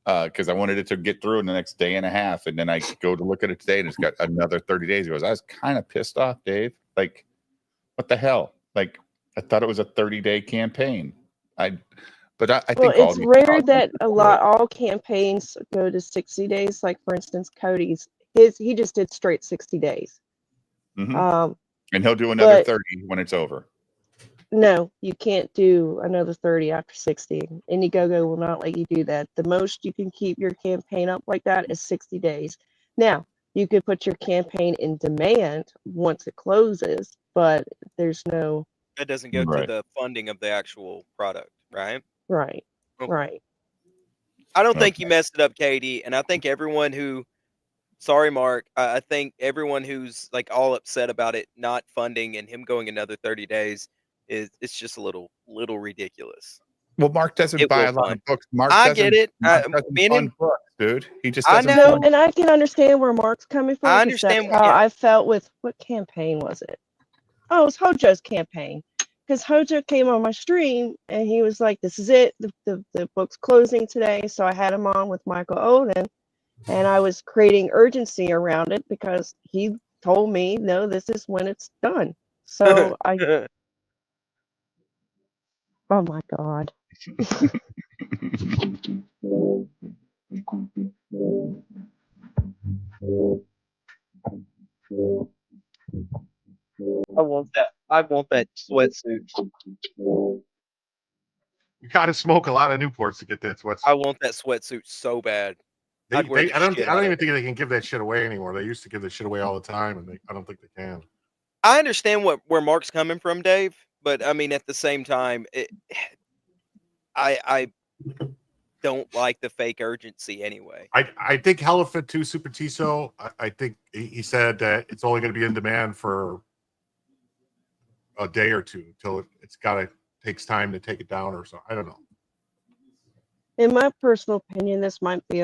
[SPEAKER 3] because I wanted it to get through in the next day and a half, and then I go to look at it today, and it's got another 30 days. He goes, I was kind of pissed off, Dave. Like, what the hell? Like, I thought it was a 30-day campaign. But I
[SPEAKER 7] Well,
[SPEAKER 3] think all
[SPEAKER 7] it's
[SPEAKER 3] these
[SPEAKER 7] rare
[SPEAKER 3] crowdfunders
[SPEAKER 7] that
[SPEAKER 3] do it.
[SPEAKER 7] all campaigns go to 60 days. Like for instance, Cody's he just did straight 60 days.
[SPEAKER 3] Mhm.
[SPEAKER 7] Um,
[SPEAKER 3] And he'll do another
[SPEAKER 7] but
[SPEAKER 3] 30 when it's over.
[SPEAKER 7] no, you can't do another 30 after 60. Indiegogo will not let you do that. The most you can keep your campaign up like that is 60 days. Now, you could put your campaign in demand once it closes, but there's no
[SPEAKER 4] That doesn't go to
[SPEAKER 3] Right.
[SPEAKER 4] the funding of the actual product, right?
[SPEAKER 7] right,
[SPEAKER 4] Okay.
[SPEAKER 7] right.
[SPEAKER 4] I don't think
[SPEAKER 3] Okay.
[SPEAKER 4] you messed it up, Katie, and I think everyone who sorry, Mark, I think everyone who's like all upset about it not funding and him going another 30 days is it's just a little ridiculous.
[SPEAKER 3] Well, Mark doesn't
[SPEAKER 4] It
[SPEAKER 3] buy
[SPEAKER 4] will
[SPEAKER 3] a lot
[SPEAKER 4] fund.
[SPEAKER 3] of books. Mark
[SPEAKER 4] I get
[SPEAKER 3] doesn't
[SPEAKER 4] it.
[SPEAKER 3] Mark doesn't
[SPEAKER 4] Me and
[SPEAKER 3] fund
[SPEAKER 4] him,
[SPEAKER 3] books, dude. He just
[SPEAKER 4] I
[SPEAKER 3] doesn't
[SPEAKER 7] No,
[SPEAKER 4] know.
[SPEAKER 3] fund.
[SPEAKER 7] and I can understand where Mark's coming from
[SPEAKER 4] I
[SPEAKER 7] because that's
[SPEAKER 4] understand.
[SPEAKER 7] how
[SPEAKER 4] Yeah,
[SPEAKER 7] I felt with what campaign was it? Oh, it was Hojo's campaign. Because Hojo came on my stream and he was like, "This is it. The book's closing today." So I had him on with Michael Oden, and I was creating urgency around it because he told me, "No, this is when it's done." So oh my god. I want that. I want that sweatsuit.
[SPEAKER 6] You got to smoke a lot of Newports to get that sweatsuit.
[SPEAKER 4] I want that sweatsuit so bad. I'd wear the
[SPEAKER 6] I don't
[SPEAKER 4] shit
[SPEAKER 6] I
[SPEAKER 4] out
[SPEAKER 6] don't
[SPEAKER 4] of
[SPEAKER 6] even
[SPEAKER 4] it.
[SPEAKER 6] think they can give that shit away anymore. They used to give that shit away all the time, and I don't think they can.
[SPEAKER 4] I understand where Mark's coming from, Dave, but I mean at the same time, I don't like the fake urgency anyway.
[SPEAKER 6] I think Helifit 2 Super Tiso, I think he said that it's only going to be in demand for a day or two until it's got to takes time to take it down or so. I don't know.
[SPEAKER 7] In my personal opinion, this might be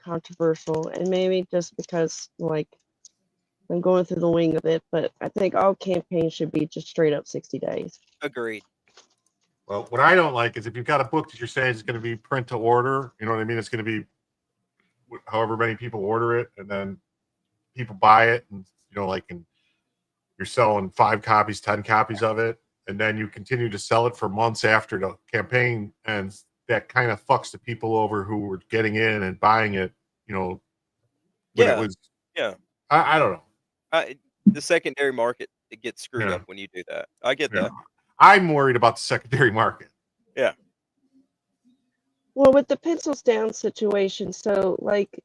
[SPEAKER 7] controversial, and maybe just because like I'm going through the wing of it, but I think all campaigns should be just straight up 60 days.
[SPEAKER 4] Agreed.
[SPEAKER 6] Well, what I don't like is if you've got a book that you're saying is going to be print to order, you know what I mean? It's going to be however many people order it, and then people buy it, and and you're selling 5 copies, 10 copies of it, and then you continue to sell it for months after the campaign ends. That kind of fucks the people over who were getting in and buying it, when it
[SPEAKER 4] Yeah.
[SPEAKER 6] was.
[SPEAKER 4] Yeah.
[SPEAKER 6] I don't know.
[SPEAKER 4] The secondary market it gets screwed
[SPEAKER 6] Yeah.
[SPEAKER 4] up when you do that. I get
[SPEAKER 6] Yeah.
[SPEAKER 4] that.
[SPEAKER 6] I'm worried about the secondary market.
[SPEAKER 4] Yeah.
[SPEAKER 7] Well, with the pencils down situation, so like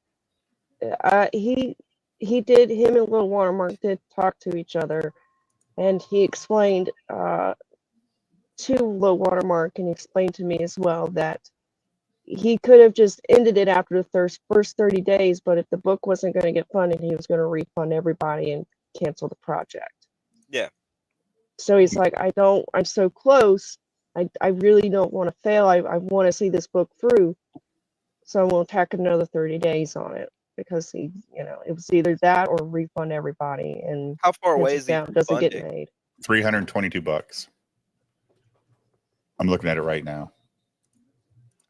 [SPEAKER 7] he him and Little Watermark did talk to each other, and he explained to Low Watermark and explained to me as well that he could have just ended it after the first 30 days, but if the book wasn't going to get funded, he was going to refund everybody and cancel the project.
[SPEAKER 4] Yeah.
[SPEAKER 7] So he's like, I'm so close. I really don't want to fail. I want to see this book through. So I'm going to tack another 30 days on it because it was either that or refund everybody. And
[SPEAKER 4] How far away
[SPEAKER 7] Pencils
[SPEAKER 4] is he
[SPEAKER 7] Down
[SPEAKER 4] from
[SPEAKER 7] doesn't get
[SPEAKER 4] funding?
[SPEAKER 7] made.
[SPEAKER 3] $322. I'm looking at it right now.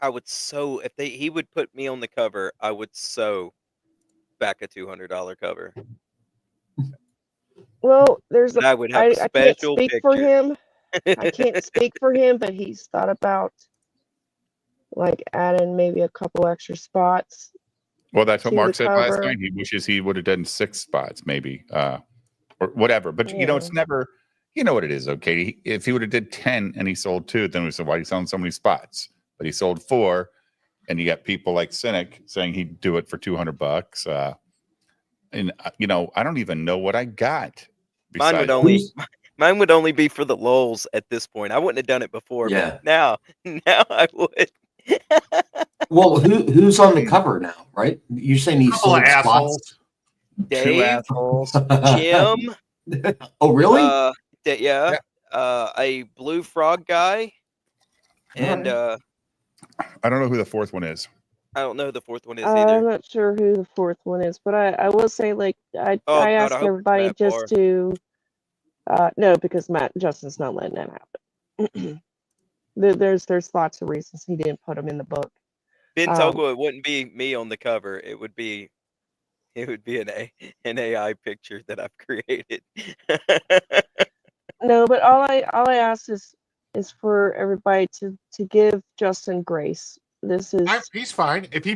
[SPEAKER 4] I would if he would put me on the cover, I would back a $200 cover.
[SPEAKER 7] Well,
[SPEAKER 4] And I would have a
[SPEAKER 7] I can't
[SPEAKER 4] special
[SPEAKER 7] speak for
[SPEAKER 4] picture.
[SPEAKER 7] him. I can't speak for him, but he's thought about like adding maybe a couple extra spots
[SPEAKER 3] Well, that's what
[SPEAKER 7] to the
[SPEAKER 3] Mark said last
[SPEAKER 7] cover.
[SPEAKER 3] night. He wishes he would have done 6 spots, maybe, or whatever. But
[SPEAKER 7] Yeah.
[SPEAKER 3] it's never. You know what it is, though, Katie. If he would have did 10 and he sold 2, then we said, why are you selling so many spots? But he sold 4, and you got people like Cynic saying he'd do it for $200. And I don't even know what I got.
[SPEAKER 4] Mine would only be for the lulz at this point. I wouldn't have done it before,
[SPEAKER 5] Yeah.
[SPEAKER 4] but now I would.
[SPEAKER 5] Well, who's on the cover now, right? You're saying he
[SPEAKER 6] Couple of
[SPEAKER 5] sold
[SPEAKER 6] assholes.
[SPEAKER 3] Two
[SPEAKER 4] Dave,
[SPEAKER 3] assholes.
[SPEAKER 5] spots?
[SPEAKER 4] Jim,
[SPEAKER 5] Oh, really?
[SPEAKER 4] yeah,
[SPEAKER 3] Yeah.
[SPEAKER 4] a blue frog guy, and
[SPEAKER 5] Alright.
[SPEAKER 3] I don't know who the fourth one is.
[SPEAKER 4] I don't know who the fourth one is
[SPEAKER 7] I'm
[SPEAKER 4] either.
[SPEAKER 7] not sure who the fourth one is, but I will say, like, I
[SPEAKER 4] Oh, God, I
[SPEAKER 7] ask
[SPEAKER 4] hope it's
[SPEAKER 7] everybody
[SPEAKER 4] Matt
[SPEAKER 7] just
[SPEAKER 4] Barr.
[SPEAKER 7] to no, because Justin's not letting that happen. There's lots of reasons he didn't put them in the book.
[SPEAKER 4] Ben
[SPEAKER 7] Um,
[SPEAKER 4] Togel, it wouldn't be me on the cover. It would be an AI picture that I've created.
[SPEAKER 7] No, but all I ask is for everybody to give Justin grace. This is
[SPEAKER 6] He's fine. If he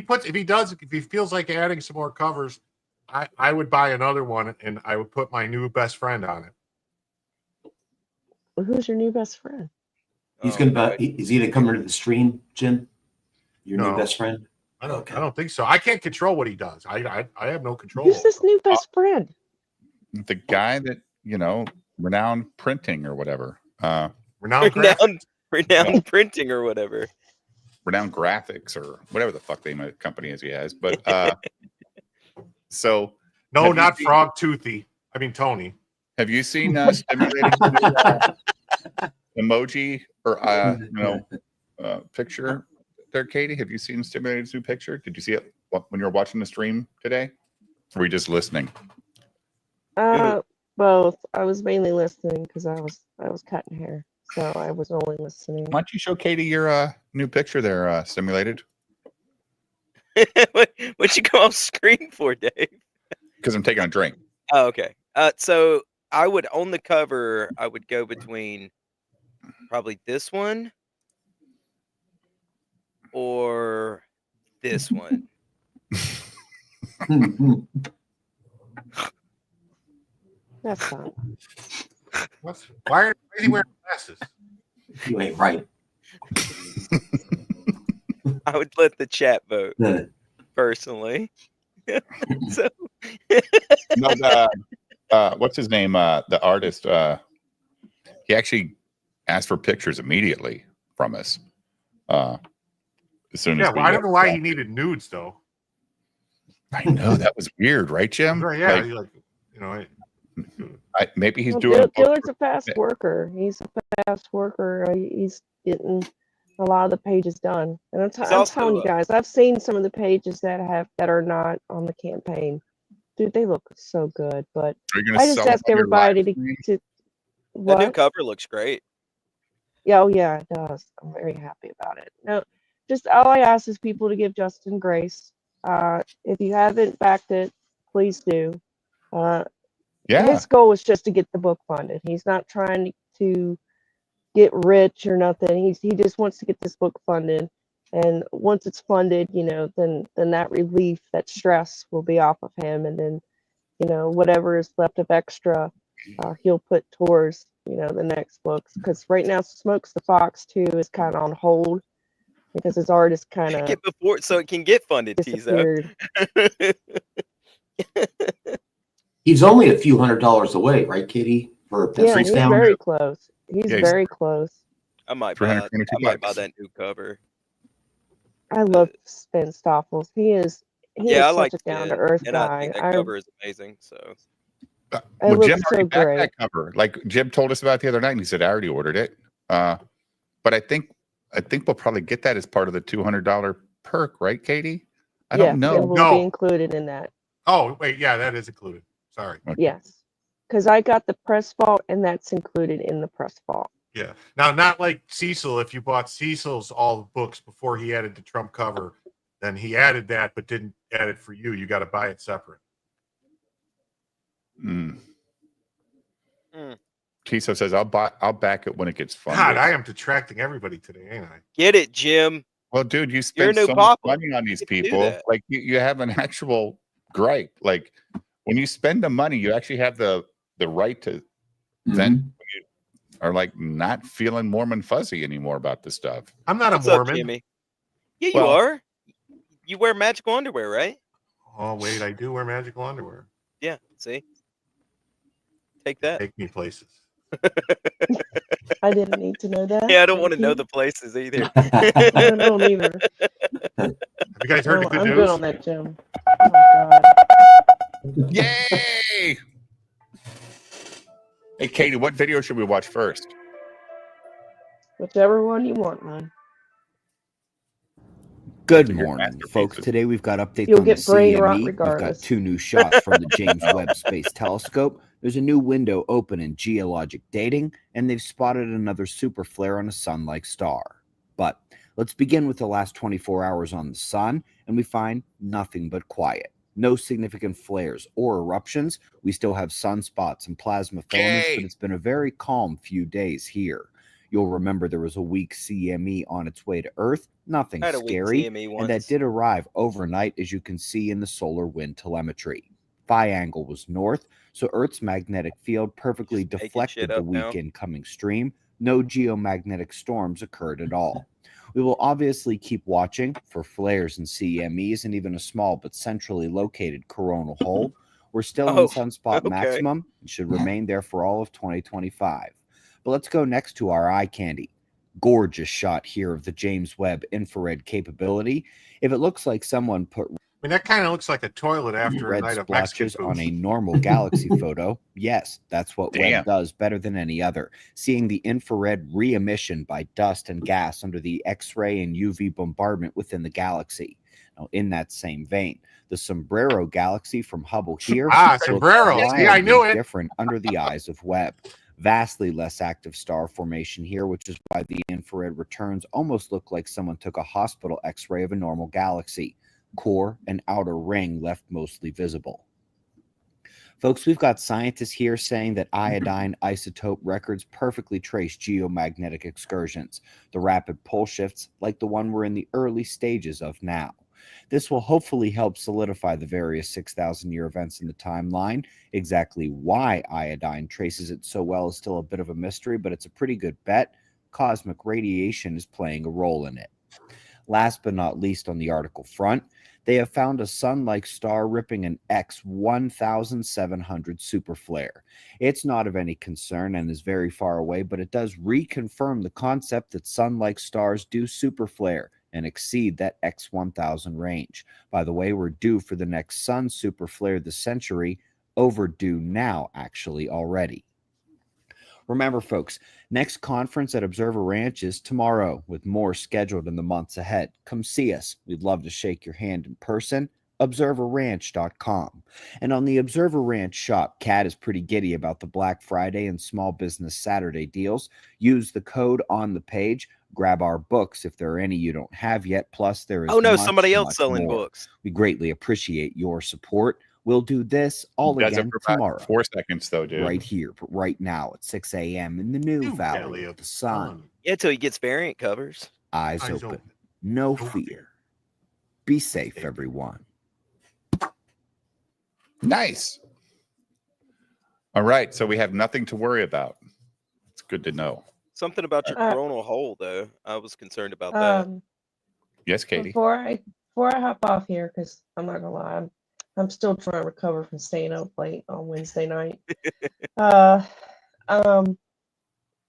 [SPEAKER 6] feels like adding some more covers, I would buy another one and I would put my new best friend on it.
[SPEAKER 7] who's your new best friend?
[SPEAKER 5] He's
[SPEAKER 4] Oh,
[SPEAKER 5] gonna
[SPEAKER 4] boy.
[SPEAKER 5] is he gonna come into the stream, Jim? Your new
[SPEAKER 6] No.
[SPEAKER 5] best friend?
[SPEAKER 6] I don't
[SPEAKER 5] Okay.
[SPEAKER 6] I don't think so. I can't control what he does. I have no control.
[SPEAKER 7] Who's this
[SPEAKER 6] over
[SPEAKER 7] new best friend?
[SPEAKER 3] The guy that, renowned printing or whatever.
[SPEAKER 6] Renowned graphics.
[SPEAKER 4] Renowned printing or whatever.
[SPEAKER 3] Renowned graphics or whatever the fuck name of the company is he has. But so
[SPEAKER 6] No,
[SPEAKER 3] have you
[SPEAKER 6] not
[SPEAKER 3] seen-
[SPEAKER 6] Frog Toothy. I mean Tony.
[SPEAKER 3] Have you seen stimulating emoji or picture there, Katie? Have you seen Stimulating's new picture? Did you see it when you were watching the stream today? Or were you just listening?
[SPEAKER 7] Both. I was mainly listening because I was cutting hair, so I was only listening.
[SPEAKER 3] Why don't you show Katie your new picture there, Stimulated?
[SPEAKER 4] What'd you go off screen for, Dave?
[SPEAKER 3] Because I'm taking a drink.
[SPEAKER 4] Oh, okay. So I would, on the cover, I would go between probably this one or this one.
[SPEAKER 7] That's fine.
[SPEAKER 6] Why is he wearing glasses?
[SPEAKER 5] You ain't right.
[SPEAKER 4] I would let the chat vote
[SPEAKER 5] Uh,
[SPEAKER 4] personally. So
[SPEAKER 3] No, what's his name? The artist. He actually asked for pictures immediately from us. As soon as
[SPEAKER 6] Yeah, well, I don't know why he needed nudes though.
[SPEAKER 3] I know that was weird, right, Jim?
[SPEAKER 6] Yeah,
[SPEAKER 3] Like, maybe he's
[SPEAKER 7] Well,
[SPEAKER 3] doing.
[SPEAKER 7] Dillard's a fast worker. He's a fast worker. He's getting a lot of the pages done. And I'm
[SPEAKER 4] also,
[SPEAKER 7] telling you guys, I've seen some of the pages that are not on the campaign. Dude, they look so good. But
[SPEAKER 3] Are you gonna
[SPEAKER 7] I just
[SPEAKER 3] sell
[SPEAKER 7] ask
[SPEAKER 3] them on your
[SPEAKER 7] everybody
[SPEAKER 3] live stream?
[SPEAKER 7] to
[SPEAKER 4] the new
[SPEAKER 7] what?
[SPEAKER 4] cover looks great.
[SPEAKER 7] Yeah, oh yeah, it does. I'm very happy about it. No, just all I ask is people to give Justin grace. If you haven't backed it, please do.
[SPEAKER 3] Yeah,
[SPEAKER 7] His goal is just to get the book funded. He's not trying to get rich or nothing. He just wants to get this book funded. And once it's funded, then that relief, that stress will be off of him. And then, whatever is left of extra, he'll put towards, the next books. Because right now, Smokes the Fox 2 is kind of on hold because his art is kind of
[SPEAKER 4] Get before so it can get funded, Tizo.
[SPEAKER 7] disappeared.
[SPEAKER 5] He's only a few $100s away, right, Katie? For
[SPEAKER 7] Yeah,
[SPEAKER 5] pencils
[SPEAKER 7] he's
[SPEAKER 5] down.
[SPEAKER 7] very close. He's
[SPEAKER 3] Yeah, he's-
[SPEAKER 7] very close.
[SPEAKER 4] I might buy
[SPEAKER 3] 322
[SPEAKER 4] that new cover.
[SPEAKER 7] I love Sven Stoffels. He is
[SPEAKER 4] Yeah, I
[SPEAKER 7] such
[SPEAKER 4] like
[SPEAKER 7] a
[SPEAKER 4] Jen,
[SPEAKER 7] down to earth
[SPEAKER 4] and I
[SPEAKER 7] guy.
[SPEAKER 4] think that cover is amazing. So
[SPEAKER 7] It
[SPEAKER 3] well,
[SPEAKER 7] looks
[SPEAKER 3] Jim
[SPEAKER 7] so
[SPEAKER 3] already backed
[SPEAKER 7] great.
[SPEAKER 3] that cover. Like Jim told us about the other night, and he said I already ordered it. But I think we'll probably get that as part of the $200 perk, right, Katie? I
[SPEAKER 7] Yes,
[SPEAKER 3] don't
[SPEAKER 7] it
[SPEAKER 3] know.
[SPEAKER 7] will
[SPEAKER 6] No.
[SPEAKER 7] be included in that.
[SPEAKER 6] Oh wait, yeah, that is included. Sorry.
[SPEAKER 7] Yes, because I got the press vault, and that's included in the press vault.
[SPEAKER 6] Yeah. Now, not like Cecil. If you bought Cecil's all the books before he added the Trump cover, then he added that, but didn't add it for you. You got to buy it separate.
[SPEAKER 3] Tiso says I'll back it when it gets funded.
[SPEAKER 6] God, I am detracting everybody today, ain't I?
[SPEAKER 4] get it, Jim.
[SPEAKER 3] Well, dude, you
[SPEAKER 4] You're a
[SPEAKER 3] spend
[SPEAKER 4] new
[SPEAKER 3] so much
[SPEAKER 4] papa.
[SPEAKER 3] money on these
[SPEAKER 4] You can do
[SPEAKER 3] people.
[SPEAKER 4] that.
[SPEAKER 3] Like you have an actual gripe. Like when you spend the money, you actually have the right to then you are like not feeling warm and fuzzy anymore about this stuff.
[SPEAKER 6] I'm not
[SPEAKER 4] What's
[SPEAKER 6] a
[SPEAKER 4] up,
[SPEAKER 6] Mormon.
[SPEAKER 4] Jimmy? Yeah, you
[SPEAKER 3] Well-
[SPEAKER 4] are. You wear magical underwear, right?
[SPEAKER 6] Oh wait, I do wear magical underwear.
[SPEAKER 4] Yeah. See, take that.
[SPEAKER 6] Take me places.
[SPEAKER 7] I didn't need to know that.
[SPEAKER 4] Yeah, I don't want to
[SPEAKER 7] Thank
[SPEAKER 4] know
[SPEAKER 7] you.
[SPEAKER 4] the places either.
[SPEAKER 7] I don't either.
[SPEAKER 6] Have you guys heard the good
[SPEAKER 7] I'm
[SPEAKER 6] news?
[SPEAKER 7] good on that, Jim. Oh my God.
[SPEAKER 3] Yay! Hey, Katie, what video should we watch first?
[SPEAKER 7] Whichever one you want, man.
[SPEAKER 8] Good
[SPEAKER 3] to hear
[SPEAKER 8] morning,
[SPEAKER 3] masterpieces.
[SPEAKER 8] folks. Today we've got updates
[SPEAKER 7] You'll
[SPEAKER 8] on the
[SPEAKER 7] get brain rot
[SPEAKER 8] CME. We've
[SPEAKER 7] regardless.
[SPEAKER 8] got 2 new shots from the James Webb Space Telescope. There's a new window open in geologic dating, and they've spotted another super flare on a sun-like star. But let's begin with the last 24 hours on the sun, and we find nothing but quiet. No significant flares or eruptions. We still have sunspots and plasma filaments, but it's been a very calm few days here. You'll remember there was a weak CME on its way to Earth. Nothing
[SPEAKER 4] I had a weak
[SPEAKER 8] scary,
[SPEAKER 4] CME
[SPEAKER 8] and
[SPEAKER 4] once.
[SPEAKER 8] that did arrive overnight, as you can see in the solar wind telemetry. Phi angle was north, so Earth's magnetic field perfectly
[SPEAKER 4] Just making
[SPEAKER 8] deflected
[SPEAKER 4] shit
[SPEAKER 8] the
[SPEAKER 4] up now.
[SPEAKER 8] weak incoming stream. No geomagnetic storms occurred at all. We will obviously keep watching for flares and CMEs and even a small but centrally located coronal hole. We're still in
[SPEAKER 4] Oh,
[SPEAKER 8] sunspot
[SPEAKER 4] okay.
[SPEAKER 8] maximum and should remain there for all of 2025. But let's go next to our eye candy. Gorgeous shot here of the James Webb infrared capability. If it looks like someone put
[SPEAKER 6] I mean, that kind of looks like a toilet after a
[SPEAKER 8] red
[SPEAKER 6] night of Mexican
[SPEAKER 8] splotches
[SPEAKER 6] food.
[SPEAKER 8] on a normal galaxy photo, yes, that's what
[SPEAKER 3] Damn.
[SPEAKER 8] Webb does better than any other. Seeing the infrared re-emission by dust and gas under the X-ray and UV bombardment within the galaxy. Now, in that same vein, the Sombrero galaxy from Hubble here looks
[SPEAKER 6] Sombrero. See, I knew
[SPEAKER 8] wildly
[SPEAKER 6] it.
[SPEAKER 8] different under the eyes of Webb. Vastly less active star formation here, which is why the infrared returns almost look like someone took a hospital X-ray of a normal galaxy. Core and outer ring left mostly visible. Folks, we've got scientists here saying that iodine isotope records perfectly trace geomagnetic excursions, the rapid pole shifts like the one we're in the early stages of now. This will hopefully help solidify the various 6,000-year events in the timeline. Exactly why iodine traces it so well is still a bit of a mystery, but it's a pretty good bet. Cosmic radiation is playing a role in it. Last but not least, on the article front, they have found a sun-like star ripping an X1700 super flare. It's not of any concern and is very far away, but it does reconfirm the concept that sun-like stars do super flare and exceed that X1000 range. By the way, we're due for the next sun super flare this century, overdue now actually already. Remember, folks, next conference at Observer Ranch is tomorrow, with more scheduled in the months ahead. Come see us. We'd love to shake your hand in person. ObserverRanch.com. And on the Observer Ranch shop, Kat is pretty giddy about the Black Friday and Small Business Saturday deals. Use the code on the page. Grab our books if there are any you don't have yet. Plus, there is
[SPEAKER 4] Somebody else
[SPEAKER 8] much
[SPEAKER 4] selling
[SPEAKER 8] more.
[SPEAKER 4] books.
[SPEAKER 8] We greatly appreciate your support. We'll do this all
[SPEAKER 3] Does it
[SPEAKER 8] again
[SPEAKER 3] for about
[SPEAKER 8] tomorrow.
[SPEAKER 3] 4 seconds, though, dude.
[SPEAKER 8] Right here, right now at 6 a.m. in the new Valley of the Sun.
[SPEAKER 4] Yeah, till he gets variant covers.
[SPEAKER 8] Eyes open. No fear. Be safe, everyone.
[SPEAKER 3] Nice. All right, so we have nothing to worry about. It's good to know.
[SPEAKER 4] Something about your coronal hole, though. I was concerned about that.
[SPEAKER 3] Yes, Katie.
[SPEAKER 7] Before I hop off here, because I'm not gonna lie, I'm still trying to recover from staying up late on Wednesday night.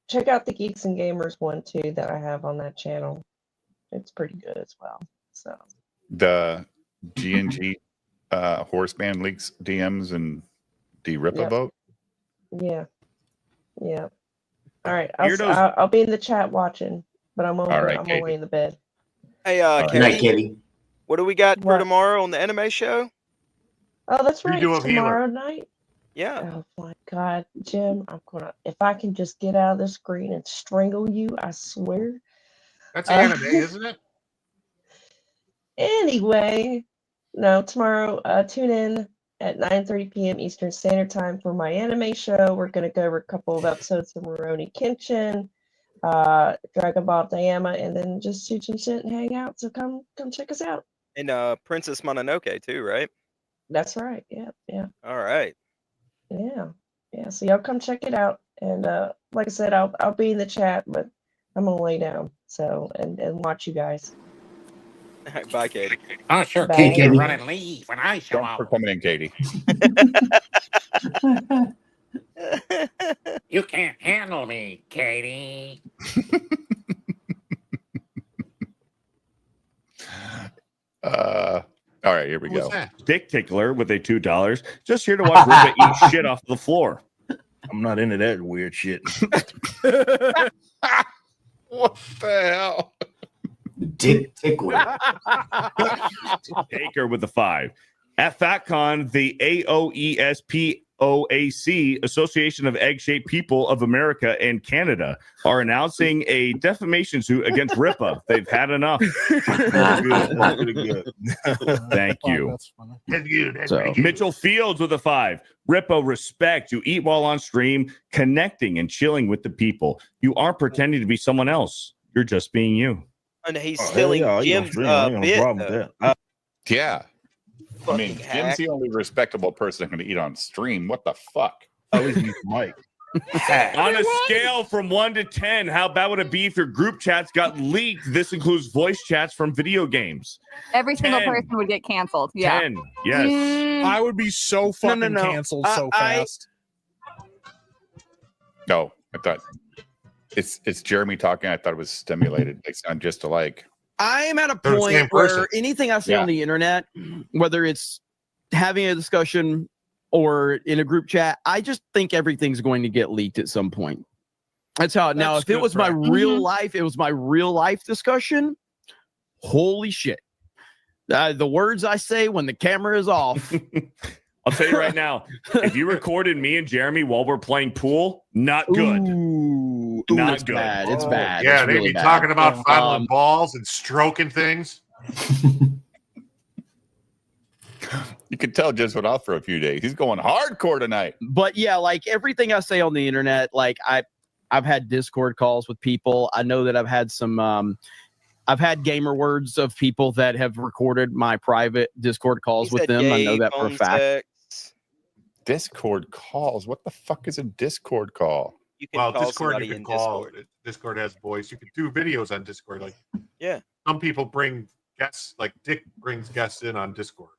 [SPEAKER 7] Check out the Geeks and Gamers one too that I have on that channel. It's pretty good as well. So
[SPEAKER 3] The G&G Horseman leaks DMs and D-Rip a
[SPEAKER 7] Yep.
[SPEAKER 3] vote.
[SPEAKER 7] yeah. All right,
[SPEAKER 6] Hear those-
[SPEAKER 7] I'll be in the chat watching, but I'm over.
[SPEAKER 3] All right,
[SPEAKER 7] I'm
[SPEAKER 3] Katie.
[SPEAKER 7] away in the bed.
[SPEAKER 4] Hey,
[SPEAKER 3] right.
[SPEAKER 5] Good night,
[SPEAKER 4] Katie,
[SPEAKER 5] Katie.
[SPEAKER 4] what do we got for
[SPEAKER 7] What?
[SPEAKER 4] tomorrow on the anime show?
[SPEAKER 7] Oh, that's right.
[SPEAKER 6] Redo
[SPEAKER 7] It's
[SPEAKER 6] of Healer.
[SPEAKER 7] tomorrow night.
[SPEAKER 4] Yeah.
[SPEAKER 7] Oh my God, Jim, if I can just get out of the screen and strangle you, I swear.
[SPEAKER 6] That's anime, isn't it?
[SPEAKER 7] Anyway, no, tomorrow, tune in at 9:30 p.m. Eastern Standard Time for my anime show. We're going to go over a couple of episodes of Rurouni Kenshin, Dragon Ball Daima, and then just shoot some shit and hang out. So come check us out.
[SPEAKER 4] And Princess Mononoke, too, right?
[SPEAKER 7] That's right. Yeah.
[SPEAKER 4] All right.
[SPEAKER 7] Yeah. So y'all come check it out. And like I said, I'll be in the chat, but I'm gonna lay down. So and watch you guys.
[SPEAKER 4] All right, bye, Katie.
[SPEAKER 9] Oh, sure.
[SPEAKER 7] Bye.
[SPEAKER 9] Katie,
[SPEAKER 5] Katie.
[SPEAKER 9] run and leave when I show
[SPEAKER 3] Thanks for
[SPEAKER 9] up.
[SPEAKER 3] coming in, Katie.
[SPEAKER 9] You can't handle me, Katie.
[SPEAKER 10] Dick Tickler with a $2. Just here to watch Ripa eat shit off the floor.
[SPEAKER 11] I'm not into that weird shit.
[SPEAKER 3] What the hell?
[SPEAKER 5] Dick Tickler.
[SPEAKER 10] Taker with a 5. At FatCon, the AOESPOAC, Association of Egg-Shaped People of America and Canada, are announcing a defamation suit against Ripa. They've had enough.
[SPEAKER 11] Good.
[SPEAKER 10] Thank you.
[SPEAKER 6] That's good. That's
[SPEAKER 10] So,
[SPEAKER 6] pretty good.
[SPEAKER 10] Mitchell Fields with a 5. Ripa, respect. You eat while on stream, connecting and chilling with the people. You aren't pretending to be someone else. You're just being you.
[SPEAKER 4] And he's
[SPEAKER 11] Oh, hell
[SPEAKER 4] stealing
[SPEAKER 11] yeah, you
[SPEAKER 4] Jim's
[SPEAKER 11] gonna stream. I ain't got no
[SPEAKER 4] bit.
[SPEAKER 11] problem with that.
[SPEAKER 3] Yeah. I mean,
[SPEAKER 4] Fucking
[SPEAKER 3] Jim's
[SPEAKER 4] hack.
[SPEAKER 3] the only respectable person going to eat on stream. What the fuck?
[SPEAKER 11] At least use the mic.
[SPEAKER 10] On a scale from 1 to 10, how bad would it be if your group chats got leaked? This includes voice chats from video games.
[SPEAKER 12] Every single
[SPEAKER 10] 10.
[SPEAKER 12] person would get canceled. Yeah.
[SPEAKER 10] 10. Yes.
[SPEAKER 13] I would be so fucking
[SPEAKER 14] no.
[SPEAKER 13] canceled so fast.
[SPEAKER 3] No, I thought it's Jeremy talking. I thought it was stimulated. They sound just alike.
[SPEAKER 14] I'm at a
[SPEAKER 6] They're the same
[SPEAKER 14] point where
[SPEAKER 6] person.
[SPEAKER 14] anything I see
[SPEAKER 3] Yeah.
[SPEAKER 14] on the internet, whether it's having a discussion or in a group chat, I just think everything's going to get leaked at some point. That's how. Now,
[SPEAKER 13] That's
[SPEAKER 14] if it
[SPEAKER 13] good
[SPEAKER 14] was my
[SPEAKER 13] practice.
[SPEAKER 14] real life, it was my real life discussion. Holy shit! The words I say when the camera is off.
[SPEAKER 10] I'll tell you right now, if you recorded me and Jeremy while we're playing pool, not good.
[SPEAKER 14] Ooh,
[SPEAKER 10] Not
[SPEAKER 14] it's
[SPEAKER 10] good.
[SPEAKER 14] bad. It's bad.
[SPEAKER 6] Yeah,
[SPEAKER 14] It's
[SPEAKER 6] they'd
[SPEAKER 14] really
[SPEAKER 6] be
[SPEAKER 14] bad.
[SPEAKER 6] talking about fondling
[SPEAKER 14] Um,
[SPEAKER 6] balls and stroking things.
[SPEAKER 3] You could tell just went off for a few days. He's going hardcore tonight.
[SPEAKER 14] But yeah, like everything I say on the internet, like I've had Discord calls with people. I know that I've had some I've had gamer words of people that have recorded my private Discord calls
[SPEAKER 4] He
[SPEAKER 14] with
[SPEAKER 4] said
[SPEAKER 14] them. I
[SPEAKER 4] gay,
[SPEAKER 14] know that for a
[SPEAKER 4] phone
[SPEAKER 14] fact.
[SPEAKER 4] sex.
[SPEAKER 3] Discord calls. What the fuck is a Discord call?
[SPEAKER 4] You can
[SPEAKER 6] Well,
[SPEAKER 4] call
[SPEAKER 6] Discord
[SPEAKER 4] somebody
[SPEAKER 6] you can
[SPEAKER 4] in
[SPEAKER 6] call.
[SPEAKER 4] Discord.
[SPEAKER 6] Discord has voice. You can do videos on Discord. Like
[SPEAKER 4] Yeah.
[SPEAKER 6] some people bring guests, like Dick brings guests in on Discord.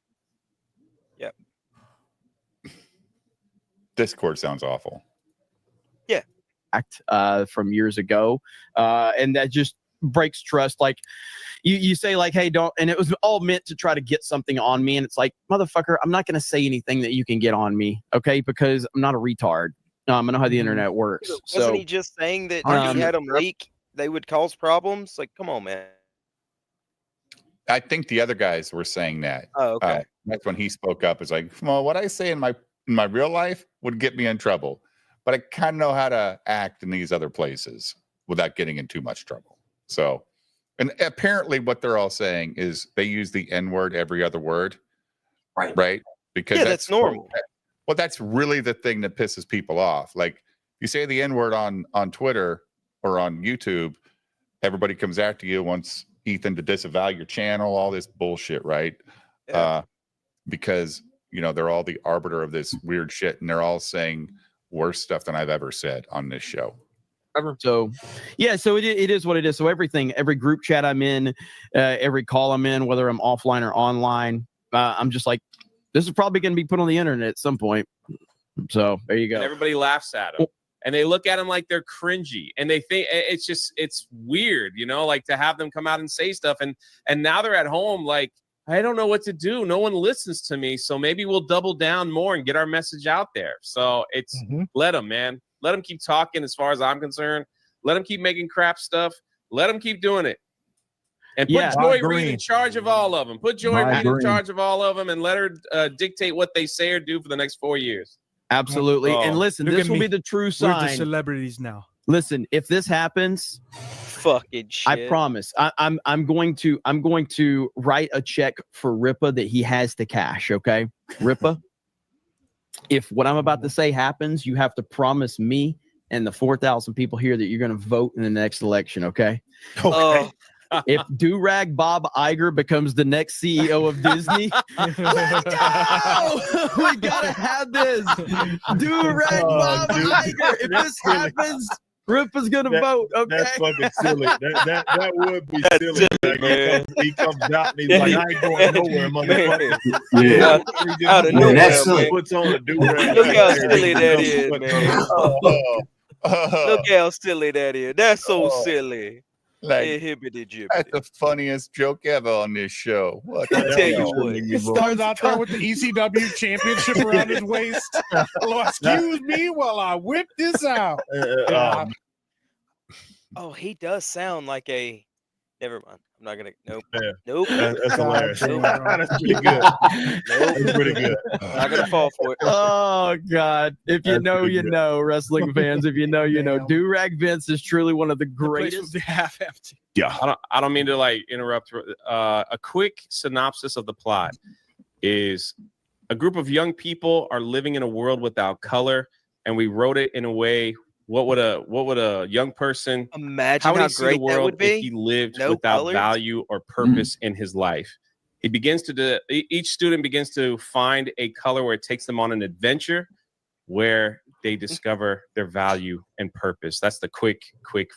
[SPEAKER 3] Discord sounds awful.
[SPEAKER 14] From years ago, and that just breaks trust. Like you say, like, hey, don't, and it was all meant to try to get something on me, and it's like, motherfucker, I'm not going to say anything that you can get on me, okay? Because I'm not a retard. I know how the internet works.
[SPEAKER 4] Wasn't
[SPEAKER 14] So
[SPEAKER 4] he just saying that
[SPEAKER 14] Um,
[SPEAKER 4] if you had them leak, they would cause problems? Like, come on, man.
[SPEAKER 3] I think the other guys were saying that.
[SPEAKER 4] Oh, okay.
[SPEAKER 3] That's when he spoke up. It's like, well, what I say in my real life would get me in trouble, but I kind of know how to act in these other places without getting in too much trouble. So, and apparently what they're all saying is they use the N word every other word. Right. Because
[SPEAKER 4] Yeah, that's normal.
[SPEAKER 3] Well, that's really the thing that pisses people off. Like you say the N word on Twitter or on YouTube, everybody comes after you, wants Ethan to disavow your channel, all this bullshit, right?
[SPEAKER 4] Yeah.
[SPEAKER 3] Because they're all the arbiter of this weird shit, and they're all saying worse stuff than I've ever said on this show.
[SPEAKER 14] So, yeah, so it is what it is. So every group chat I'm in, every call I'm in, whether I'm offline or online, I'm just like, this is probably going to be put on the internet at some point. So there you
[SPEAKER 15] And
[SPEAKER 14] go.
[SPEAKER 15] everybody laughs at them. And they look at them like they're cringy. And they think it's weird, like to have them come out and say stuff. And now they're at home like, I don't know what to do. No one listens to me. So maybe we'll double down more and get our message out there. So it's let them, man. Let them keep talking as far as I'm concerned. Let them keep making crap stuff. Let them keep doing it. And put
[SPEAKER 13] Yeah, I
[SPEAKER 15] Joy
[SPEAKER 13] agree.
[SPEAKER 15] Reid in charge of all of them. Put Joy
[SPEAKER 11] I
[SPEAKER 15] Reid in
[SPEAKER 11] agree.
[SPEAKER 15] charge of all of them and let her dictate what they say or do for the next 4 years.
[SPEAKER 14] Absolutely.
[SPEAKER 15] Oh,
[SPEAKER 14] And listen,
[SPEAKER 13] look
[SPEAKER 14] this
[SPEAKER 13] at
[SPEAKER 14] will
[SPEAKER 13] me.
[SPEAKER 14] be the true
[SPEAKER 13] We're the
[SPEAKER 14] sign.
[SPEAKER 13] celebrities now.
[SPEAKER 14] Listen, if this happens,
[SPEAKER 4] Fucking shit.
[SPEAKER 14] I promise. I'm going to write a check for Ripa that he has to cash. Okay, Ripa. If what I'm about to say happens, you have to promise me and the 4,000 people here that you're going to vote in the next election. Okay.
[SPEAKER 4] Oh,
[SPEAKER 14] If Do-Rag Bob Iger becomes the next CEO of Disney, let's go! We gotta have this. Do-Rag Bob Iger. If this happens, Ripa's gonna vote. Okay.
[SPEAKER 11] That's fucking silly. That would be
[SPEAKER 4] That's
[SPEAKER 11] silly.
[SPEAKER 4] silly,
[SPEAKER 11] Like,
[SPEAKER 4] man.
[SPEAKER 11] he comes out and he's like, I ain't going nowhere, motherfucker.
[SPEAKER 5] Yeah.
[SPEAKER 4] Out of
[SPEAKER 11] He
[SPEAKER 4] nowhere,
[SPEAKER 5] that's silly.
[SPEAKER 4] man.
[SPEAKER 11] puts on a do-rag.
[SPEAKER 4] Look how
[SPEAKER 11] right there.
[SPEAKER 4] silly that is, man. Look how silly that is. That's so
[SPEAKER 3] Oh.
[SPEAKER 4] silly.
[SPEAKER 3] Like,
[SPEAKER 4] Hibbity jibbity.
[SPEAKER 3] that's the funniest joke ever on this show. What
[SPEAKER 4] I
[SPEAKER 3] the
[SPEAKER 4] tell you
[SPEAKER 3] hell?
[SPEAKER 4] what.
[SPEAKER 11] Me, bro.
[SPEAKER 13] Starts out there with the ECW championship around his waist. Well, excuse me while I whip this out. Yeah.
[SPEAKER 4] Oh, he does sound like a. Never mind. I'm not gonna. Nope.
[SPEAKER 11] Yeah.
[SPEAKER 4] Nope.
[SPEAKER 11] That's hilarious.
[SPEAKER 4] Nope.
[SPEAKER 11] That's pretty good.
[SPEAKER 4] Nope.
[SPEAKER 11] That's pretty good.
[SPEAKER 4] Not gonna fall for it.
[SPEAKER 14] Oh God! If you
[SPEAKER 11] That's
[SPEAKER 14] know,
[SPEAKER 11] pretty
[SPEAKER 14] you
[SPEAKER 11] good.
[SPEAKER 14] know, wrestling fans. If you know, you know.
[SPEAKER 13] Damn.
[SPEAKER 14] Do-Rag Vince is truly one of the
[SPEAKER 13] The place
[SPEAKER 14] greatest.
[SPEAKER 13] was half empty.
[SPEAKER 10] Yeah.
[SPEAKER 15] I don't mean to like interrupt. A quick synopsis of the plot is a group of young people are living in a world without color, and we wrote it in a way. What would a young person?
[SPEAKER 4] Imagine
[SPEAKER 15] How would
[SPEAKER 4] how
[SPEAKER 15] he see the
[SPEAKER 4] great that
[SPEAKER 15] world
[SPEAKER 4] would
[SPEAKER 15] if
[SPEAKER 4] be.
[SPEAKER 15] he lived
[SPEAKER 4] No
[SPEAKER 15] without
[SPEAKER 4] colors?
[SPEAKER 15] value or purpose in his life? He begins to each student begins to find a color where it takes them on an adventure where they discover their value and purpose. That's the quick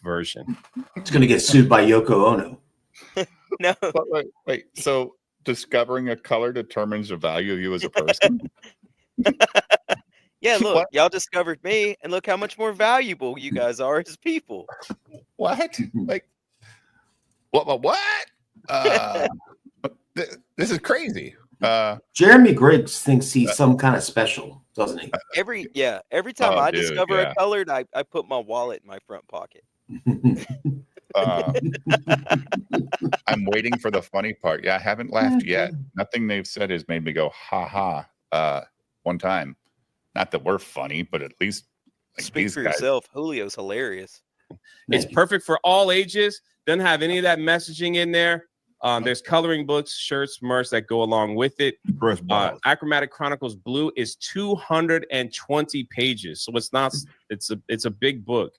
[SPEAKER 15] version.
[SPEAKER 5] It's going to get sued by Yoko Ono.
[SPEAKER 4] No.
[SPEAKER 3] But wait. So discovering a color determines the value of you as a person?
[SPEAKER 4] Yeah, look,
[SPEAKER 3] What?
[SPEAKER 4] y'all discovered me, and look how much more valuable you guys are as people.
[SPEAKER 3] What? Like, what? This is crazy.
[SPEAKER 5] Jeremy Griggs thinks he's some kind of special, doesn't he?
[SPEAKER 4] Every time
[SPEAKER 3] Oh,
[SPEAKER 4] I
[SPEAKER 3] dude,
[SPEAKER 4] discover
[SPEAKER 3] yeah.
[SPEAKER 4] a color, I put my wallet in my front pocket.
[SPEAKER 3] I'm waiting for the funny part. Yeah, I haven't laughed yet. Nothing they've said has made me go ha ha. One time, not that we're funny, but at least like,
[SPEAKER 4] Speak
[SPEAKER 3] these
[SPEAKER 4] for
[SPEAKER 3] guys.
[SPEAKER 4] yourself. Julio's hilarious.
[SPEAKER 15] It's perfect for all ages. Doesn't have any of that messaging in there. There's coloring books, shirts, merch that go along with it. Achromatic Chronicles Blue is 220 pages, so it's not. It's a big book,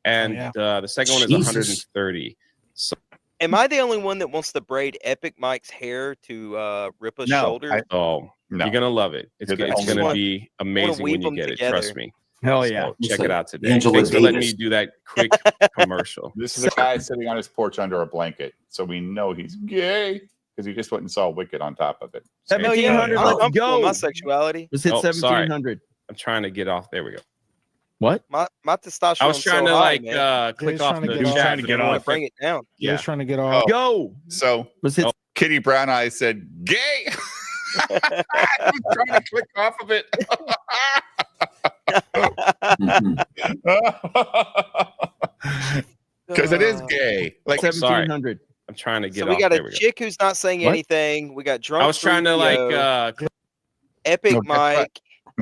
[SPEAKER 15] and the second one is
[SPEAKER 5] Jesus.
[SPEAKER 15] 130. So
[SPEAKER 4] Am I the only one that wants to braid Epic Mike's hair to Ripa's shoulder?
[SPEAKER 3] No.
[SPEAKER 15] You're gonna love it. It's
[SPEAKER 3] You're the
[SPEAKER 15] gonna
[SPEAKER 3] only one.
[SPEAKER 15] be amazing
[SPEAKER 4] weave
[SPEAKER 15] when you
[SPEAKER 4] them
[SPEAKER 15] get
[SPEAKER 4] together.
[SPEAKER 15] it. Trust me.
[SPEAKER 14] Hell
[SPEAKER 15] So
[SPEAKER 14] yeah!
[SPEAKER 5] Looks
[SPEAKER 15] check
[SPEAKER 5] like
[SPEAKER 15] it out today.
[SPEAKER 5] Angela
[SPEAKER 15] Thanks for letting
[SPEAKER 5] Davis.
[SPEAKER 15] me do that quick commercial.
[SPEAKER 3] This is a guy sitting on his porch under a blanket, so we know he's gay because he just went and saw Wicked on top of it. So-
[SPEAKER 14] 1700.
[SPEAKER 4] I'm
[SPEAKER 14] Let's
[SPEAKER 4] comfortable with
[SPEAKER 14] go.
[SPEAKER 4] my sexuality.
[SPEAKER 14] Let's hit
[SPEAKER 15] Oh, sorry.
[SPEAKER 14] 1700.
[SPEAKER 15] I'm trying to get off. There we go.
[SPEAKER 14] What?
[SPEAKER 4] My testosterone.
[SPEAKER 15] I was trying to
[SPEAKER 4] high, man.
[SPEAKER 15] click
[SPEAKER 13] He's
[SPEAKER 15] off
[SPEAKER 13] trying to
[SPEAKER 15] the
[SPEAKER 13] get off.
[SPEAKER 15] chat,
[SPEAKER 10] Trying to
[SPEAKER 15] but
[SPEAKER 10] get
[SPEAKER 15] everyone
[SPEAKER 10] off.
[SPEAKER 4] Bring it down.
[SPEAKER 13] Yeah.
[SPEAKER 15] Yeah.
[SPEAKER 13] He's trying to get off.
[SPEAKER 14] Go.
[SPEAKER 3] So
[SPEAKER 14] Let's hit.
[SPEAKER 3] Kitty Brown Eyes said gay. I was trying to click off of it. Because it is gay. Like,
[SPEAKER 15] Sorry.
[SPEAKER 14] 1700.
[SPEAKER 15] I'm trying to get
[SPEAKER 4] So
[SPEAKER 15] off.
[SPEAKER 4] we got
[SPEAKER 15] There
[SPEAKER 4] a
[SPEAKER 15] we go.
[SPEAKER 4] chick who's not saying
[SPEAKER 14] What?
[SPEAKER 4] anything. We got drunk.
[SPEAKER 15] I was trying to
[SPEAKER 4] Epic
[SPEAKER 3] No, guess what?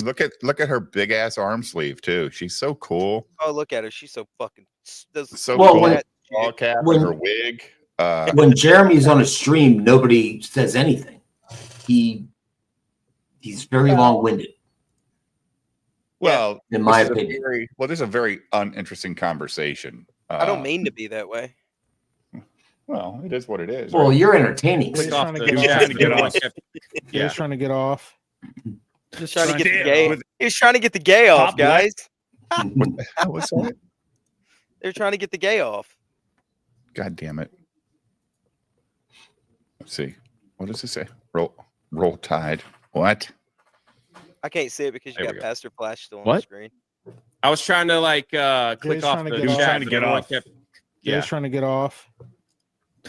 [SPEAKER 4] Mike.
[SPEAKER 3] look at her big ass arm sleeve too. She's so cool.
[SPEAKER 4] Oh, look at her. She's so fucking.
[SPEAKER 3] So
[SPEAKER 5] Well,
[SPEAKER 3] cool.
[SPEAKER 5] when-
[SPEAKER 3] Ball cap
[SPEAKER 5] when-
[SPEAKER 3] and her wig.
[SPEAKER 5] When Jeremy's on a stream, nobody says anything. He's very long-winded,
[SPEAKER 3] Well,
[SPEAKER 5] in my
[SPEAKER 3] this is a
[SPEAKER 5] opinion.
[SPEAKER 3] this is a very uninteresting conversation.
[SPEAKER 4] I don't mean to be that way.
[SPEAKER 3] Well, it is what it is.
[SPEAKER 5] Well,
[SPEAKER 3] right?
[SPEAKER 5] you're entertaining.
[SPEAKER 13] He's trying to
[SPEAKER 10] He
[SPEAKER 13] get
[SPEAKER 10] was
[SPEAKER 13] off.
[SPEAKER 10] trying to get off.
[SPEAKER 13] He was trying to get off.
[SPEAKER 4] Just trying to get the
[SPEAKER 10] Damn,
[SPEAKER 4] gay.
[SPEAKER 10] with-
[SPEAKER 4] He was trying to get the gay off,
[SPEAKER 10] Top left.
[SPEAKER 4] guys.
[SPEAKER 3] What the hell was that?
[SPEAKER 4] They're trying to get the gay off.
[SPEAKER 3] God damn it. Let's see. What does it say? Roll Tide. What?
[SPEAKER 4] I can't see it because you
[SPEAKER 15] There
[SPEAKER 4] got
[SPEAKER 15] we go.
[SPEAKER 4] Pastor Flash still on
[SPEAKER 14] What?
[SPEAKER 4] the screen.
[SPEAKER 15] I was trying to click
[SPEAKER 13] he's
[SPEAKER 15] off
[SPEAKER 13] trying to
[SPEAKER 15] the
[SPEAKER 13] get off.
[SPEAKER 15] chat,
[SPEAKER 10] Trying to
[SPEAKER 15] but
[SPEAKER 10] get
[SPEAKER 15] everyone
[SPEAKER 10] off.
[SPEAKER 15] kept-
[SPEAKER 13] Yeah.
[SPEAKER 15] Yeah.
[SPEAKER 13] He's trying to get off.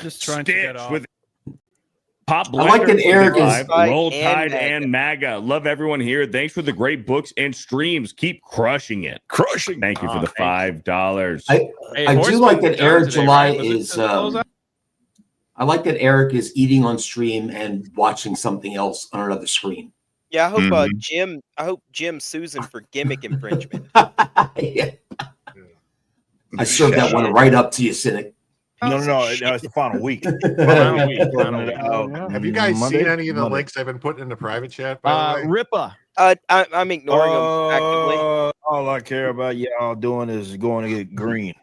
[SPEAKER 12] Just trying to get
[SPEAKER 10] Stitch
[SPEAKER 12] off.
[SPEAKER 10] with Pop
[SPEAKER 5] I like that
[SPEAKER 10] Blender,
[SPEAKER 5] Eric is-
[SPEAKER 10] 25, Roll
[SPEAKER 4] And
[SPEAKER 10] Tide
[SPEAKER 4] MAGA.
[SPEAKER 10] and MAGA. Love everyone here. Thanks for the great books and streams. Keep crushing it.
[SPEAKER 3] Crushing.
[SPEAKER 10] Thank you for
[SPEAKER 15] Oh,
[SPEAKER 10] the
[SPEAKER 15] thank
[SPEAKER 10] $5.
[SPEAKER 15] Hey,
[SPEAKER 5] I do
[SPEAKER 15] Horseman's
[SPEAKER 5] like that
[SPEAKER 15] done
[SPEAKER 5] Eric
[SPEAKER 15] today,
[SPEAKER 5] July
[SPEAKER 15] right? Was it
[SPEAKER 5] is.
[SPEAKER 15] to close out?
[SPEAKER 5] I like that Eric is eating on stream and watching something else on another screen.
[SPEAKER 4] Yeah, I hope
[SPEAKER 3] Mhm.
[SPEAKER 4] Jim. I hope Jim sues him for gimmick infringement.
[SPEAKER 5] Yeah. I served that one right up to you, Cynic.
[SPEAKER 11] No, it's the final week.
[SPEAKER 15] Final week.
[SPEAKER 6] Have you guys
[SPEAKER 11] Monday?
[SPEAKER 6] seen any of the
[SPEAKER 11] Monday.
[SPEAKER 6] links I've been putting in the private chat? By the way?
[SPEAKER 14] Ripa.
[SPEAKER 4] I'm ignoring him actively.
[SPEAKER 11] All I care about y'all doing is going to get green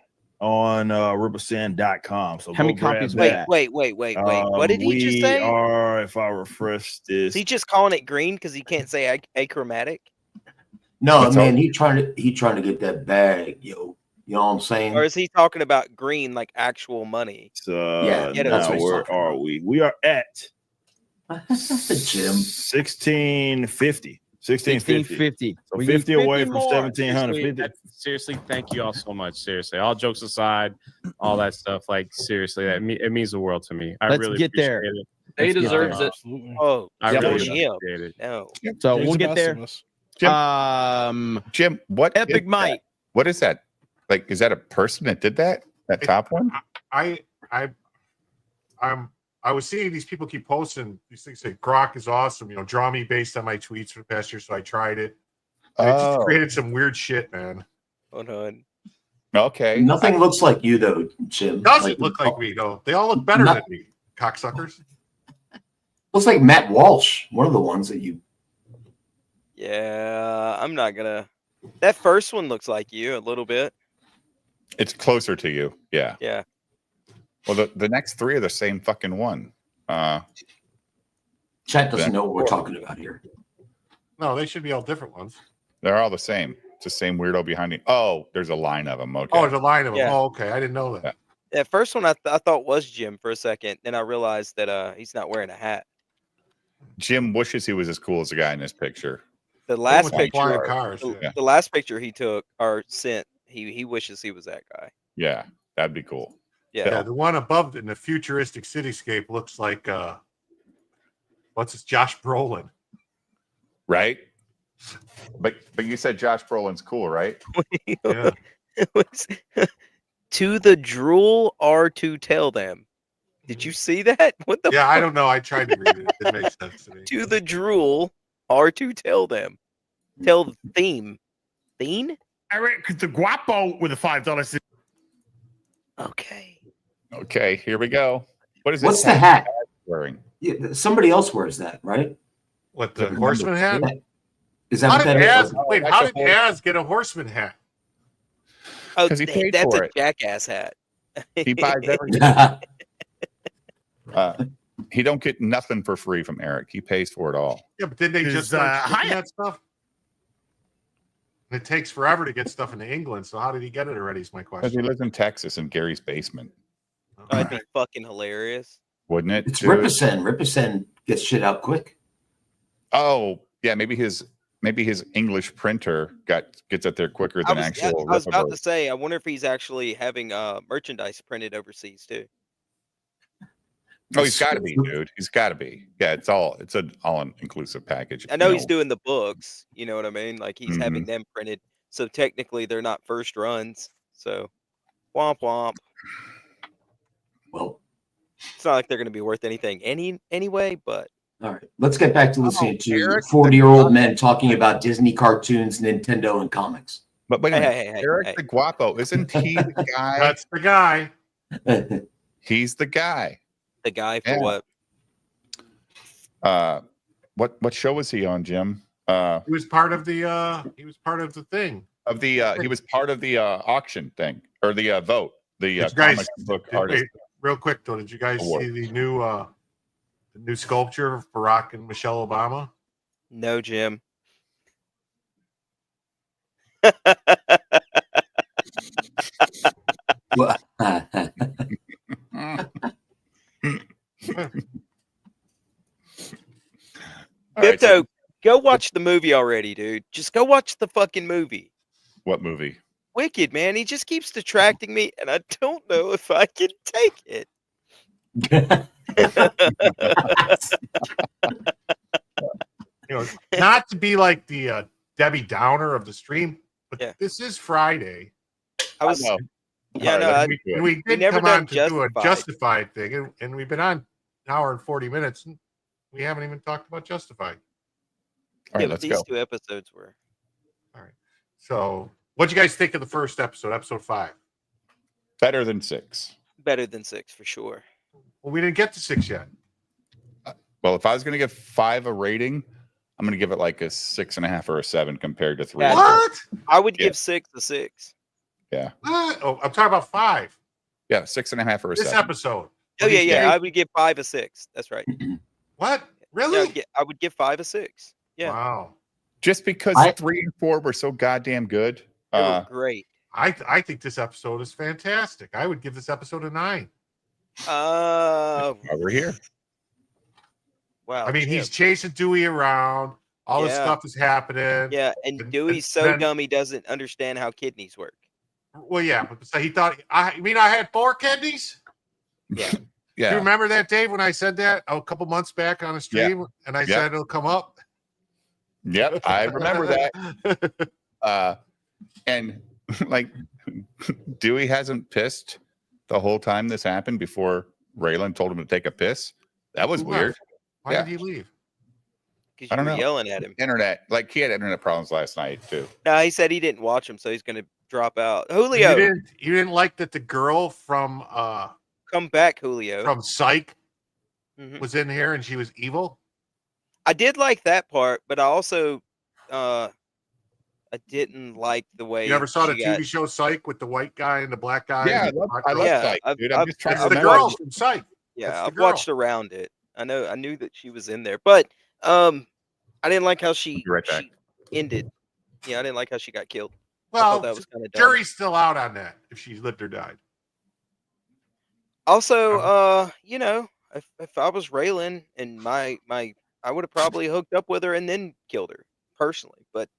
[SPEAKER 11] on ripersand.com. So
[SPEAKER 14] How many
[SPEAKER 11] go grab
[SPEAKER 14] copies
[SPEAKER 11] that.
[SPEAKER 4] Wait. What did he just
[SPEAKER 11] We
[SPEAKER 4] say?
[SPEAKER 11] are, if I refresh this,
[SPEAKER 4] Is he just calling it green because he can't say achromatic?
[SPEAKER 5] No,
[SPEAKER 3] That's
[SPEAKER 5] man,
[SPEAKER 3] all.
[SPEAKER 5] he trying to get that bag, yo. You know what I'm saying?
[SPEAKER 4] Or is he talking about green like actual money?
[SPEAKER 5] Yeah,
[SPEAKER 4] that's
[SPEAKER 11] now
[SPEAKER 4] what he's
[SPEAKER 11] where
[SPEAKER 5] talking
[SPEAKER 11] are we? We are at
[SPEAKER 5] Jim.
[SPEAKER 11] 1650. 1650. So
[SPEAKER 14] We
[SPEAKER 11] 50
[SPEAKER 14] need
[SPEAKER 11] away
[SPEAKER 14] 50
[SPEAKER 11] from
[SPEAKER 14] more.
[SPEAKER 11] 1700.
[SPEAKER 15] Seriously,
[SPEAKER 11] 50.
[SPEAKER 15] seriously, thank you all so much. Seriously, all jokes aside, all that stuff. Like seriously, it means the world to me. I
[SPEAKER 14] Let's
[SPEAKER 15] really
[SPEAKER 14] get
[SPEAKER 15] appreciate
[SPEAKER 14] there.
[SPEAKER 15] it.
[SPEAKER 12] They
[SPEAKER 14] Let's get
[SPEAKER 12] deserves
[SPEAKER 14] there.
[SPEAKER 12] it.
[SPEAKER 4] Oh,
[SPEAKER 15] I
[SPEAKER 14] Yep.
[SPEAKER 15] really
[SPEAKER 4] Jim.
[SPEAKER 15] appreciate it.
[SPEAKER 4] No.
[SPEAKER 14] So
[SPEAKER 13] He's
[SPEAKER 14] we'll
[SPEAKER 13] the
[SPEAKER 14] get
[SPEAKER 13] best
[SPEAKER 14] there.
[SPEAKER 13] of us.
[SPEAKER 3] Jim, what
[SPEAKER 14] Epic
[SPEAKER 3] is
[SPEAKER 14] Mike.
[SPEAKER 3] that? What is that? Like, is that a person that did that? That top one?
[SPEAKER 6] I was seeing these people keep posting these things say Grok is awesome, draw me based on my tweets for the past year, so I tried it. And it just created some weird shit, man.
[SPEAKER 4] Hold on.
[SPEAKER 3] Okay.
[SPEAKER 5] Nothing looks like you though, Jim.
[SPEAKER 6] Doesn't look like me though. They all look better
[SPEAKER 5] Not-
[SPEAKER 6] than me, cocksuckers.
[SPEAKER 5] Looks like Matt Walsh, one of the ones that you.
[SPEAKER 4] Yeah, I'm not gonna. That first one looks like you a little bit.
[SPEAKER 3] It's closer to you. Yeah.
[SPEAKER 4] Yeah.
[SPEAKER 3] Well, the next three are the same fucking one.
[SPEAKER 5] Chat doesn't know what we're talking about here.
[SPEAKER 6] No, they should be all different ones.
[SPEAKER 3] They're all the same. It's the same weirdo behind you. Oh, there's a line of them. Okay.
[SPEAKER 6] Oh, there's a line of them.
[SPEAKER 4] Yeah.
[SPEAKER 6] Oh, okay. I didn't know that.
[SPEAKER 3] Yeah.
[SPEAKER 4] That first one I thought was Jim for a second. Then I realized that he's not wearing a hat.
[SPEAKER 3] Jim wishes he was as cool as the guy in this picture.
[SPEAKER 4] The last
[SPEAKER 6] with the flying
[SPEAKER 4] picture,
[SPEAKER 6] cars, yeah.
[SPEAKER 4] the last picture he took or sent, he wishes he was that guy.
[SPEAKER 3] Yeah, that'd be cool.
[SPEAKER 6] Yeah, the one above in the futuristic cityscape looks like what's this? Josh Brolin.
[SPEAKER 3] Right? But you said Josh Brolin's cool, right?
[SPEAKER 6] Yeah.
[SPEAKER 4] To the drool or to tell them. Did you see that? What the
[SPEAKER 6] Yeah,
[SPEAKER 4] fuck?
[SPEAKER 6] I don't know. I tried to read it. It makes sense to me.
[SPEAKER 4] To the drool or to tell them. Tell the theme. Theme?
[SPEAKER 9] Eric the Guapo with a $5.
[SPEAKER 4] Okay.
[SPEAKER 3] Okay, here we go. What is
[SPEAKER 5] What's
[SPEAKER 3] this
[SPEAKER 5] the hat?
[SPEAKER 3] wearing?
[SPEAKER 5] Yeah, somebody else wears that, right?
[SPEAKER 6] What, the horseman hat?
[SPEAKER 5] Is that
[SPEAKER 6] How
[SPEAKER 5] what
[SPEAKER 6] did
[SPEAKER 5] that is?
[SPEAKER 6] Az, wait, how did Az get a horseman hat?
[SPEAKER 4] Oh,
[SPEAKER 3] 'Cause he paid
[SPEAKER 4] that's
[SPEAKER 3] for
[SPEAKER 4] a
[SPEAKER 3] it.
[SPEAKER 4] jackass hat.
[SPEAKER 3] He buys everything. He don't get nothing for free from Eric. He pays for it all.
[SPEAKER 6] Yeah, but didn't they just start shipping that stuff? And it takes forever to get stuff into England, so how did he get it already is my
[SPEAKER 3] Because he
[SPEAKER 6] question.
[SPEAKER 3] lives in Texas in Gary's basement.
[SPEAKER 4] That'd be fucking hilarious.
[SPEAKER 3] Wouldn't it?
[SPEAKER 5] It's
[SPEAKER 3] dude?
[SPEAKER 5] Ripperson. Ripperson gets shit out quick.
[SPEAKER 3] Oh, yeah, maybe his English printer gets it there quicker
[SPEAKER 4] I
[SPEAKER 3] than
[SPEAKER 4] was,
[SPEAKER 3] actual
[SPEAKER 4] I was about to
[SPEAKER 3] Ripperverse.
[SPEAKER 4] say, I wonder if he's actually having merchandise printed overseas too.
[SPEAKER 3] Oh, he's got to be, dude. He's got to be. Yeah, it's an all-inclusive package.
[SPEAKER 4] I know he's doing the books. You know what I mean? Like he's having
[SPEAKER 3] Mhm.
[SPEAKER 4] them printed. So technically, they're not first runs. So, womp womp.
[SPEAKER 5] Well,
[SPEAKER 4] it's not like they're going to be worth anything anyway. But
[SPEAKER 5] all right, let's get back to listening to
[SPEAKER 4] Eric,
[SPEAKER 5] 40-year-old men talking about Disney cartoons, Nintendo, and comics.
[SPEAKER 3] But wait a minute,
[SPEAKER 4] hey,
[SPEAKER 3] Eric the Guapo, isn't he the guy?
[SPEAKER 6] That's the guy.
[SPEAKER 3] He's the guy.
[SPEAKER 4] the guy for
[SPEAKER 3] Yeah.
[SPEAKER 4] what?
[SPEAKER 3] What show was he on, Jim?
[SPEAKER 6] He was part of the thing.
[SPEAKER 3] He was part of the auction thing or the vote. The
[SPEAKER 6] Did you guys-
[SPEAKER 3] comic book
[SPEAKER 6] Wait,
[SPEAKER 3] artist.
[SPEAKER 6] real quick though, did you guys
[SPEAKER 3] Award.
[SPEAKER 6] see the new sculpture of Barack and Michelle Obama?
[SPEAKER 4] No, Jim.
[SPEAKER 5] Well,
[SPEAKER 3] All right, so
[SPEAKER 4] Bipto, go watch the movie already, dude. Just go watch the fucking movie.
[SPEAKER 3] what movie?
[SPEAKER 4] Wicked, man. He just keeps distracting me, and I don't know if I can take it.
[SPEAKER 6] Not to be like the Debbie Downer of the stream, but
[SPEAKER 4] Yeah.
[SPEAKER 6] this is Friday.
[SPEAKER 4] I was,
[SPEAKER 3] know.
[SPEAKER 4] yeah,
[SPEAKER 3] All
[SPEAKER 4] no,
[SPEAKER 3] right,
[SPEAKER 4] I,
[SPEAKER 6] And we did
[SPEAKER 4] never
[SPEAKER 6] come on
[SPEAKER 4] done
[SPEAKER 6] to do a
[SPEAKER 4] Justified.
[SPEAKER 6] Justified thing, and we've been on an hour and 40 minutes, and we haven't even talked about Justified.
[SPEAKER 3] All
[SPEAKER 4] yeah,
[SPEAKER 3] right,
[SPEAKER 4] but
[SPEAKER 3] let's
[SPEAKER 4] these
[SPEAKER 3] go.
[SPEAKER 4] 2 episodes were.
[SPEAKER 6] All right. So, what'd you guys think of the first episode, episode 5?
[SPEAKER 3] Better than 6.
[SPEAKER 4] Better than 6 for sure.
[SPEAKER 6] Well, we didn't get to 6 yet.
[SPEAKER 3] Well, if I was going to give 5 a rating, I'm going to give it like a 6.5 or a 7 compared to 3.
[SPEAKER 4] Yeah.
[SPEAKER 6] What?
[SPEAKER 4] I would
[SPEAKER 3] Yeah.
[SPEAKER 4] give 6 a 6.
[SPEAKER 3] Yeah,
[SPEAKER 6] What? Oh, I'm talking about 5.
[SPEAKER 3] yeah, 6.5 or a
[SPEAKER 6] This
[SPEAKER 3] 7.
[SPEAKER 6] episode.
[SPEAKER 4] Oh yeah,
[SPEAKER 6] Yeah.
[SPEAKER 4] I would give 5 a 6. That's right.
[SPEAKER 6] What?
[SPEAKER 4] Yeah,
[SPEAKER 6] Really?
[SPEAKER 4] I would give 5 a 6. Yeah,
[SPEAKER 6] Wow.
[SPEAKER 3] Just because
[SPEAKER 5] I-
[SPEAKER 3] 3 and 4 were so goddamn good.
[SPEAKER 4] they were great.
[SPEAKER 6] I think this episode is fantastic. I would give this episode a 9.
[SPEAKER 3] Over here.
[SPEAKER 4] Wow.
[SPEAKER 6] I mean,
[SPEAKER 4] yeah.
[SPEAKER 6] he's chasing Dewey around. All this
[SPEAKER 4] Yeah.
[SPEAKER 6] stuff is happening.
[SPEAKER 4] Yeah, and
[SPEAKER 6] And-
[SPEAKER 4] Dewey's
[SPEAKER 6] and
[SPEAKER 4] so
[SPEAKER 6] then-
[SPEAKER 4] dumb he doesn't understand how kidneys work.
[SPEAKER 6] Well, yeah, but so he thought. I mean, I had 4 kidneys.
[SPEAKER 4] Yeah.
[SPEAKER 6] Do you
[SPEAKER 3] Yeah.
[SPEAKER 6] remember that, Dave, when I said that a couple months back on a stream, and I
[SPEAKER 3] Yep.
[SPEAKER 6] said it'll come up?
[SPEAKER 3] Yep. I remember that. And like Dewey hasn't pissed the whole time this happened before Raylan told him to take a piss. That was
[SPEAKER 6] Who
[SPEAKER 3] weird.
[SPEAKER 6] left? Why
[SPEAKER 3] Yeah.
[SPEAKER 6] did he leave?
[SPEAKER 4] Because
[SPEAKER 3] I
[SPEAKER 4] you
[SPEAKER 3] don't
[SPEAKER 4] were
[SPEAKER 3] know.
[SPEAKER 4] yelling at him.
[SPEAKER 3] Internet, like he had internet problems last night too.
[SPEAKER 4] No, he said he didn't watch them, so he's going to drop out.
[SPEAKER 6] You
[SPEAKER 4] Julio,
[SPEAKER 6] didn't like that the girl from
[SPEAKER 4] come back, Julio.
[SPEAKER 6] Psych
[SPEAKER 4] Mhm.
[SPEAKER 6] was in here and she was evil?
[SPEAKER 4] I did like that part, but I also I didn't like the way
[SPEAKER 6] You ever saw the
[SPEAKER 4] she got-
[SPEAKER 6] TV show Psych with the white guy and the black guy?
[SPEAKER 3] Yeah,
[SPEAKER 6] and the
[SPEAKER 3] I love
[SPEAKER 4] Yeah,
[SPEAKER 3] Psych,
[SPEAKER 4] I've-
[SPEAKER 3] dude. I'm
[SPEAKER 4] I've-
[SPEAKER 3] just trying
[SPEAKER 6] It's
[SPEAKER 3] to
[SPEAKER 6] the
[SPEAKER 3] remember.
[SPEAKER 6] girl from Psych.
[SPEAKER 4] Yeah,
[SPEAKER 6] That's the
[SPEAKER 4] I've watched
[SPEAKER 6] girl.
[SPEAKER 4] around it. I knew that she was in there, but I didn't like how she,
[SPEAKER 3] be right back.
[SPEAKER 4] she ended. Yeah, I didn't like how she got killed. I
[SPEAKER 6] Well,
[SPEAKER 4] thought that was kind of dumb.
[SPEAKER 6] jury's still out on that if she lived or died.
[SPEAKER 4] Also, if I was Raylan and I would have probably hooked up with her and then killed her personally. But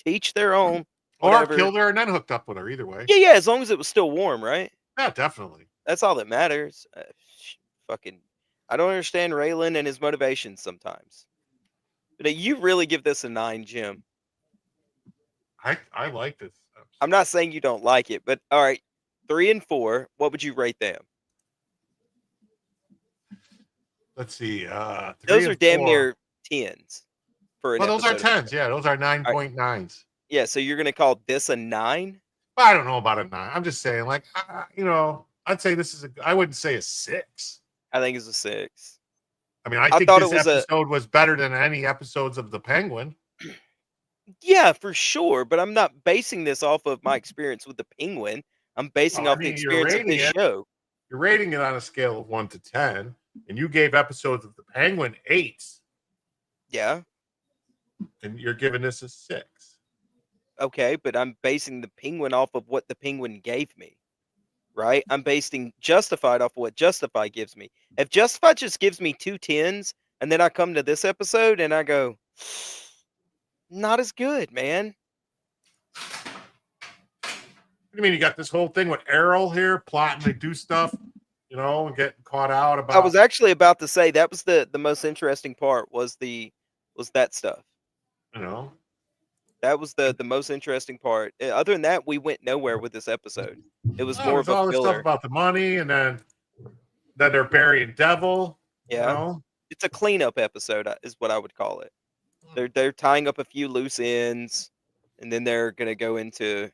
[SPEAKER 4] teach their own.
[SPEAKER 6] Or
[SPEAKER 4] Whatever.
[SPEAKER 6] killed her and then hooked up with her. Either way.
[SPEAKER 4] Yeah, as long as it was still warm, right?
[SPEAKER 6] Yeah, definitely.
[SPEAKER 4] That's all that matters. I don't understand Raylan and his motivations sometimes. But you really give this a 9, Jim.
[SPEAKER 6] I like this.
[SPEAKER 4] I'm not saying you don't like it, but all right, 3 and 4. What would you rate them?
[SPEAKER 6] Let's see.
[SPEAKER 4] Those
[SPEAKER 6] 3
[SPEAKER 4] are
[SPEAKER 6] and
[SPEAKER 4] damn
[SPEAKER 6] 4.
[SPEAKER 4] near 10s. For an
[SPEAKER 6] Well, those are
[SPEAKER 4] episode of-
[SPEAKER 6] 10s. Yeah, those are 9.9s.
[SPEAKER 4] Yeah, so you're gonna call this a 9?
[SPEAKER 6] I don't know about a 9. I'm just saying, like, I'd say this is I wouldn't say a 6.
[SPEAKER 4] I think it's a 6.
[SPEAKER 6] I mean, I
[SPEAKER 4] I
[SPEAKER 6] think
[SPEAKER 4] thought
[SPEAKER 6] this
[SPEAKER 4] it was a-
[SPEAKER 6] episode was better than any episodes of The Penguin.
[SPEAKER 4] Yeah, for sure. But I'm not basing this off of my experience with the Penguin. I'm basing
[SPEAKER 6] Well, I
[SPEAKER 4] off the
[SPEAKER 6] mean, you're
[SPEAKER 4] experience of
[SPEAKER 6] rating
[SPEAKER 4] this
[SPEAKER 6] it.
[SPEAKER 4] show.
[SPEAKER 6] You're rating it on a scale of 1 to 10, and you gave episodes of The Penguin 8s,
[SPEAKER 4] Yeah.
[SPEAKER 6] and you're giving this a 6.
[SPEAKER 4] Okay, but I'm basing the Penguin off of what the Penguin gave me. Right? I'm basing Justified off of what Justified gives me. If Justified just gives me 2 10s, and then I come to this episode and I go, not as good, man.
[SPEAKER 6] What do you mean you got this whole thing with Errol here plotting to do stuff, and getting caught out about?
[SPEAKER 4] I was actually about to say that was the most interesting part was that stuff. That was the most interesting part. Other than that, we went nowhere with this episode. It was more of
[SPEAKER 6] all
[SPEAKER 4] a
[SPEAKER 6] this stuff
[SPEAKER 4] filler.
[SPEAKER 6] about the money, and then they're burying Devil.
[SPEAKER 4] Yeah, it's a cleanup episode, is what I would call it. They're tying up a few loose ends, and then they're gonna go into,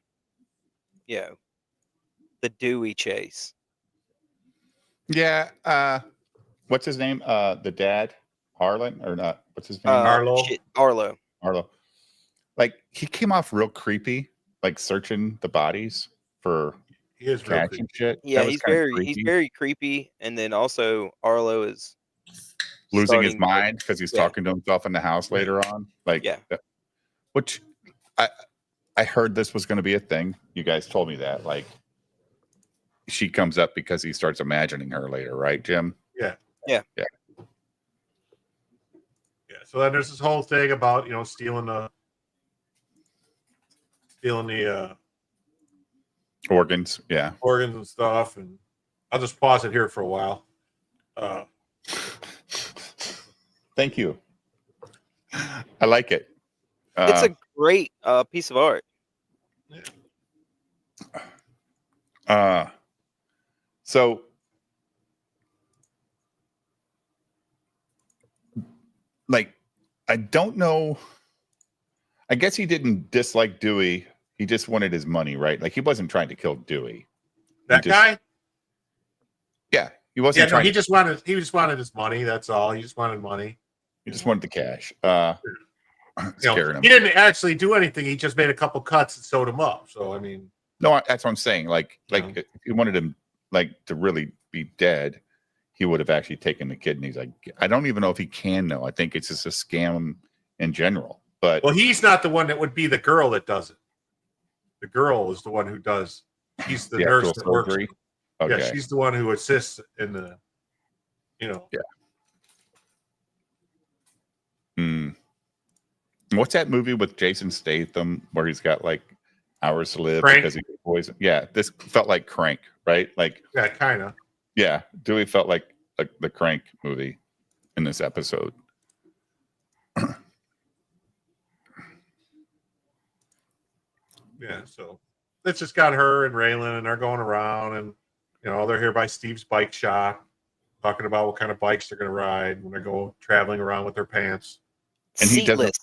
[SPEAKER 4] the Dewey chase.
[SPEAKER 3] Yeah. What's his name? The dad, Harlan, or not? What's his name?
[SPEAKER 4] Arlo.
[SPEAKER 3] Arlo. Like he came off real creepy, like searching the bodies for
[SPEAKER 6] He is real
[SPEAKER 3] cash
[SPEAKER 6] creepy.
[SPEAKER 3] and shit.
[SPEAKER 4] Yeah,
[SPEAKER 3] That was
[SPEAKER 4] he's
[SPEAKER 3] kinda
[SPEAKER 4] very
[SPEAKER 3] creepy.
[SPEAKER 4] creepy, and then also Arlo is
[SPEAKER 3] Losing his
[SPEAKER 4] starting to-
[SPEAKER 3] mind because he's
[SPEAKER 4] yeah.
[SPEAKER 3] talking to himself in the house later on. Like,
[SPEAKER 4] Yeah.
[SPEAKER 3] which I heard this was going to be a thing. You guys told me that. Like, she comes up because he starts imagining her later, right, Jim?
[SPEAKER 6] Yeah.
[SPEAKER 4] Yeah.
[SPEAKER 3] Yeah.
[SPEAKER 6] Yeah. So then there's this whole thing about stealing the
[SPEAKER 3] Organs. Yeah.
[SPEAKER 6] organs and stuff, and I'll just pause it here for a while.
[SPEAKER 3] Thank you. I like it.
[SPEAKER 4] It's a great piece of art.
[SPEAKER 3] So like I don't know. I guess he didn't dislike Dewey. He just wanted his money, right? Like he wasn't trying to kill Dewey.
[SPEAKER 6] That guy?
[SPEAKER 3] Yeah. He wasn't
[SPEAKER 6] Yeah, no,
[SPEAKER 3] trying
[SPEAKER 6] he just wanted his money. That's all. He just wanted money.
[SPEAKER 3] he just wanted the cash. Scaring him.
[SPEAKER 6] He didn't actually do anything. He just made a couple cuts and sewed him up. So I mean,
[SPEAKER 3] No, that's what I'm saying. Like if he wanted him to really be dead, he would have actually taken the kidneys. I don't even know if he can know. I think it's just a scam in general. But
[SPEAKER 6] well, he's not the one that would be the girl that does it. The girl is the one who does. She's the nurse
[SPEAKER 3] actual
[SPEAKER 6] that works.
[SPEAKER 3] surgery?
[SPEAKER 6] Yeah,
[SPEAKER 3] Okay.
[SPEAKER 6] she's the one who assists in the,
[SPEAKER 3] Yeah. What's that movie with Jason Statham where he's got like hours to live
[SPEAKER 6] Crank?
[SPEAKER 3] because he poisoned? Yeah, this felt like Crank, right? Like,
[SPEAKER 6] Yeah, kind of.
[SPEAKER 3] yeah, Dewey felt like the Crank movie in this episode.
[SPEAKER 6] Yeah, so it's just got her and Raylan, and they're going around, and they're here by Steve's bike shop, talking about what kind of bikes they're going to ride when they go traveling around with their pants.
[SPEAKER 3] And he doesn't.
[SPEAKER 4] Seatless.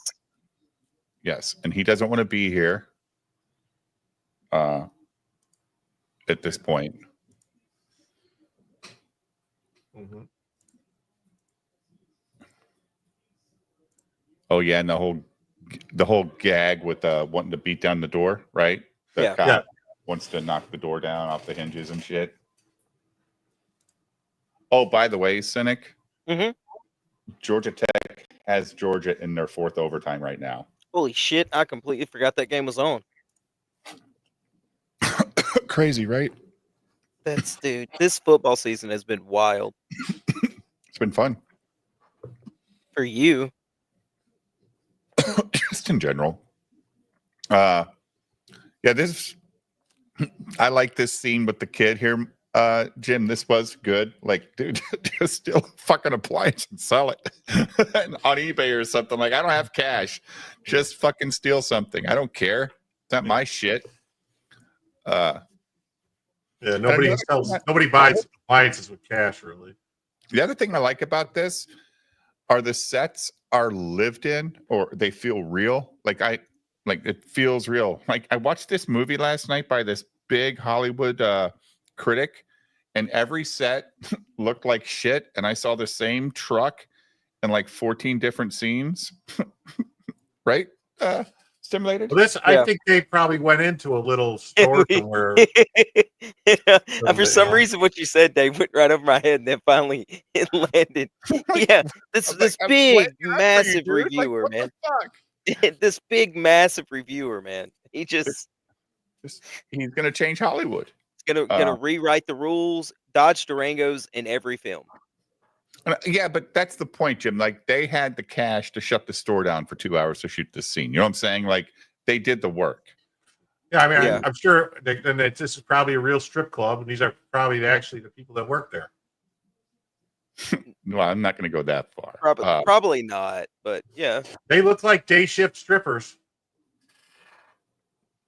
[SPEAKER 3] Yes, and he doesn't want to be here. At this point.
[SPEAKER 6] Mm-hmm.
[SPEAKER 3] Oh yeah, and the whole gag with wanting to beat down the door, right? The
[SPEAKER 4] Yeah.
[SPEAKER 3] cop wants to knock the door down off the hinges and shit. Oh, by the way, Cynic, Georgia Tech has Georgia in their fourth overtime right now.
[SPEAKER 4] Holy shit! I completely forgot that game was on.
[SPEAKER 3] Crazy, right?
[SPEAKER 4] Dude. This football season has been wild
[SPEAKER 3] It's been fun,
[SPEAKER 4] for you.
[SPEAKER 3] just in general. Yeah, this. I like this scene with the kid here, Jim. This was good. Like, dude, just steal a fucking appliance and sell it on eBay or something. Like, I don't have cash. Just fucking steal something. I don't care. It's not my shit.
[SPEAKER 6] Yeah, nobody buys appliances with cash, really.
[SPEAKER 3] The other thing I like about this are the sets are lived in, or they feel real. Like it feels real. Like, I watched this movie last night by this big Hollywood critic, and every set looked like shit. And I saw the same truck in like 14 different scenes. Right? Stimulated.
[SPEAKER 6] Well, I think they probably went into a little store somewhere.
[SPEAKER 4] For some reason, what you said, Dave, went right over my head, and then finally it landed. Yeah, this big, massive reviewer, man. This big, massive reviewer, man. He's
[SPEAKER 3] gonna change Hollywood.
[SPEAKER 4] He's gonna rewrite the rules, dodge Durangos in every film.
[SPEAKER 3] Yeah, but that's the point, Jim. Like, they had the cash to shut the store down for 2 hours to shoot this scene. You know what I'm saying? Like, they did the work.
[SPEAKER 6] Yeah, I mean, I'm sure this is probably a real strip club, and these are probably actually the people that work there.
[SPEAKER 3] Well, I'm not going to go that far.
[SPEAKER 4] Probably not, but yeah.
[SPEAKER 6] They look like day shift strippers.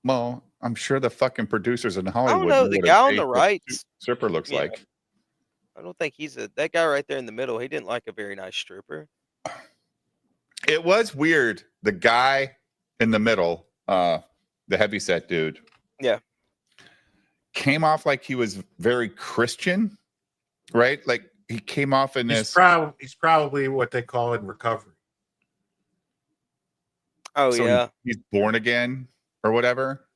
[SPEAKER 3] Well, I'm sure the fucking producers in Hollywood.
[SPEAKER 4] I don't know. The guy on the right
[SPEAKER 3] stripper looks like.
[SPEAKER 4] I don't think that guy right there in the middle. He didn't like a very nice stripper.
[SPEAKER 3] It was weird. The guy in the middle, the heavyset dude.
[SPEAKER 4] Yeah.
[SPEAKER 3] Came off like he was very Christian, right? Like, he came off in
[SPEAKER 6] He's
[SPEAKER 3] this.
[SPEAKER 6] He's probably what they call in recovery.
[SPEAKER 4] Oh,
[SPEAKER 3] So
[SPEAKER 4] yeah.
[SPEAKER 3] he's born again or whatever.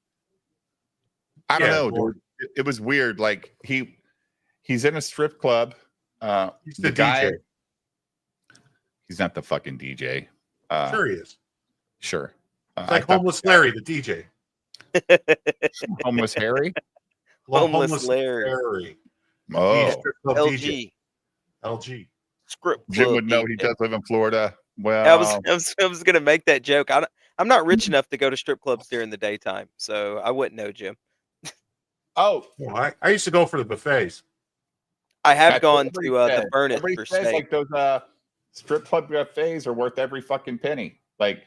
[SPEAKER 3] I don't know, dude. It was weird. Like, he's in a strip club.
[SPEAKER 6] He's the DJ.
[SPEAKER 3] He's not the fucking DJ.
[SPEAKER 6] Sure he is.
[SPEAKER 3] Sure.
[SPEAKER 6] It's like Homeless Larry, the DJ.
[SPEAKER 3] Homeless Harry?
[SPEAKER 4] Homeless Larry.
[SPEAKER 3] Oh.
[SPEAKER 4] LG.
[SPEAKER 6] LG.
[SPEAKER 4] Script
[SPEAKER 3] Jim
[SPEAKER 4] club
[SPEAKER 3] would know
[SPEAKER 4] DJ.
[SPEAKER 3] he does live in Florida. Well,
[SPEAKER 4] I was gonna make that joke. I'm not rich enough to go to strip clubs during the daytime, so I wouldn't know, Jim.
[SPEAKER 3] Oh,
[SPEAKER 6] well, I used to go for the buffets.
[SPEAKER 4] I have gone to the Furnace
[SPEAKER 3] Everybody
[SPEAKER 4] for
[SPEAKER 3] says,
[SPEAKER 4] steak.
[SPEAKER 3] like, those strip club buffets are worth every fucking penny. Like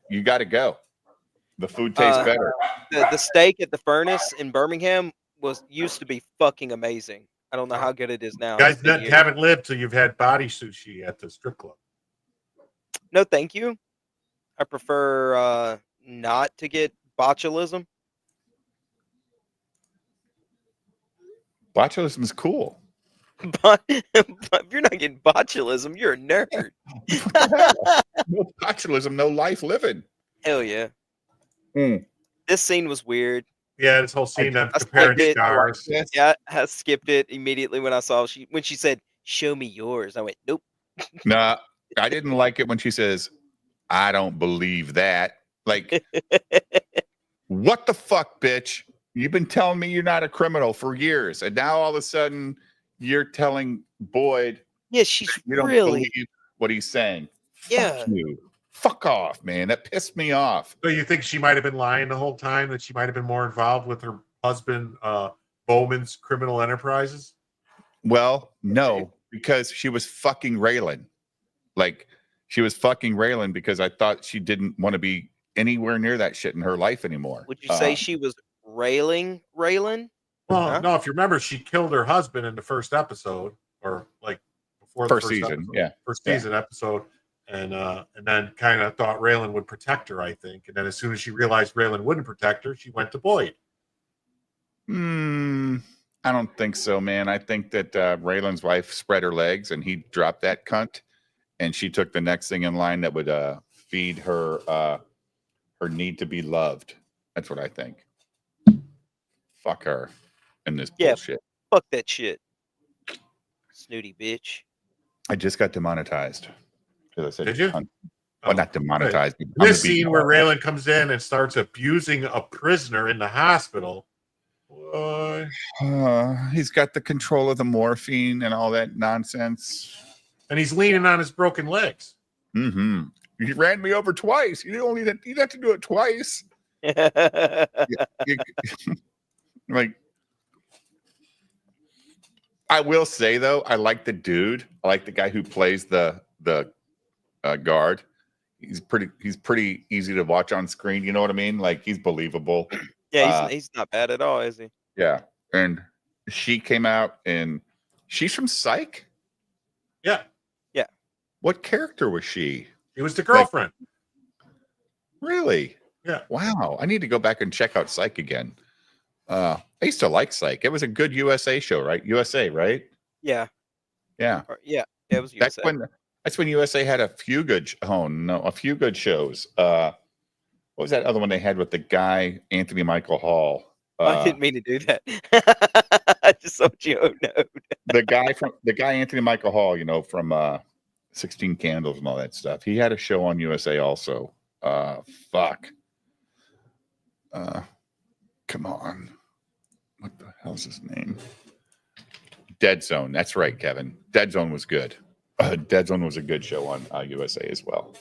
[SPEAKER 3] you got to go. The food tastes better.
[SPEAKER 4] The steak at the Furnace in Birmingham used to be fucking amazing. I don't know how good it is now.
[SPEAKER 6] You guys haven't lived till you've had body sushi at the strip club.
[SPEAKER 4] No, thank you. I prefer not to get botulism.
[SPEAKER 3] Botulism is cool.
[SPEAKER 4] But if you're not getting botulism, you're a nerd.
[SPEAKER 3] No botulism, no life living.
[SPEAKER 4] Hell yeah. This scene was weird.
[SPEAKER 6] Yeah, this whole scene of
[SPEAKER 4] I
[SPEAKER 6] comparing
[SPEAKER 4] skipped it.
[SPEAKER 6] stars.
[SPEAKER 4] Yeah, I skipped it immediately when I saw when she said, "Show me yours." I went, "Nope."
[SPEAKER 3] Nah, I didn't like it when she says, "I don't believe that." Like, what the fuck, bitch? You've been telling me you're not a criminal for years, and now all of a sudden you're telling Boyd,
[SPEAKER 4] yeah, she's
[SPEAKER 3] you don't
[SPEAKER 4] really
[SPEAKER 3] believe what he's saying.
[SPEAKER 4] Yeah.
[SPEAKER 3] Fuck you. Fuck off, man. That pissed me off.
[SPEAKER 6] So you think she might have been lying the whole time? That she might have been more involved with her husband, Bowman's criminal enterprises?
[SPEAKER 3] Well, no, because she was fucking Raylan. Like, she was fucking Raylan because I thought she didn't want to be anywhere near that shit in her life anymore.
[SPEAKER 4] Would you say she was railing Raylan?
[SPEAKER 6] Well,
[SPEAKER 4] Huh?
[SPEAKER 6] no, if you remember, she killed her husband in the first episode, or like before the
[SPEAKER 3] First season,
[SPEAKER 6] episode,
[SPEAKER 3] yeah.
[SPEAKER 6] first season episode, and then kind of thought Raylan would protect her, I think. And then as soon as she realized Raylan wouldn't protect her, she went to Boyd.
[SPEAKER 3] I don't think so, man. I think that Raylan's wife spread her legs and he dropped that cunt, and she took the next thing in line that would feed her her need to be loved. That's what I think. Fuck her and this bullshit.
[SPEAKER 4] Fuck that shit. Snooty bitch.
[SPEAKER 3] I just got demonetized. I said,
[SPEAKER 6] Did you?
[SPEAKER 3] Well, not demonetized.
[SPEAKER 6] Right. This scene where Raylan comes in and starts abusing a prisoner in the hospital.
[SPEAKER 3] He's got the control of the morphine and all that nonsense.
[SPEAKER 6] And he's leaning on his broken legs.
[SPEAKER 3] Mm-hmm. He ran me over twice. You didn't have to do it twice. Like, I will say though, I like the dude. I like the guy who plays the guard. He's pretty easy to watch on screen. You know what I mean? Like, he's believable.
[SPEAKER 4] Yeah, he's not bad at all, is he?
[SPEAKER 3] Yeah, and she came out, and she's from Psych.
[SPEAKER 6] Yeah.
[SPEAKER 3] What character was she?
[SPEAKER 6] She was the girlfriend.
[SPEAKER 3] Really?
[SPEAKER 6] Yeah.
[SPEAKER 3] Wow. I need to go back and check out Psych again. I used to like Psych. It was a good USA show, right? USA, right?
[SPEAKER 4] Yeah.
[SPEAKER 3] Yeah.
[SPEAKER 4] It was USA.
[SPEAKER 3] That's when USA had a few good shows. What was that other one they had with the guy Anthony Michael Hall?
[SPEAKER 4] I didn't mean to do that. I just thought you know.
[SPEAKER 3] the guy Anthony Michael Hall, you know, from 16 Candles and all that stuff. He had a show on USA also. Fuck. Come on. What the hell's his name? Dead Zone. That's right, Kevin. Dead Zone was good. Dead Zone was a good show on USA as well.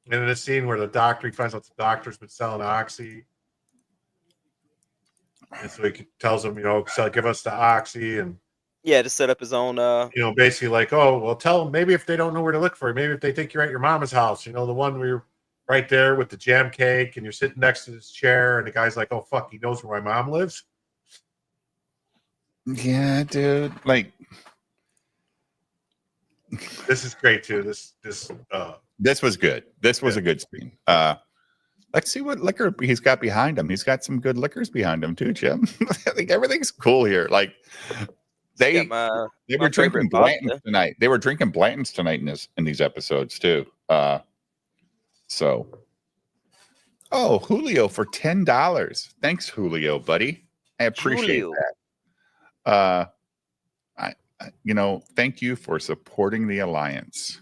[SPEAKER 6] And in a scene where the doctor, he finds out the doctor's been selling Oxy. And so he tells him, give us the Oxy. And
[SPEAKER 4] yeah, to set up his own
[SPEAKER 6] basically like, oh, well, tell them maybe if they don't know where to look for you, maybe if they think you're at your mama's house, the one where you're right there with the jam cake and you're sitting next to this chair, and the guy's like, oh fuck, he knows where my mom lives.
[SPEAKER 3] Yeah, dude. Like,
[SPEAKER 6] this is great too. This
[SPEAKER 3] was good. This was a good scene. Let's see what liquor he's got behind him. He's got some good liquors behind him too, Jim. I think everything's cool here. Like, they were drinking Blanton's tonight. They were drinking Blanton's tonight in these episodes too. Julio for $10. Thanks, Julio, buddy. I appreciate that. Thank you for supporting the Alliance.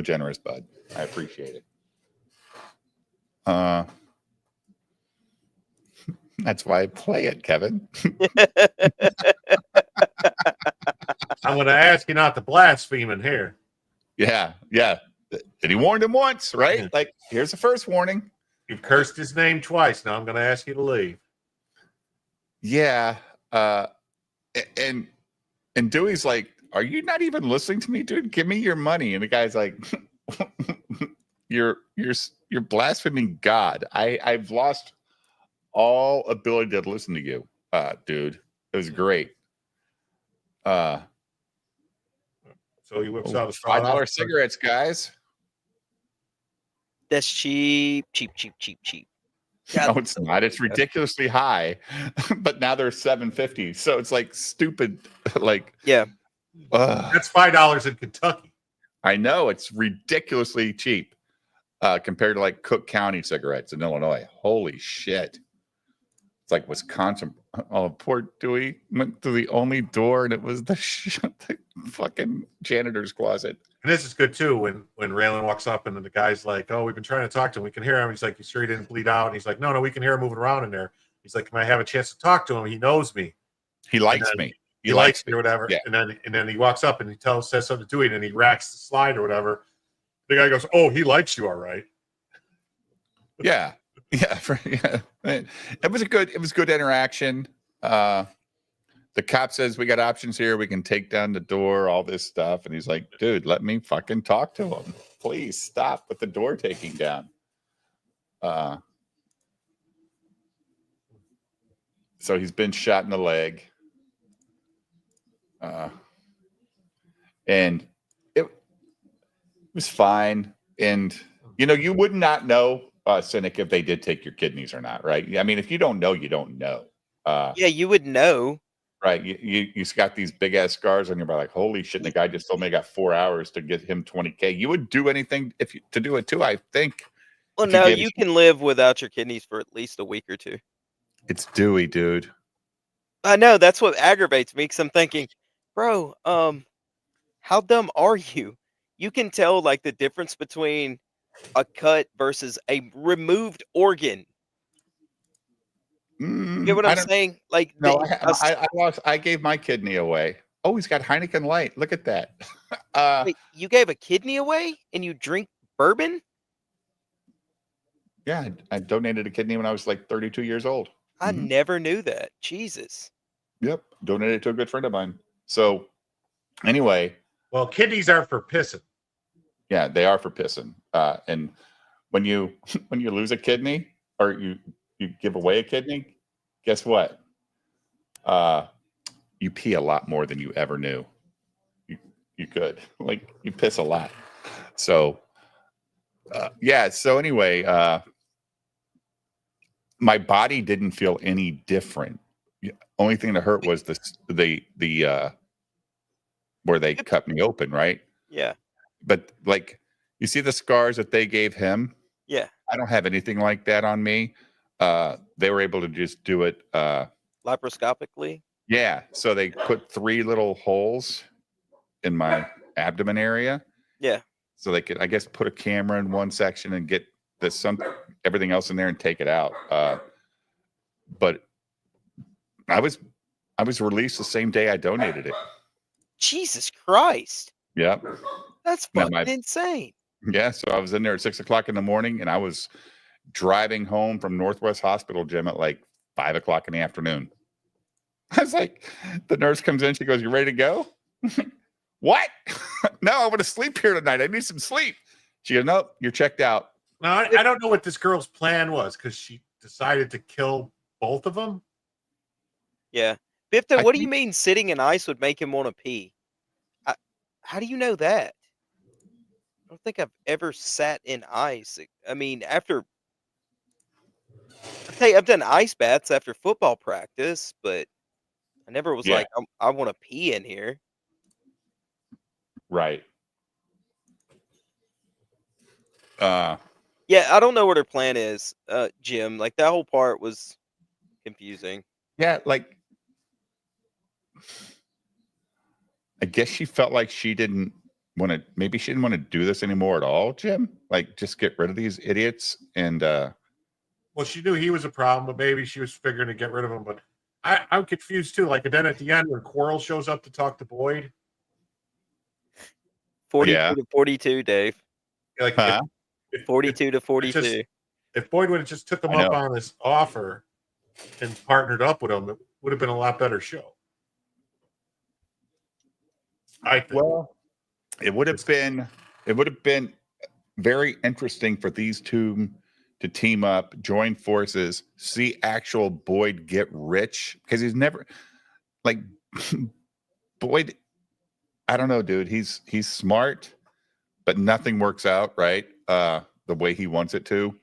[SPEAKER 3] Generous, bud. I appreciate it. That's why I play it, Kevin.
[SPEAKER 6] I'm going to ask you not to blaspheme in here.
[SPEAKER 3] Yeah. And he warned him once, right? Like, here's the first warning.
[SPEAKER 6] You've cursed his name twice. Now I'm going to ask you to leave. Yeah.
[SPEAKER 3] And Dewey's like, are you not even listening to me, dude? Give me your money. And the guy's like, you're blaspheming God. I've lost all ability to listen to you, dude. It was great.
[SPEAKER 6] So he whips out his
[SPEAKER 3] $5 cigarettes, guys.
[SPEAKER 4] That's cheap.
[SPEAKER 3] No, it's not. It's ridiculously high, but now they're $7.50. So it's like stupid. Like,
[SPEAKER 4] yeah,
[SPEAKER 6] that's $5 in Kentucky.
[SPEAKER 3] I know, it's ridiculously cheap. compared to like Cook County cigarettes in Illinois. Holy shit. It's like Wisconsin. Oh, poor Dewey went to the only door and it was the fucking janitor's closet.
[SPEAKER 6] And this is good too when Raylan walks up and then the guy's like, "Oh, we've been trying to talk to him. We can hear him." He's like, "You sure he didn't bleed out?" And he's like, "No, we can hear him moving around in there." He's like, "Can I have a chance to talk to him? He knows me.
[SPEAKER 3] He likes me.
[SPEAKER 6] He likes me or whatever."
[SPEAKER 3] Yeah.
[SPEAKER 6] And then he walks up and he says something to Dewey and then he racks the slide or whatever. The guy goes, "Oh, he likes you, all right."
[SPEAKER 3] Yeah. Yeah. It was good interaction. The cop says we got options here. We can take down the door, all this stuff. And he's like, dude, let me fucking talk to him. Please stop with the door taking down. So he's been shot in the leg. And it was fine. And, you would not know, Cynic, if they did take your kidneys or not, right? I mean, if you don't know, you don't know.
[SPEAKER 4] Yeah, you would know.
[SPEAKER 3] Right. You got these big ass scars on your back, like, holy shit. And the guy just told me I got 4 hours to get him $20K. You would do anything to do it too, I think.
[SPEAKER 4] Well, no, you can live without your kidneys for at least a week or two.
[SPEAKER 3] It's Dewey, dude.
[SPEAKER 4] I know, that's what aggravates me, because I'm thinking, bro, how dumb are you? You can tell like the difference between a cut versus a removed organ. You get what I'm saying? Like,
[SPEAKER 3] no, I gave my kidney away. Oh, he's got Heineken Light. Look at that.
[SPEAKER 4] Wait, you gave a kidney away and you drink bourbon?
[SPEAKER 3] Yeah, I donated a kidney when I was like 32 years old.
[SPEAKER 4] I never knew that. Jesus.
[SPEAKER 3] Yep, donated to a good friend of mine. So, anyway.
[SPEAKER 6] Well, kidneys are for pissing.
[SPEAKER 3] Yeah, they are for pissing. And when you lose a kidney or you give away a kidney, guess what? You pee a lot more than you ever knew. You could. Like, you piss a lot. So, yeah. So anyway, my body didn't feel any different. Only thing that hurt was the where they cut me open, right?
[SPEAKER 4] Yeah.
[SPEAKER 3] But like, you see the scars that they gave him?
[SPEAKER 4] Yeah.
[SPEAKER 3] I don't have anything like that on me. They were able to just do it
[SPEAKER 4] laparoscopically.
[SPEAKER 3] Yeah. So they put 3 little holes in my abdomen area.
[SPEAKER 4] Yeah.
[SPEAKER 3] So they could, I guess, put a camera in one section and get everything else in there and take it out. But I was released the same day I donated it.
[SPEAKER 4] Jesus Christ.
[SPEAKER 3] Yep.
[SPEAKER 4] That's fucking insane.
[SPEAKER 3] Yeah. So I was in there at 6 o'clock in the morning and I was driving home from Northwest Hospital Gym at like 5 o'clock in the afternoon. I was like, the nurse comes in, she goes, "You ready to go?" What? No, I want to sleep here tonight. I need some sleep. She goes, "Nope, you're checked out."
[SPEAKER 6] Now, I don't know what this girl's plan was because she decided to kill both of them.
[SPEAKER 4] Yeah. Bifta, what do you mean sitting in ice would make him want to pee? How do you know that? I don't think I've ever sat in ice. I mean, I'll tell you, I've done ice baths after football practice, but I never was like, I want to pee in here.
[SPEAKER 3] Right.
[SPEAKER 4] Yeah, I don't know what her plan is, Jim. Like, that whole part was confusing.
[SPEAKER 3] Yeah, like, I guess she felt like she didn't want to, maybe she didn't want to do this anymore at all, Jim. Like, just get rid of these idiots. And
[SPEAKER 6] well, she knew he was a problem, but maybe she was figuring to get rid of him. But I'm confused too. Like, and then at the end, when Quarrel shows up to talk to Boyd,
[SPEAKER 4] 42 to 42, Dave.
[SPEAKER 6] Like,
[SPEAKER 4] 42 to 42.
[SPEAKER 6] If Boyd would have just took him up on this offer and partnered up with him, it would have been a lot better show. I think.
[SPEAKER 3] Well, it would have been very interesting for these two to team up, join forces, see actual Boyd get rich, because he's never, like, Boyd, I don't know, dude. He's smart, but nothing works out right the way he wants it to.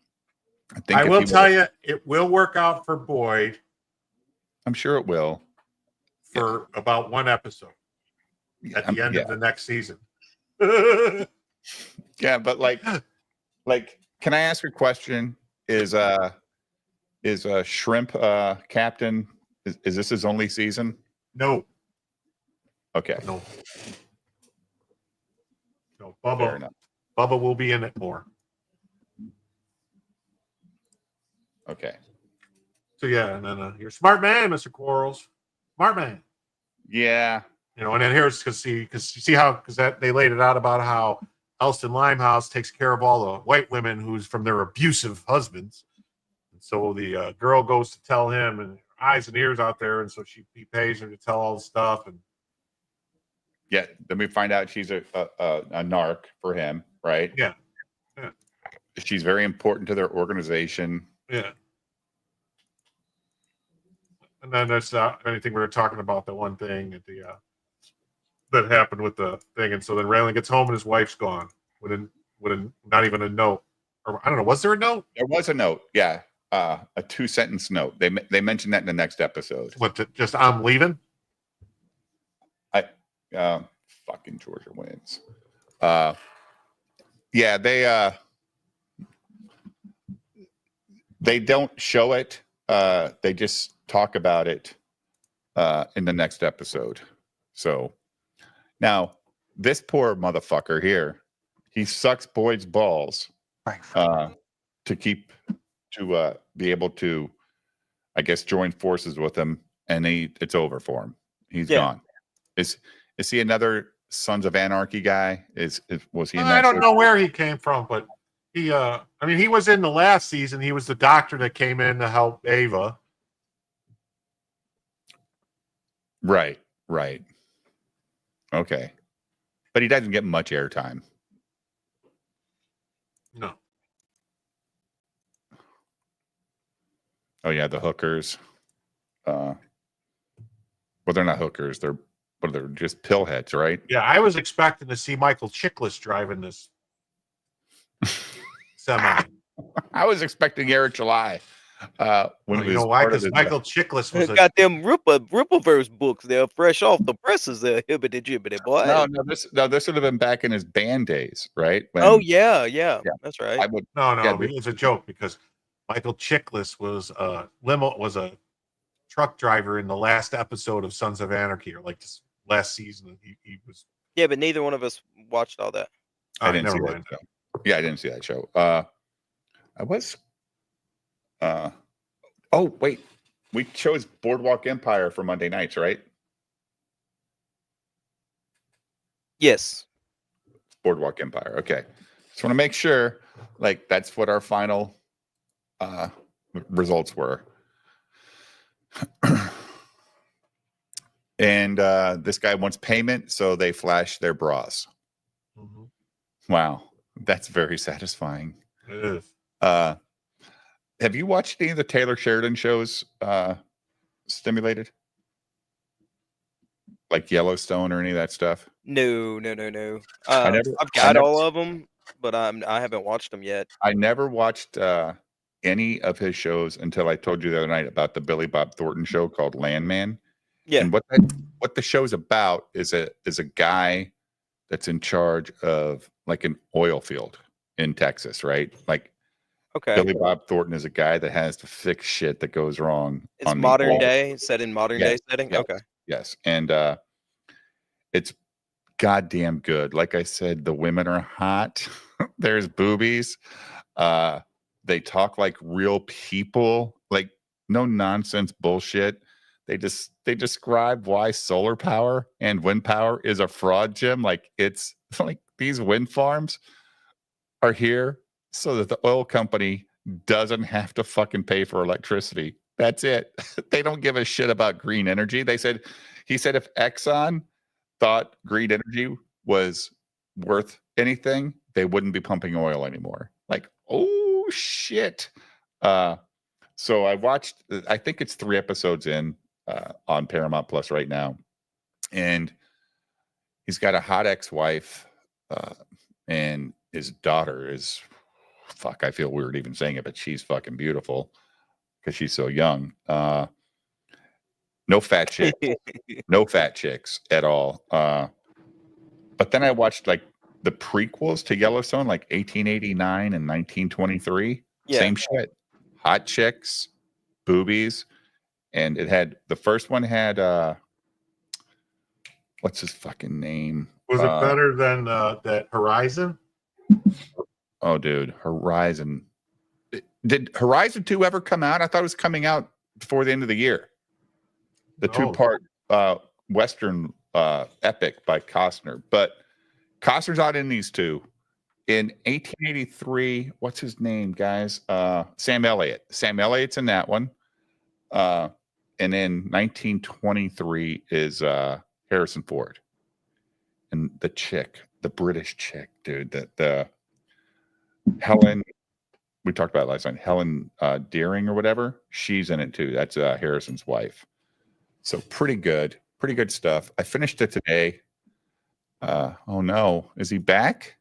[SPEAKER 6] I will tell you, it will work out for Boyd.
[SPEAKER 3] I'm sure it will.
[SPEAKER 6] For about one episode at the end of the next season.
[SPEAKER 3] Yeah, but like Can I ask a question? Is Shrimp Captain? Is this his only season?
[SPEAKER 6] No,
[SPEAKER 3] Okay.
[SPEAKER 6] no, no.
[SPEAKER 3] Fair
[SPEAKER 6] Bubba,
[SPEAKER 3] enough.
[SPEAKER 6] Bubba will be in it more.
[SPEAKER 3] Okay.
[SPEAKER 6] So yeah, and then you're a smart man, Mr. Quarles. Smart man.
[SPEAKER 3] Yeah.
[SPEAKER 6] You know, and then here's because you see how that they laid it out about how Elston Limehouse takes care of all the white women who's from their abusive husbands. And so the girl goes to tell him, and eyes and ears out there, and so he pays her to tell all the stuff. And
[SPEAKER 3] Yeah. Then we find out she's a narc for him, right?
[SPEAKER 6] yeah, yeah,
[SPEAKER 3] She's very important to their organization.
[SPEAKER 6] yeah. And then there's anything we were talking about, the one thing at the that happened with the thing, and so then Raylan gets home and his wife's gone with not even a note, or I don't know, was there a note?
[SPEAKER 3] There was a note, yeah, a 2-sentence note. They mentioned that in the next episode.
[SPEAKER 6] What? Just I'm leaving.
[SPEAKER 3] Fucking Georgia wins. Yeah, they don't show it. They just talk about it in the next episode. So now this poor motherfucker here, he sucks Boyd's balls to be able to, I guess, join forces with him, and it's over for him. He's gone. Is he another Sons of Anarchy guy? Was he?
[SPEAKER 6] I don't know where he came from, but he. I mean, he was in the last season. He was the doctor that came in to help Ava.
[SPEAKER 3] Right. Okay. But he doesn't get much airtime.
[SPEAKER 6] No.
[SPEAKER 3] Oh yeah, the hookers. Well, they're not hookers. They're just pillheads, right?
[SPEAKER 6] Yeah, I was expecting to see Michael Chiklis driving this semi.
[SPEAKER 3] I was expecting Eric July. When
[SPEAKER 6] you know why? Because Michael Chiklis was
[SPEAKER 4] got them Rippleverse books. They're fresh off the presses. There, hibbity jibbity boy.
[SPEAKER 3] This would have been back in his band days, right?
[SPEAKER 4] Oh yeah, that's right.
[SPEAKER 6] It was a joke because Michael Chiklis was a truck driver in the last episode of Sons of Anarchy, or like this last season. He was.
[SPEAKER 4] Yeah, but neither one of us watched all that.
[SPEAKER 3] I didn't see that show. Yeah, I didn't see that show. I was. Oh wait, we chose Boardwalk Empire for Monday nights, right?
[SPEAKER 4] Yes.
[SPEAKER 3] Boardwalk Empire. Okay, just want to make sure, like, that's what our final results were. And this guy wants payment, so they flash their bras.
[SPEAKER 6] Mm-hmm.
[SPEAKER 3] Wow, that's very satisfying.
[SPEAKER 6] It is.
[SPEAKER 3] Have you watched any of the Taylor Sheridan shows, Stimulated? Like Yellowstone or any of that stuff?
[SPEAKER 4] No. I've got all of them, but I haven't watched them yet.
[SPEAKER 3] I never watched any of his shows until I told you the other night about the Billy Bob Thornton show called Landman.
[SPEAKER 4] Yeah.
[SPEAKER 3] And what the show's about is a guy that's in charge of like an oil field in Texas, right? Like,
[SPEAKER 4] okay,
[SPEAKER 3] Billy Bob Thornton is a guy that has to fix shit that goes wrong.
[SPEAKER 4] It's modern day, set in modern day setting.
[SPEAKER 3] Yes,
[SPEAKER 4] okay.
[SPEAKER 3] Yes. And it's goddamn good. Like I said, the women are hot. There's boobies. They talk like real people, like no nonsense bullshit. They describe why solar power and wind power is a fraud, Jim. Like, it's like these wind farms are here so that the oil company doesn't have to fucking pay for electricity. That's it. They don't give a shit about green energy. He said if Exxon thought green energy was worth anything, they wouldn't be pumping oil anymore. Like, oh shit. So I watched, I think it's 3 episodes in on Paramount Plus right now. And he's got a hot ex-wife, and his daughter is, fuck, I feel weird even saying it, but she's fucking beautiful because she's so young. No fat chicks, no fat chicks at all. But then I watched like the prequels to Yellowstone, like 1889 and 1923.
[SPEAKER 4] Yeah.
[SPEAKER 3] Same shit. Hot chicks, boobies, and it had the first one had what's his fucking name?
[SPEAKER 6] Was it better than that Horizon?
[SPEAKER 3] Oh, dude, Horizon. Did Horizon 2 ever come out? I thought it was coming out before the end of the year. The two-part Western epic by Costner. But Costner's not in these two. In 1883, what's his name, guys? Sam Elliott. Sam Elliott's in that one. And in 1923 is Harrison Ford. And the chick, the British chick, dude, the Helen, we talked about it last night, Helen Deering or whatever, she's in it too. That's Harrison's wife. So pretty good stuff. I finished it today. Oh no, is he back?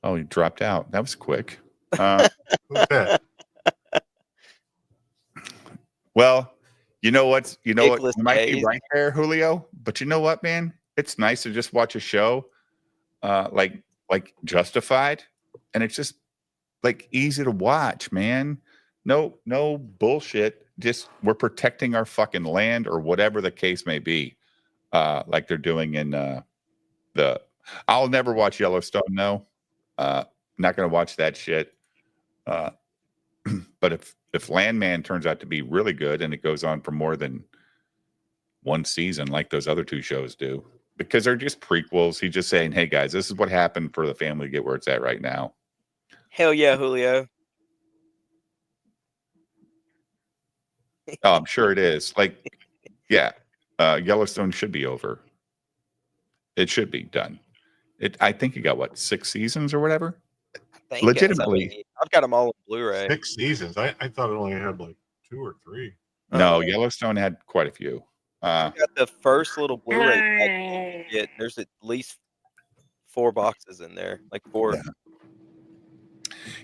[SPEAKER 3] Oh, he dropped out. That was quick. Well, you know what? You might be right there, Julio. But you know what, man? It's nice to just watch a show like Justified, and it's just like easy to watch, man. No bullshit. Just we're protecting our fucking land or whatever the case may be. Like they're doing in the. I'll never watch Yellowstone. No, not gonna watch that shit. But if Landman turns out to be really good and it goes on for more than one season, like those other two shows do, because they're just prequels. He's just saying, "Hey guys, this is what happened for the family to get where it's at right now."
[SPEAKER 4] Hell yeah, Julio.
[SPEAKER 3] Oh, I'm sure it is. Like, yeah, Yellowstone should be over. It should be done. I think it got what, 6 seasons or whatever. Legitimately,
[SPEAKER 4] I've got them all on Blu-ray.
[SPEAKER 6] 6 seasons. I thought it only had like 2 or 3.
[SPEAKER 3] No, Yellowstone had quite a few.
[SPEAKER 4] Got the first little Blu-ray. There's at least 4 boxes in there, like 4.
[SPEAKER 3] Yeah.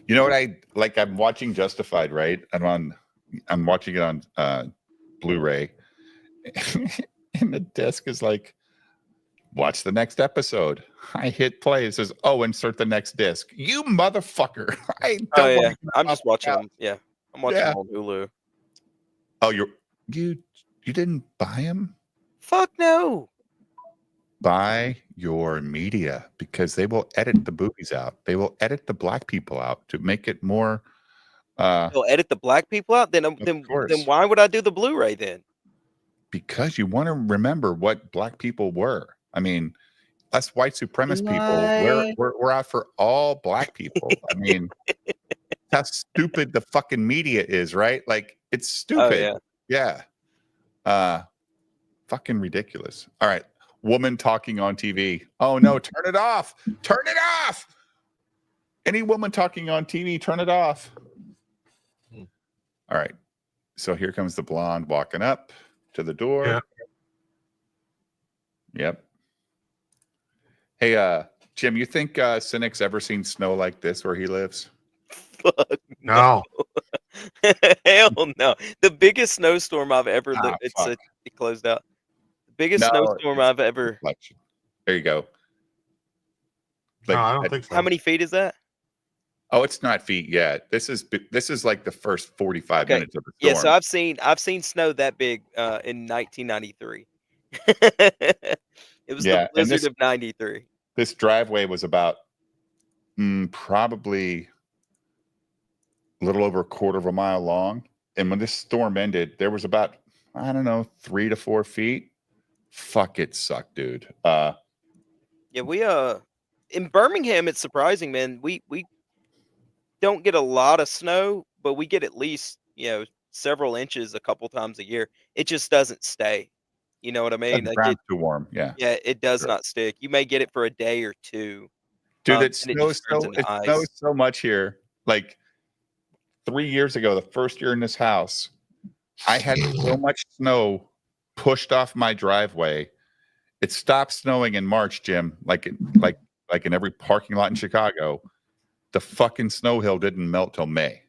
[SPEAKER 3] You know what I like? I'm watching Justified, right? I'm watching it on Blu-ray, and the disc is like, watch the next episode. I hit play. It says, "Oh, insert the next disc." You motherfucker!
[SPEAKER 4] I'm just watching them. Yeah, I'm watching them on Hulu.
[SPEAKER 3] Oh, you didn't buy them?
[SPEAKER 4] Fuck no.
[SPEAKER 3] Buy your media, because they will edit the boobies out. They will edit the black people out to make it more.
[SPEAKER 4] They'll edit the black people out. Then why would I do the Blu-ray then?
[SPEAKER 3] Because you want to remember what black people were. I mean, us white supremacist people, we're out for all black people. I mean, how stupid the fucking media is, right? Like, it's stupid. Yeah. Fucking ridiculous. All right. Woman talking on TV. Oh no, turn it off. Turn it off. Any woman talking on TV, turn it off. All right. So here comes the blonde walking up to the door.
[SPEAKER 6] Yeah.
[SPEAKER 3] Yep. Hey, Jim, you think Cynic's ever seen snow like this where he lives?
[SPEAKER 4] Fuck
[SPEAKER 6] no.
[SPEAKER 4] Hell no. The biggest snowstorm I've ever lived. It closed out. The biggest snowstorm I've ever.
[SPEAKER 3] There you go.
[SPEAKER 6] Like, no, I don't think so.
[SPEAKER 4] How many feet is that?
[SPEAKER 3] Oh, it's not feet yet. This is like the first 45 minutes of the storm.
[SPEAKER 4] Yeah, so I've seen snow that big in 1993. It was the blizzard of 93.
[SPEAKER 3] This driveway was about probably a little over a quarter of a mile long. And when this storm ended, there was about, I don't know, 3 to 4 feet. Fuck, it sucked, dude.
[SPEAKER 4] Yeah, we in Birmingham, it's surprising, man. We don't get a lot of snow, but we get at least, several inches a couple times a year. It just doesn't stay. You know what I mean?
[SPEAKER 3] The ground's too warm. Yeah.
[SPEAKER 4] Yeah, it does not stick. You may get it for a day or two.
[SPEAKER 3] Dude, it snows so much here. Like 3 years ago, the first year in this house, I had so much snow pushed off my driveway. It stopped snowing in March, Jim. Like in every parking lot in Chicago. The fucking snow hill didn't melt till May.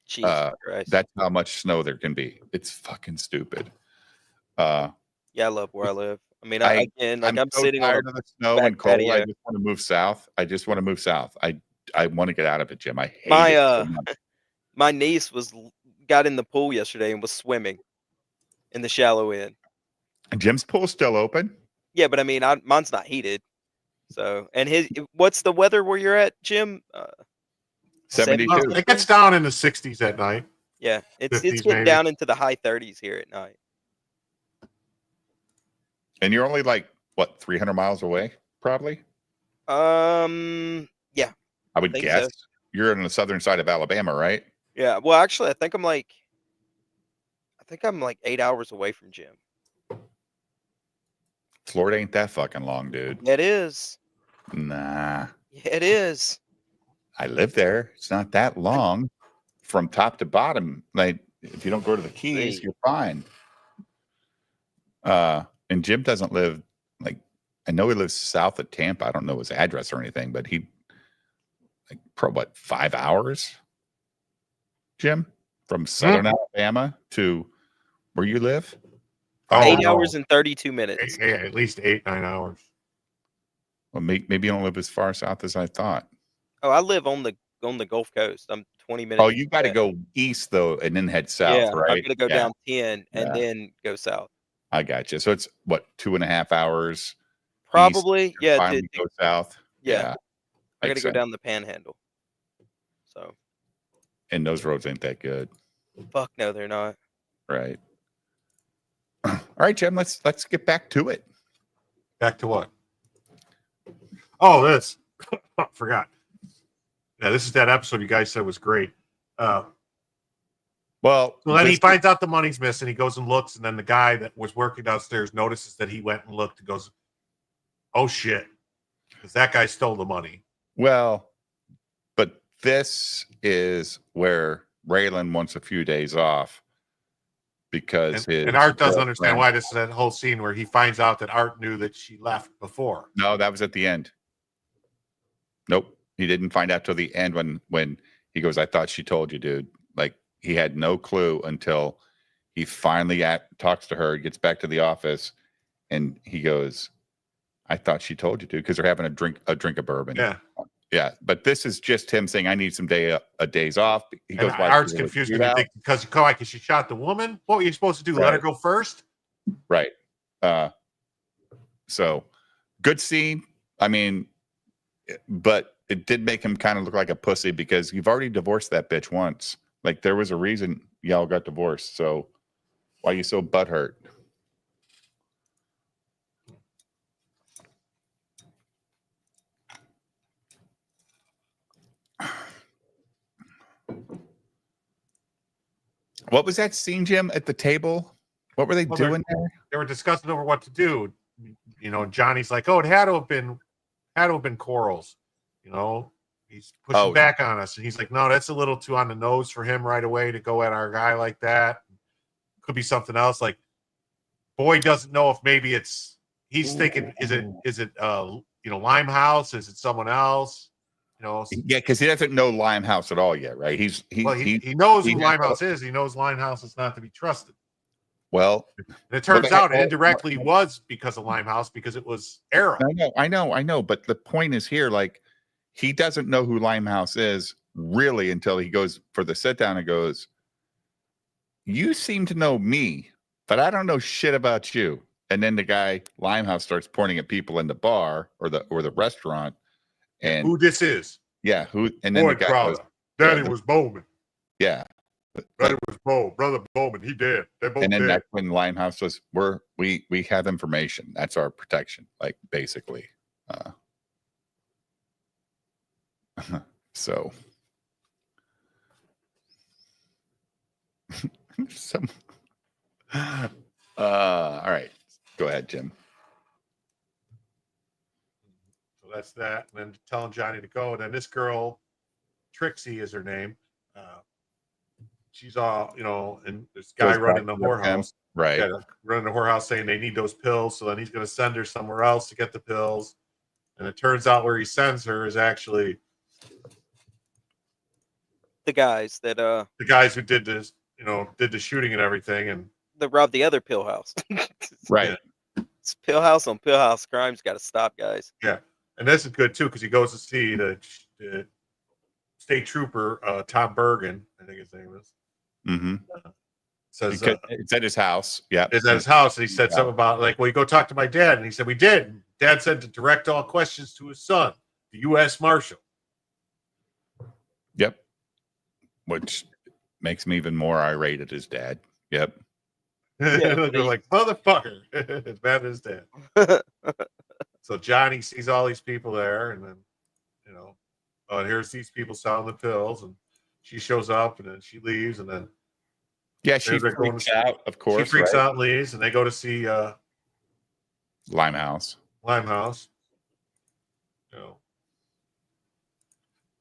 [SPEAKER 4] Jesus Christ.
[SPEAKER 3] That's how much snow there can be. It's fucking stupid.
[SPEAKER 4] Yeah, I love where I live. I mean,
[SPEAKER 3] I'm
[SPEAKER 4] I'm
[SPEAKER 3] so
[SPEAKER 4] sitting on
[SPEAKER 3] tired
[SPEAKER 4] a
[SPEAKER 3] of the snow
[SPEAKER 4] back
[SPEAKER 3] and cold. I
[SPEAKER 4] patio.
[SPEAKER 3] just want to move south. I just want to move south. I want to get out of it, Jim. I hate
[SPEAKER 4] My
[SPEAKER 3] it so much.
[SPEAKER 4] my niece got in the pool yesterday and was swimming in the shallow end.
[SPEAKER 3] Jim's pool's still open.
[SPEAKER 4] Yeah, but I mean, mine's not heated. So, and what's the weather where you're at, Jim?
[SPEAKER 3] 72.
[SPEAKER 6] It gets down in the 60s at night.
[SPEAKER 4] Yeah, it's
[SPEAKER 6] 50s
[SPEAKER 4] getting
[SPEAKER 6] maybe.
[SPEAKER 4] down into the high 30s here at night.
[SPEAKER 3] And you're only like what 300 miles away, probably.
[SPEAKER 4] Yeah,
[SPEAKER 3] I would
[SPEAKER 4] think
[SPEAKER 3] guess
[SPEAKER 4] so.
[SPEAKER 3] you're on the southern side of Alabama, right?
[SPEAKER 4] Yeah. Well, actually, I think I'm like 8 hours away from Jim.
[SPEAKER 3] Florida ain't that fucking long, dude.
[SPEAKER 4] It is.
[SPEAKER 3] Nah,
[SPEAKER 4] Yeah, it is.
[SPEAKER 3] I live there. It's not that long from top to bottom. Like if you don't go to the Keys,
[SPEAKER 4] See.
[SPEAKER 3] you're fine. And Jim doesn't live like I know he lives south of Tampa. I don't know his address or anything, but he like what 5 hours, Jim, from southern Alabama to where you live.
[SPEAKER 4] 8 hours and 32 minutes.
[SPEAKER 6] Yeah, at least 8-9 hours.
[SPEAKER 3] Well, maybe you don't live as far south as I thought.
[SPEAKER 4] Oh, I live on the Gulf Coast. I'm 20 minutes.
[SPEAKER 3] Oh, you got to go east though, and then head south,
[SPEAKER 4] Yeah,
[SPEAKER 3] right?
[SPEAKER 4] I got to go
[SPEAKER 3] Yeah.
[SPEAKER 4] down 10 and then go south.
[SPEAKER 3] I got you. So it's what 2.5 hours.
[SPEAKER 4] Probably,
[SPEAKER 3] east,
[SPEAKER 4] yeah.
[SPEAKER 3] Finally go south.
[SPEAKER 4] Yeah. I got to
[SPEAKER 3] makes
[SPEAKER 4] go
[SPEAKER 3] sense.
[SPEAKER 4] down the Panhandle. So.
[SPEAKER 3] And those roads ain't that good,
[SPEAKER 4] Fuck no, they're not.
[SPEAKER 3] right? All right, Jim. Let's get back to it.
[SPEAKER 6] Back to what? Oh, this. Forgot. Yeah, this is that episode you guys said was great.
[SPEAKER 3] Well,
[SPEAKER 6] so then he finds out the money's missing. He goes and looks, and then the guy that was working downstairs notices that he went and looked and goes, "Oh shit," because that guy stole the money.
[SPEAKER 3] Well, but this is where Raylan wants a few days off because
[SPEAKER 6] And Art doesn't understand why this is that whole scene where he finds out that Art knew that she left before.
[SPEAKER 3] No, that was at the end. Nope, he didn't find out till the end when he goes, "I thought she told you, dude." Like he had no clue until he finally talks to her, gets back to the office, and he goes, "I thought she told you, dude," because they're having a drink of bourbon. Yeah. But this is just him saying, "I need some days off." He goes,
[SPEAKER 6] And Art's confused because she shot the woman. What were you supposed to do? Let her go first?
[SPEAKER 3] Right. So good scene. I mean, but it did make him kind of look like a pussy because you've already divorced that bitch once. Like there was a reason y'all got divorced. So why are you so butthurt? What was that scene, Jim, at the table? What were they doing there?
[SPEAKER 6] They were discussing over what to do. You know, Johnny's like, "Oh, it had to have been corals." You know, he's pushing back on us, and he's like, "No, that's a little too on the nose for him right away to go at our guy like that. Could be something else." Like, Boyd doesn't know if maybe he's thinking, is it Limehouse? Is it someone else? You know,
[SPEAKER 3] yeah, because he doesn't know Limehouse at all yet, right? He
[SPEAKER 6] knows who Limehouse is. He knows Limehouse is not to be trusted.
[SPEAKER 3] Well,
[SPEAKER 6] and it turns out it indirectly was because of Limehouse, because it was Arrow.
[SPEAKER 3] I know. But the point is here, like, he doesn't know who Limehouse is really until he goes for the sit down and goes, "You seem to know me, but I don't know shit about you." And then the guy Limehouse starts pointing at people in the bar or the restaurant, and
[SPEAKER 6] who this is?
[SPEAKER 3] Yeah, who? And then
[SPEAKER 6] Boyd
[SPEAKER 3] the guy goes,
[SPEAKER 6] Daddy was Bowman.
[SPEAKER 3] Yeah.
[SPEAKER 6] Brother was Brother Bowman. He dead. They're both
[SPEAKER 3] and then
[SPEAKER 6] dead.
[SPEAKER 3] that's when Limehouse says, we have information. That's our protection, like basically. So all right. Go ahead, Jim.
[SPEAKER 6] So that's that. And then telling Johnny to go. And then this girl, Trixie is her name. She's all, and this guy running the whorehouse.
[SPEAKER 3] Right.
[SPEAKER 6] Yeah, running the whorehouse saying they need those pills. So then he's going to send her somewhere else to get the pills. And it turns out where he sends her is actually
[SPEAKER 4] the guys
[SPEAKER 6] who did this, did the shooting and everything. And
[SPEAKER 4] that robbed the other pill house.
[SPEAKER 3] Right.
[SPEAKER 4] It's Pillhouse on Pillhouse crime's got to stop, guys.
[SPEAKER 6] Yeah, and this is good too because he goes to see the state trooper Tom Bergen, I think his name is.
[SPEAKER 3] Mm-hmm.
[SPEAKER 6] Says
[SPEAKER 3] It's at his house. Yeah,
[SPEAKER 6] is at his house, and he said something about like, "Well, you go talk to my dad," and he said, "We did." Dad said to direct all questions to his son, the U.S. Marshal.
[SPEAKER 3] Yep. Which makes me even more irate at his dad. Yep.
[SPEAKER 6] They're like, motherfucker, as bad as his dad. So Johnny sees all these people there, and then, you know, here's these people selling the pills, and she shows up, and then she leaves, and then
[SPEAKER 3] yeah, she freaks out. Of course,
[SPEAKER 6] she freaks out and leaves, and they go to see
[SPEAKER 3] Limehouse.
[SPEAKER 6] Limehouse. You know,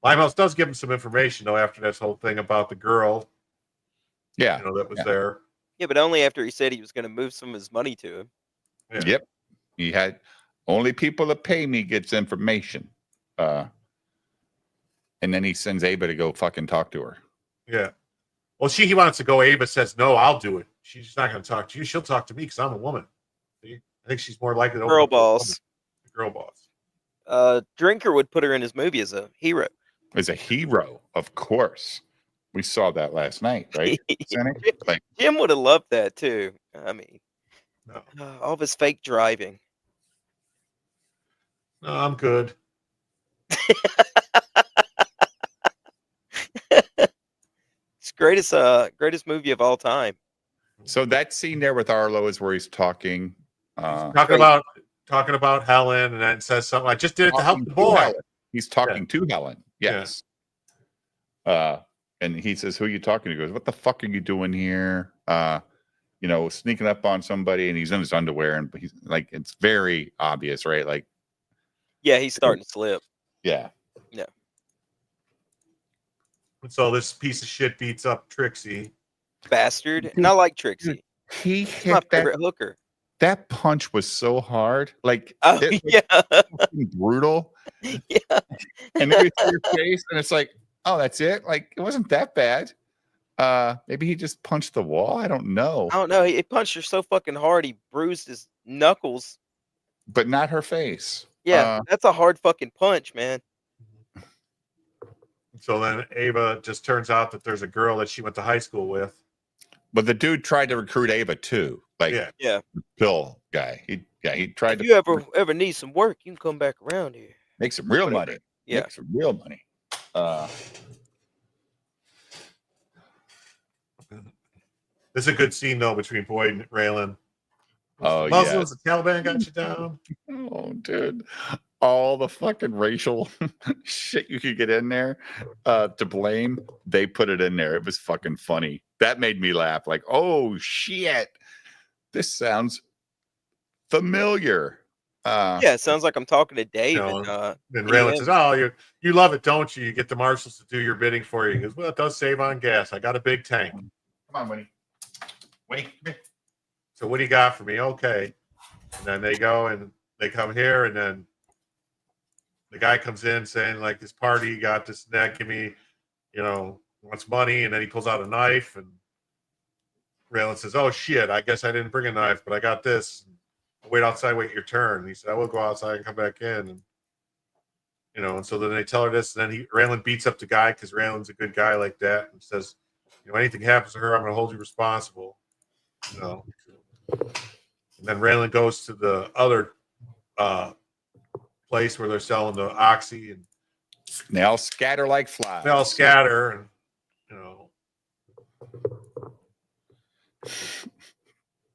[SPEAKER 6] Limehouse does give him some information though after this whole thing about the girl.
[SPEAKER 3] Yeah,
[SPEAKER 6] you know, that was there.
[SPEAKER 4] Yeah, but only after he said he was going to move some of his money to him.
[SPEAKER 6] Yeah.
[SPEAKER 3] Yep. He had only people that pay me gets information. And then he sends Ava to go fucking talk to her.
[SPEAKER 6] Yeah. Well, he wants to go. Ava says, no, I'll do it. She's not going to talk to you. She'll talk to me because I'm a woman. See? I think she's more likely to
[SPEAKER 4] Girl boss.
[SPEAKER 6] Girl boss.
[SPEAKER 4] Drinker would put her in his movie as a hero.
[SPEAKER 3] As a hero, of course. We saw that last night, right? Like,
[SPEAKER 4] Jim would have loved that too. I mean,
[SPEAKER 6] no.
[SPEAKER 4] All of his fake driving.
[SPEAKER 6] No, I'm good.
[SPEAKER 4] It's greatest movie of all time.
[SPEAKER 3] So that scene there with Arlo is where he's talking.
[SPEAKER 6] Talking about Helen, and then says something. I just did it to help the boy.
[SPEAKER 3] Helen. He's talking to Helen. Yes. And he says, "Who are you talking to?" He goes, "What the fuck are you doing here? You know, sneaking up on somebody." And he's in his underwear, and he's like, it's very obvious, right? Like,
[SPEAKER 4] yeah, he's starting to slip.
[SPEAKER 3] Yeah.
[SPEAKER 4] Yeah.
[SPEAKER 6] And so this piece of shit beats up Trixie.
[SPEAKER 4] Bastard. And I like Trixie.
[SPEAKER 3] He
[SPEAKER 4] She's my
[SPEAKER 3] hit
[SPEAKER 4] favorite hooker.
[SPEAKER 3] That punch was so hard, like
[SPEAKER 4] it was
[SPEAKER 3] brutal.
[SPEAKER 4] Yeah.
[SPEAKER 3] And then you see your face, and it's like, oh, that's it. Like, it wasn't that bad. Maybe he just punched the wall. I don't know.
[SPEAKER 4] I don't know. He punched her so fucking hard he bruised his knuckles.
[SPEAKER 3] But not her face.
[SPEAKER 4] Yeah, that's a hard fucking punch, man.
[SPEAKER 6] So then Ava just turns out that there's a girl that she went to high school with.
[SPEAKER 3] But the dude tried to recruit Ava too. Like,
[SPEAKER 4] yeah.
[SPEAKER 3] Bill guy. He tried
[SPEAKER 4] If
[SPEAKER 3] to.
[SPEAKER 4] you ever need some work, you can come back around here.
[SPEAKER 3] Make some real money.
[SPEAKER 4] Yeah.
[SPEAKER 3] Make some real money.
[SPEAKER 6] This is a good scene though between Boyd and Raylan.
[SPEAKER 3] Oh,
[SPEAKER 6] Muslims, the Taliban got you down.
[SPEAKER 3] Oh, dude. All the fucking racial shit you could get in there to blame, they put it in there. It was fucking funny. That made me laugh. Like, oh shit, this sounds familiar.
[SPEAKER 4] Yeah, it sounds like I'm talking to Dave.
[SPEAKER 6] You
[SPEAKER 4] and
[SPEAKER 6] Raylan says, "Oh, you love it, don't you? You get the marshals to do your bidding for you." He goes, "Well, it does save on gas. I got a big tank."
[SPEAKER 3] Come on, Winnie. Winnie.
[SPEAKER 6] So what do you got for me? Okay. And then they go and they come here, and then the guy comes in saying, like, this party got this neck, give me, wants money, and then he pulls out a knife, and Raylan says, "Oh shit, I guess I didn't bring a knife, but I got this. Wait outside, wait your turn." And he said, "I will go outside and come back in." And so then they tell her this, and then Raylan beats up the guy because Raylan's a good guy like that, and says, "Anything happens to her, I'm gonna hold you responsible." And then Raylan goes to the other place where they're selling the oxy, and
[SPEAKER 3] they all scatter like flies.
[SPEAKER 6] They all scatter, and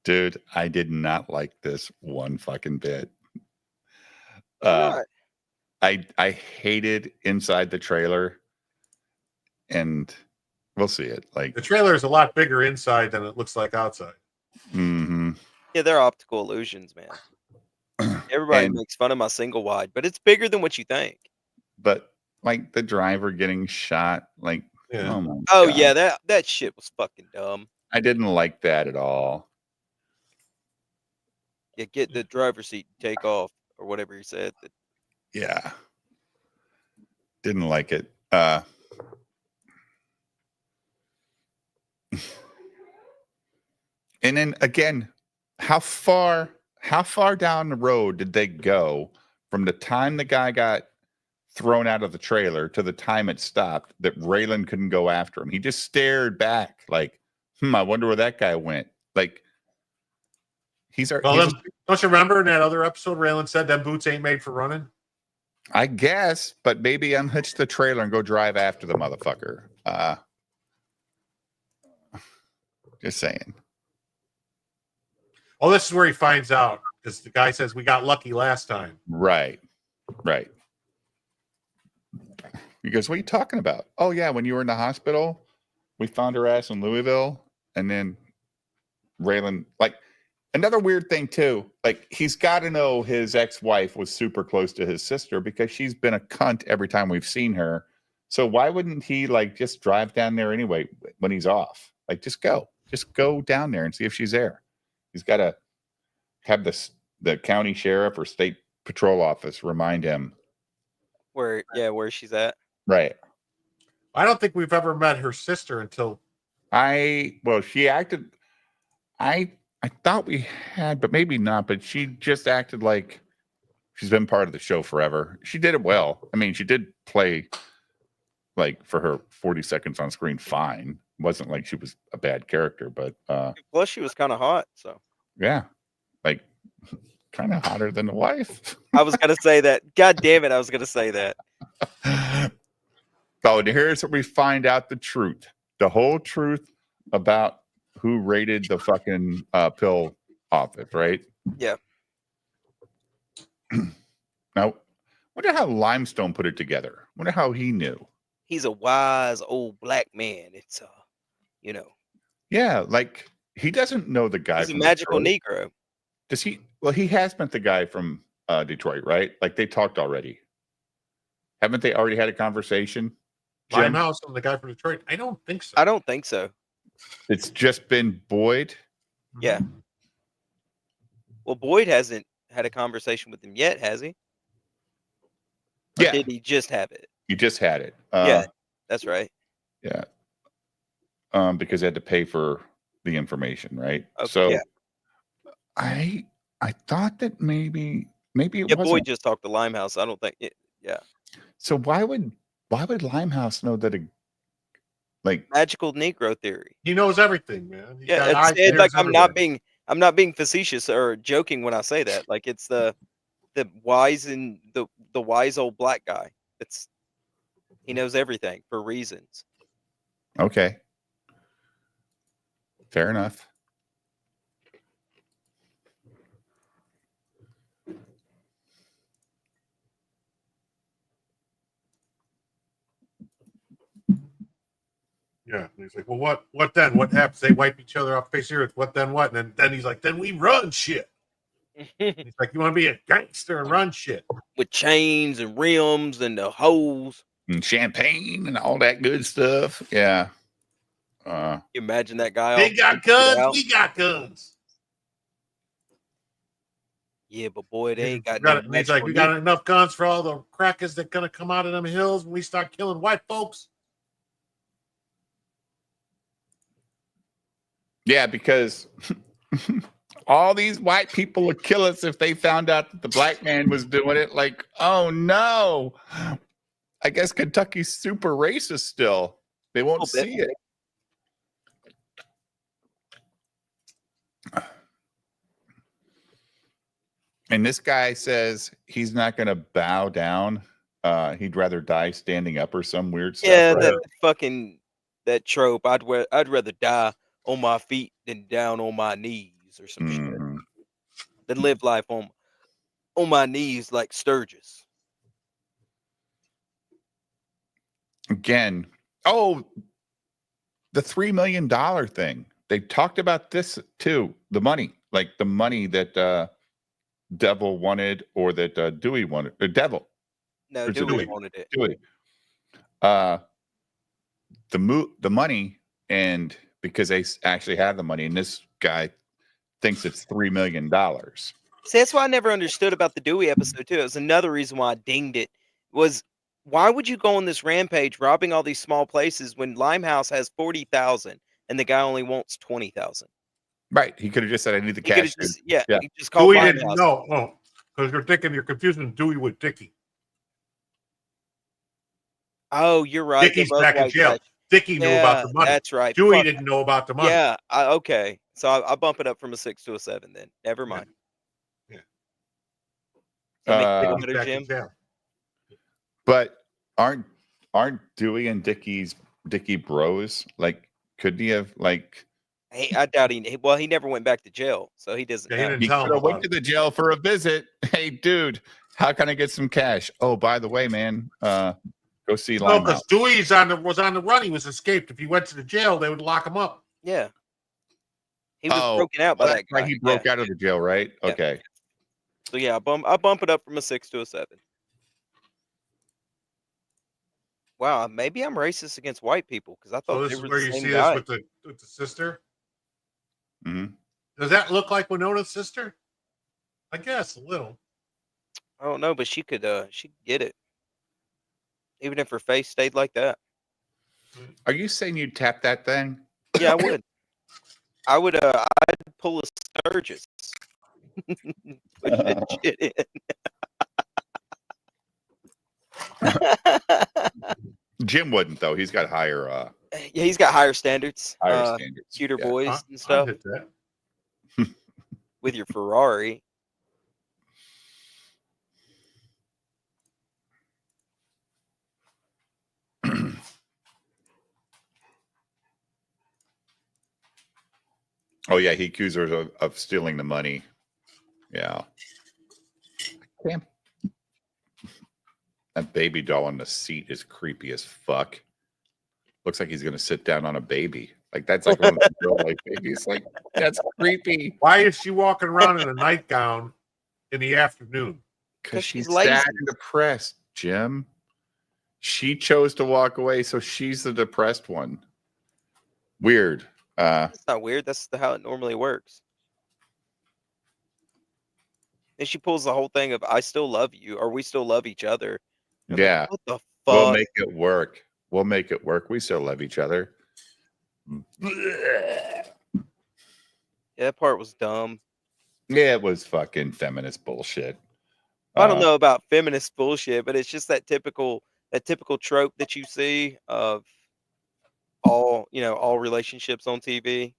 [SPEAKER 3] Dude, I did not like this one fucking bit. I hated inside the trailer, and we'll see it. Like,
[SPEAKER 6] the trailer is a lot bigger inside than it looks like outside.
[SPEAKER 3] Mm-hmm.
[SPEAKER 4] Yeah, they're optical illusions, man. Everybody makes fun of my single wide, but it's bigger than what you think.
[SPEAKER 3] But like the driver getting shot, like,
[SPEAKER 6] yeah.
[SPEAKER 4] Oh yeah, that shit was fucking dumb.
[SPEAKER 3] I didn't like that at all.
[SPEAKER 4] Yeah, get the driver's seat, take off, or whatever he said.
[SPEAKER 3] Yeah. Didn't like it. And then again, how far how far down the road did they go from the time the guy got thrown out of the trailer to the time it stopped that Raylan couldn't go after him? He just stared back like, I wonder where that guy went. Like,
[SPEAKER 6] Well, don't you remember in that other episode, Raylan said them boots ain't made for running?
[SPEAKER 3] I guess, but maybe unhitch the trailer and go drive after the motherfucker. Just saying.
[SPEAKER 6] Oh, this is where he finds out because the guy says we got lucky last time.
[SPEAKER 3] Right. He goes, what are you talking about? Oh, yeah, when you were in the hospital, we found her ass in Louisville. And then Raylan, like, another weird thing, too, like, he's got to know his ex-wife was super close to his sister because she's been a cunt every time we've seen her. So why wouldn't he, like, just drive down there anyway when he's off? Like, just go down there and see if she's there. He's got to have the county sheriff or state patrol office remind him
[SPEAKER 4] where she's at.
[SPEAKER 3] Right.
[SPEAKER 6] I don't think we've ever met her sister until
[SPEAKER 3] she acted. I thought we had, but maybe not. But she just acted like she's been part of the show forever. She did it well. I mean, she did play like for her 40 seconds on screen fine. It wasn't like she was a bad character, but
[SPEAKER 4] plus she was kind of hot, so
[SPEAKER 3] yeah, like kind of hotter than the wife.
[SPEAKER 4] I was gonna say that. God damn it, I was gonna say that.
[SPEAKER 3] So here's where we find out the truth, the whole truth about who raided the fucking pill office, right?
[SPEAKER 4] Yeah.
[SPEAKER 3] Now, wonder how Limestone put it together. Wonder how he knew.
[SPEAKER 4] He's a wise old black man. It's
[SPEAKER 3] Yeah, like he doesn't know the guy.
[SPEAKER 4] He's a
[SPEAKER 3] from
[SPEAKER 4] magical
[SPEAKER 3] Detroit.
[SPEAKER 4] Negro.
[SPEAKER 3] Does he? Well, he has met the guy from Detroit, right? Like they talked already. Haven't they already had a conversation?
[SPEAKER 6] Limehouse and the guy from Detroit? I don't think so.
[SPEAKER 4] I don't think so.
[SPEAKER 3] It's just been Boyd.
[SPEAKER 4] Yeah. Well, Boyd hasn't had a conversation with him yet, has he? Or
[SPEAKER 3] Yeah.
[SPEAKER 4] did he just have it?
[SPEAKER 3] You just had it.
[SPEAKER 4] Yeah, that's right.
[SPEAKER 3] Yeah. Because they had to pay for the information, right?
[SPEAKER 4] Okay,
[SPEAKER 3] So
[SPEAKER 4] yeah.
[SPEAKER 3] I thought that maybe it
[SPEAKER 4] Yeah,
[SPEAKER 3] wasn't.
[SPEAKER 4] Boyd just talked to Limehouse. I don't think it. Yeah.
[SPEAKER 3] So why would Limehouse know that like
[SPEAKER 4] Magical Negro theory?
[SPEAKER 6] He knows everything, man. He's got
[SPEAKER 4] Yeah,
[SPEAKER 6] eyes,
[SPEAKER 4] it's like
[SPEAKER 6] ears,
[SPEAKER 4] I'm not being facetious or joking when I say that. Like it's the wise and the wise old black guy. He knows everything for reasons.
[SPEAKER 3] Okay. Fair enough.
[SPEAKER 6] Yeah. And he's like, well, what then? What happens? They wipe each other off the face of the earth. What then? What? And then he's like, then we run shit. He's like, you want to be a gangster and run shit
[SPEAKER 4] with chains and rims and the holes
[SPEAKER 3] and champagne and all that good stuff. Yeah.
[SPEAKER 4] You imagine that guy.
[SPEAKER 6] They got guns. We got guns.
[SPEAKER 4] Yeah, but boy, they ain't got.
[SPEAKER 6] He's like, we got enough guns for all the crackers that gonna come out of them hills when we start killing white folks.
[SPEAKER 3] Yeah, because all these white people would kill us if they found out that the black man was doing it. Like, oh no. I guess Kentucky's super racist still. They won't see it. And this guy says he's not going to bow down. He'd rather die standing up or some weird stuff.
[SPEAKER 4] Yeah,
[SPEAKER 3] right?
[SPEAKER 4] that trope. I'd rather die on my feet than down on my knees or some shit. Than live life on my knees like Sturgis.
[SPEAKER 3] Again, the $3 million thing. They talked about this too. The money, like the money that Devil wanted, or that Dewey wanted. The Devil.
[SPEAKER 4] No, Dewey wanted it.
[SPEAKER 3] Dewey. The money, and because they actually have the money, and this guy thinks it's $3 million.
[SPEAKER 4] See, that's why I never understood about the Dewey episode too. It was another reason why I dinged it. Was why would you go on this rampage robbing all these small places when Limehouse has 40,000 and the guy only wants 20,000?
[SPEAKER 3] Right. He could have just said, "I need the
[SPEAKER 4] He could
[SPEAKER 3] cash."
[SPEAKER 4] have just,
[SPEAKER 3] dude." Yeah.
[SPEAKER 4] he just called
[SPEAKER 6] Dewey
[SPEAKER 4] my
[SPEAKER 6] didn't
[SPEAKER 4] house.
[SPEAKER 6] know. No, because you're confusing Dewey with Dickie.
[SPEAKER 4] Oh, you're right. They're
[SPEAKER 6] Dickie's
[SPEAKER 4] both
[SPEAKER 6] back in
[SPEAKER 4] white
[SPEAKER 6] jail.
[SPEAKER 4] trash.
[SPEAKER 6] Dickie knew about
[SPEAKER 4] Yeah,
[SPEAKER 6] the money.
[SPEAKER 4] that's right.
[SPEAKER 6] Dewey
[SPEAKER 4] Fuck.
[SPEAKER 6] didn't know about the money.
[SPEAKER 4] Yeah, okay. So I bump it up from a 6 to a 7 then. Never mind.
[SPEAKER 6] Yeah.
[SPEAKER 4] That makes you feel
[SPEAKER 6] Dickie's
[SPEAKER 4] better,
[SPEAKER 6] back in
[SPEAKER 4] Jim?
[SPEAKER 6] jail.
[SPEAKER 3] But aren't Dewey and Dickie bros? Like, could he have like?
[SPEAKER 4] Hey, I doubt well, he never went back to jail, so he doesn't
[SPEAKER 6] Yeah, he
[SPEAKER 4] know.
[SPEAKER 6] didn't
[SPEAKER 3] He
[SPEAKER 6] tell
[SPEAKER 3] could
[SPEAKER 6] him
[SPEAKER 3] have went
[SPEAKER 6] about
[SPEAKER 3] to
[SPEAKER 6] it.
[SPEAKER 3] the jail for a visit. Hey, dude, how can I get some cash? Oh, by the way, man, go see
[SPEAKER 6] No,
[SPEAKER 3] Limehouse.
[SPEAKER 6] because Dewey was on the run. He was escaped. If he went to the jail, they would lock him up.
[SPEAKER 4] Yeah. He was broken out by
[SPEAKER 3] that's
[SPEAKER 4] that guy.
[SPEAKER 3] right. He broke out of the jail, right?
[SPEAKER 4] Yeah.
[SPEAKER 3] Okay.
[SPEAKER 4] So yeah, I bump it up from a 6 to a 7. Wow, maybe I'm racist against white people because I
[SPEAKER 6] So
[SPEAKER 4] thought
[SPEAKER 6] this
[SPEAKER 4] they
[SPEAKER 6] is
[SPEAKER 4] were
[SPEAKER 6] where
[SPEAKER 4] the
[SPEAKER 6] you
[SPEAKER 4] same
[SPEAKER 6] see
[SPEAKER 4] guy.
[SPEAKER 6] this with the sister.
[SPEAKER 3] hmm
[SPEAKER 6] Does that look like Winona's sister? I guess a little.
[SPEAKER 4] I don't know, but she could get it. Even if her face stayed like that.
[SPEAKER 3] Are you saying you tap that thing?
[SPEAKER 4] Yeah, I would. I'd pull a Sturgis. Push that shit in.
[SPEAKER 3] Jim wouldn't though. He's got higher
[SPEAKER 4] Yeah, he's got higher standards.
[SPEAKER 3] standards.
[SPEAKER 4] Cuter
[SPEAKER 3] Yeah.
[SPEAKER 4] boys and
[SPEAKER 6] I'd
[SPEAKER 4] stuff
[SPEAKER 6] hit that.
[SPEAKER 4] with your Ferrari.
[SPEAKER 3] Oh yeah, he accused her of stealing the money. Yeah. Damn. That baby doll on the seat is creepy as fuck. Looks like he's gonna sit down on a baby. Like that's like one of the girl like babies. Like that's creepy.
[SPEAKER 6] Why is she walking around in a nightgown in the afternoon?
[SPEAKER 3] Because she's
[SPEAKER 4] lazy.
[SPEAKER 3] sad and depressed, Jim. She chose to walk away, so she's the depressed one. Weird.
[SPEAKER 4] That's not weird. That's how it normally works. And she pulls the whole thing of "I still love you" or "We still love each other." I'm like,
[SPEAKER 3] Yeah.
[SPEAKER 4] what the fuck?
[SPEAKER 3] We'll make it work. We'll make it work. We still love each other.
[SPEAKER 4] Yeah, that part was dumb.
[SPEAKER 3] Yeah, it was fucking feminist bullshit.
[SPEAKER 4] I don't know about feminist bullshit, but it's just that typical trope that you see of all relationships on TV.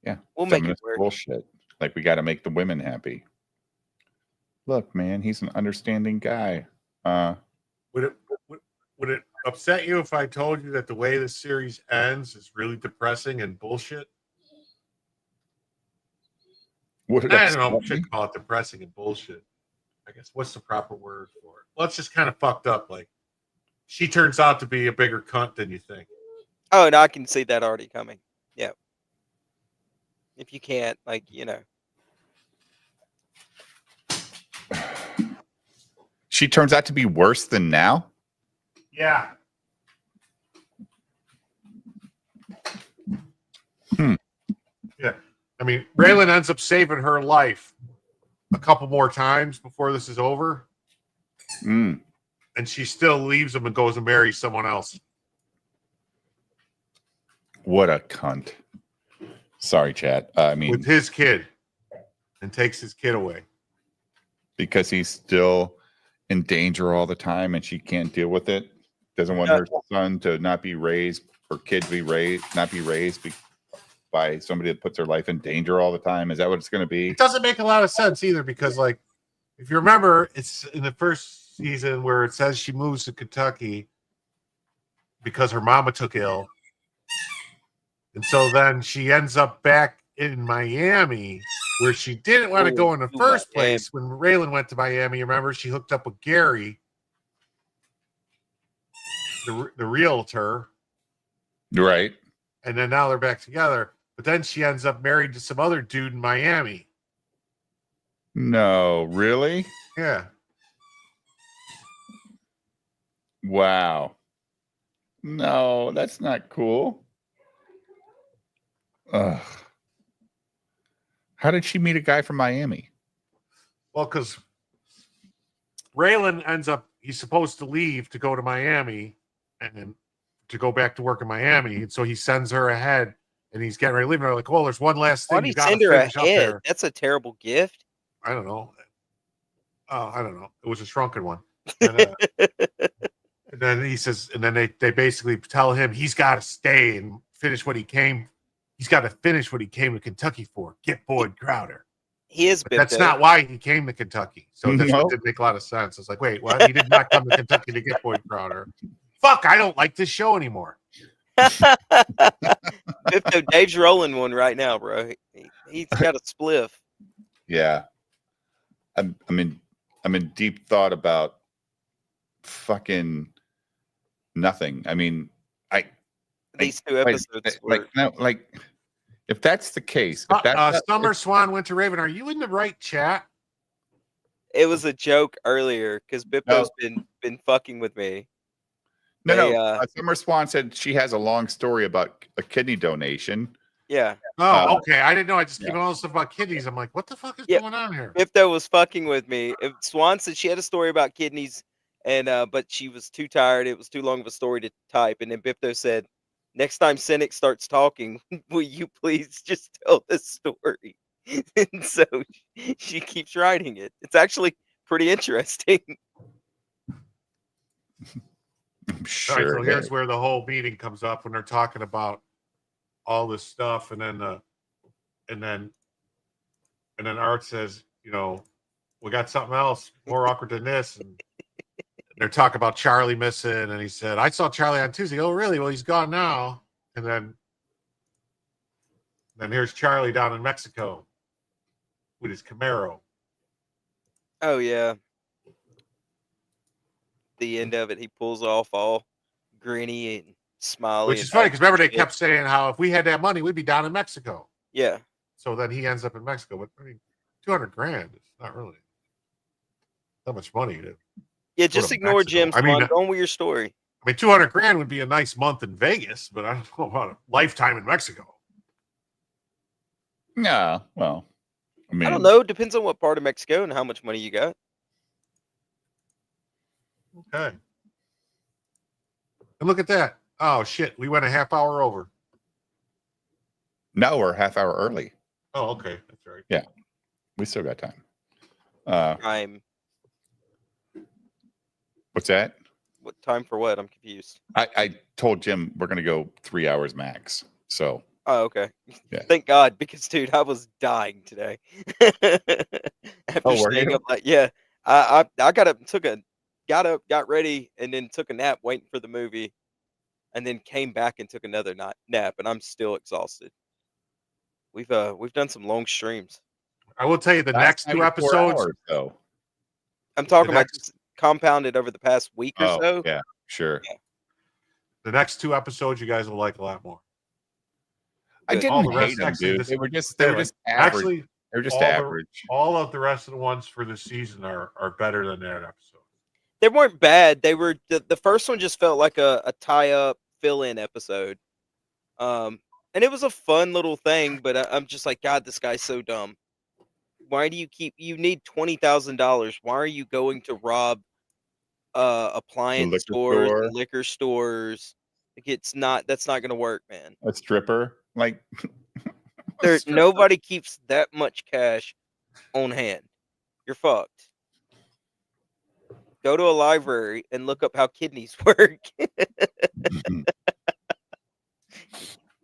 [SPEAKER 3] Yeah,
[SPEAKER 4] We'll make it
[SPEAKER 3] feminist
[SPEAKER 4] work.
[SPEAKER 3] bullshit. Like we got to make the women happy. Look, man, he's an understanding guy.
[SPEAKER 6] Would it upset you if I told you that the way the series ends is really depressing and bullshit?
[SPEAKER 3] Would it
[SPEAKER 6] I don't know.
[SPEAKER 3] upset
[SPEAKER 6] We should
[SPEAKER 3] me?
[SPEAKER 6] call it depressing and bullshit. I guess what's the proper word for it? Well, it's just kind of fucked up. Like she turns out to be a bigger cunt than you think.
[SPEAKER 4] Oh, and I can see that already coming. Yeah. If you can't,
[SPEAKER 3] She turns out to be worse than now.
[SPEAKER 6] Yeah. Yeah. I mean, Raylan ends up saving her life a couple more times before this is over.
[SPEAKER 3] Mm.
[SPEAKER 6] And she still leaves him and goes and marries someone else.
[SPEAKER 3] What a cunt. Sorry, Chad. I mean,
[SPEAKER 6] With his kid and takes his kid away.
[SPEAKER 3] because he's still in danger all the time and she can't deal with it. Doesn't want her son to not be raised or kid to be raised, not be raised by somebody that puts their life in danger all the time. Is that what it's going to be?
[SPEAKER 6] It doesn't make a lot of sense either because, like, if you remember, it's in the first season where it says she moves to Kentucky because her mama took ill. And so then she ends up back in Miami where she didn't want to go in the first place. When Raylan went to Miami, remember, she hooked up with Gary, the realtor.
[SPEAKER 3] Right.
[SPEAKER 6] And then now they're back together. But then she ends up married to some other dude in Miami.
[SPEAKER 3] No, really?
[SPEAKER 6] Yeah.
[SPEAKER 3] Wow. No, that's not cool. Ugh. How did she meet a guy from Miami?
[SPEAKER 6] Well, because Raylan ends up, he's supposed to leave to go to Miami and then to go back to work in Miami. And so he sends her ahead and he's getting ready to leave. And they're like, "Well, there's one last
[SPEAKER 4] Why
[SPEAKER 6] thing
[SPEAKER 4] do
[SPEAKER 6] you
[SPEAKER 4] you
[SPEAKER 6] got to
[SPEAKER 4] send her a
[SPEAKER 6] finish up
[SPEAKER 4] head?
[SPEAKER 6] there."
[SPEAKER 4] That's a terrible gift.
[SPEAKER 6] I don't know. I don't know. It was a shrunken one. And, and then he says, and then they basically tell him he's got to stay and finish what he came. He's got to finish what he came to Kentucky for. Get Boyd Crowder.
[SPEAKER 4] He is.
[SPEAKER 6] But that's not why he came to Kentucky. So that's what didn't make a lot of sense. It's like, wait, what? He did not come to Kentucky to get Boyd Crowder. Fuck! I don't like this show anymore.
[SPEAKER 4] Dave's rolling one right now, bro. He's got a spliff.
[SPEAKER 3] Yeah. I'm in deep thought about fucking nothing. I mean,
[SPEAKER 4] these two episodes
[SPEAKER 3] like if that's the case, if that's
[SPEAKER 6] Summer Swan Winter Raven, are you in the right chat?
[SPEAKER 4] It was a joke earlier because Bippo's been fucking with me.
[SPEAKER 3] No. Summer Swan said she has a long story about a kidney donation.
[SPEAKER 4] Yeah.
[SPEAKER 6] Oh, okay. I didn't know. I just keep all this stuff about kidneys. I'm like, what the fuck is going on here?
[SPEAKER 4] Bippo was fucking with me. Swan said she had a story about kidneys, and but she was too tired. It was too long of a story to type. And then Bippo said, "Next time Cynic starts talking, will you please just tell this story?" And so she keeps writing it. It's actually pretty interesting.
[SPEAKER 3] I'm sure.
[SPEAKER 6] All right, so here's where the whole meeting comes up when they're talking about all this stuff, and then Art says, "You know, we got something else more awkward than this." And they're talking about Charlie missing, and he said, "I saw Charlie on Tuesday." "Oh, really? Well, he's gone now." And then here's Charlie down in Mexico with his Camaro.
[SPEAKER 4] Oh yeah. The end of it, he pulls off all grinny and smiley.
[SPEAKER 6] Which is funny because remember they kept saying how if we had that money, we'd be down in Mexico.
[SPEAKER 4] Yeah.
[SPEAKER 6] So then he ends up in Mexico. But I mean, $200,000 is not really that much money.
[SPEAKER 4] Yeah, just ignore Jim. I mean, go on with your story.
[SPEAKER 6] I mean, $200,000 would be a nice month in Vegas, but I don't know about a lifetime in Mexico.
[SPEAKER 3] Yeah, well, I mean,
[SPEAKER 4] I don't know. Depends on what part of Mexico and how much money you got.
[SPEAKER 6] Okay. And look at that. Oh shit, we went a half hour over.
[SPEAKER 3] No, we're a half hour early.
[SPEAKER 6] Oh, okay. That's right.
[SPEAKER 3] Yeah. We still got time.
[SPEAKER 4] Time.
[SPEAKER 3] What's that?
[SPEAKER 4] What time for what? I'm confused.
[SPEAKER 3] I told Jim we're gonna go 3 hours max. So
[SPEAKER 4] Oh, okay.
[SPEAKER 3] Yeah.
[SPEAKER 4] Thank God, because dude, I was dying today. After staying up I got up, got up, got ready, and then took a nap waiting for the movie, and then came back and took another nap, and I'm still exhausted. We've done some long streams.
[SPEAKER 6] I will tell you the next 2 episodes.
[SPEAKER 3] Though.
[SPEAKER 4] I'm talking about just compounded over the past week or so.
[SPEAKER 3] Yeah, sure.
[SPEAKER 4] Yeah.
[SPEAKER 6] The next 2 episodes you guys will like a lot more.
[SPEAKER 3] I
[SPEAKER 6] All
[SPEAKER 3] didn't
[SPEAKER 6] the rest
[SPEAKER 3] hate them,
[SPEAKER 6] actually,
[SPEAKER 3] dude. They were just
[SPEAKER 6] actually,
[SPEAKER 3] average. They're just average.
[SPEAKER 6] All of the rest of the ones for the season are better than that episode.
[SPEAKER 4] They weren't bad. They were the first one just felt like a tie-up fill-in episode. And it was a fun little thing, but I'm just like, God, this guy's so dumb. Why do you need $20,000? Why are you going to rob appliance stores, liquor stores? Like, that's not gonna work, man.
[SPEAKER 3] A stripper? Like
[SPEAKER 4] nobody keeps that much cash on hand. You're fucked. Go to a library and look up how kidneys work.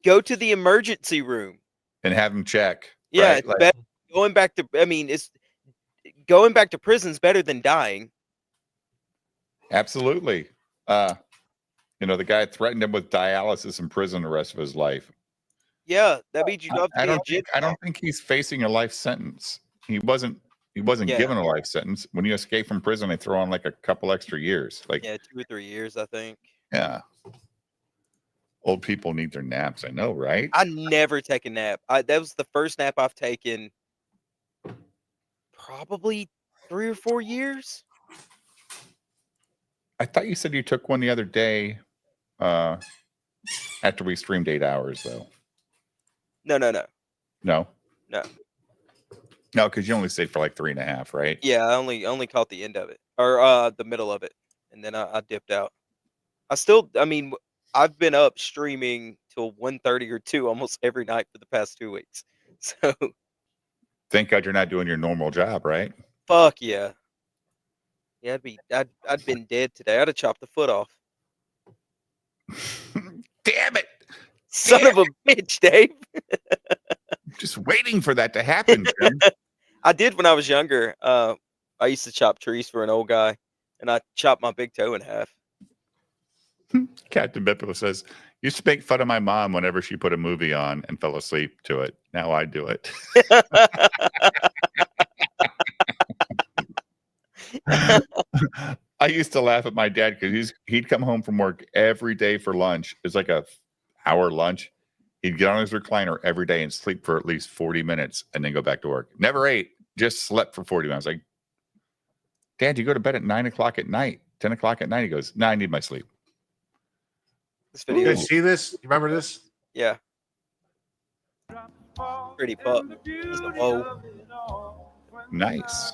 [SPEAKER 4] Go to the emergency room
[SPEAKER 3] and have them check.
[SPEAKER 4] Yeah,
[SPEAKER 3] right?
[SPEAKER 4] it's better. Going back to prison's better than dying.
[SPEAKER 3] Absolutely. The guy threatened him with dialysis in prison the rest of his life.
[SPEAKER 4] Yeah, that means you love to
[SPEAKER 3] I don't think he's facing a life sentence. He wasn't given a life sentence. When you escape from prison, they throw on like a couple extra years. Like
[SPEAKER 4] 2 or 3 years, I think.
[SPEAKER 3] Yeah. Old people need their naps. I know, right?
[SPEAKER 4] I never take a nap. That was the first nap I've taken probably 3 or 4 years.
[SPEAKER 3] I thought you said you took one the other day after we streamed 8 hours, though.
[SPEAKER 4] No.
[SPEAKER 3] No, because you only stayed for like 3.5, right?
[SPEAKER 4] Yeah, I only caught the end of it or the middle of it, and then I dipped out. I've been up streaming till 1:30 or 2 almost every night for the past 2 weeks. So
[SPEAKER 3] Thank God you're not doing your normal job, right?
[SPEAKER 4] fuck yeah. Yeah, I'd been dead today. I'd have chopped the foot off.
[SPEAKER 3] Damn it!
[SPEAKER 4] Son of a bitch, Dave.
[SPEAKER 3] Just waiting for that to happen, Jim.
[SPEAKER 4] I did when I was younger. I used to chop trees for an old guy, and I chopped my big toe in half.
[SPEAKER 3] Captain Bippo says, used to make fun of my mom whenever she put a movie on and fell asleep to it. Now I do it. I used to laugh at my dad because he'd come home from work every day for lunch. It's like a hour lunch. He'd get on his recliner every day and sleep for at least 40 minutes and then go back to work. Never ate, just slept for 40 minutes. Like, Dad, you go to bed at 9 o'clock at night, 10 o'clock at night. He goes, no, I need my sleep.
[SPEAKER 4] This
[SPEAKER 6] You
[SPEAKER 4] video,
[SPEAKER 6] guys see this? You remember this?
[SPEAKER 4] yeah, pretty pup. Whoa.
[SPEAKER 3] Nice.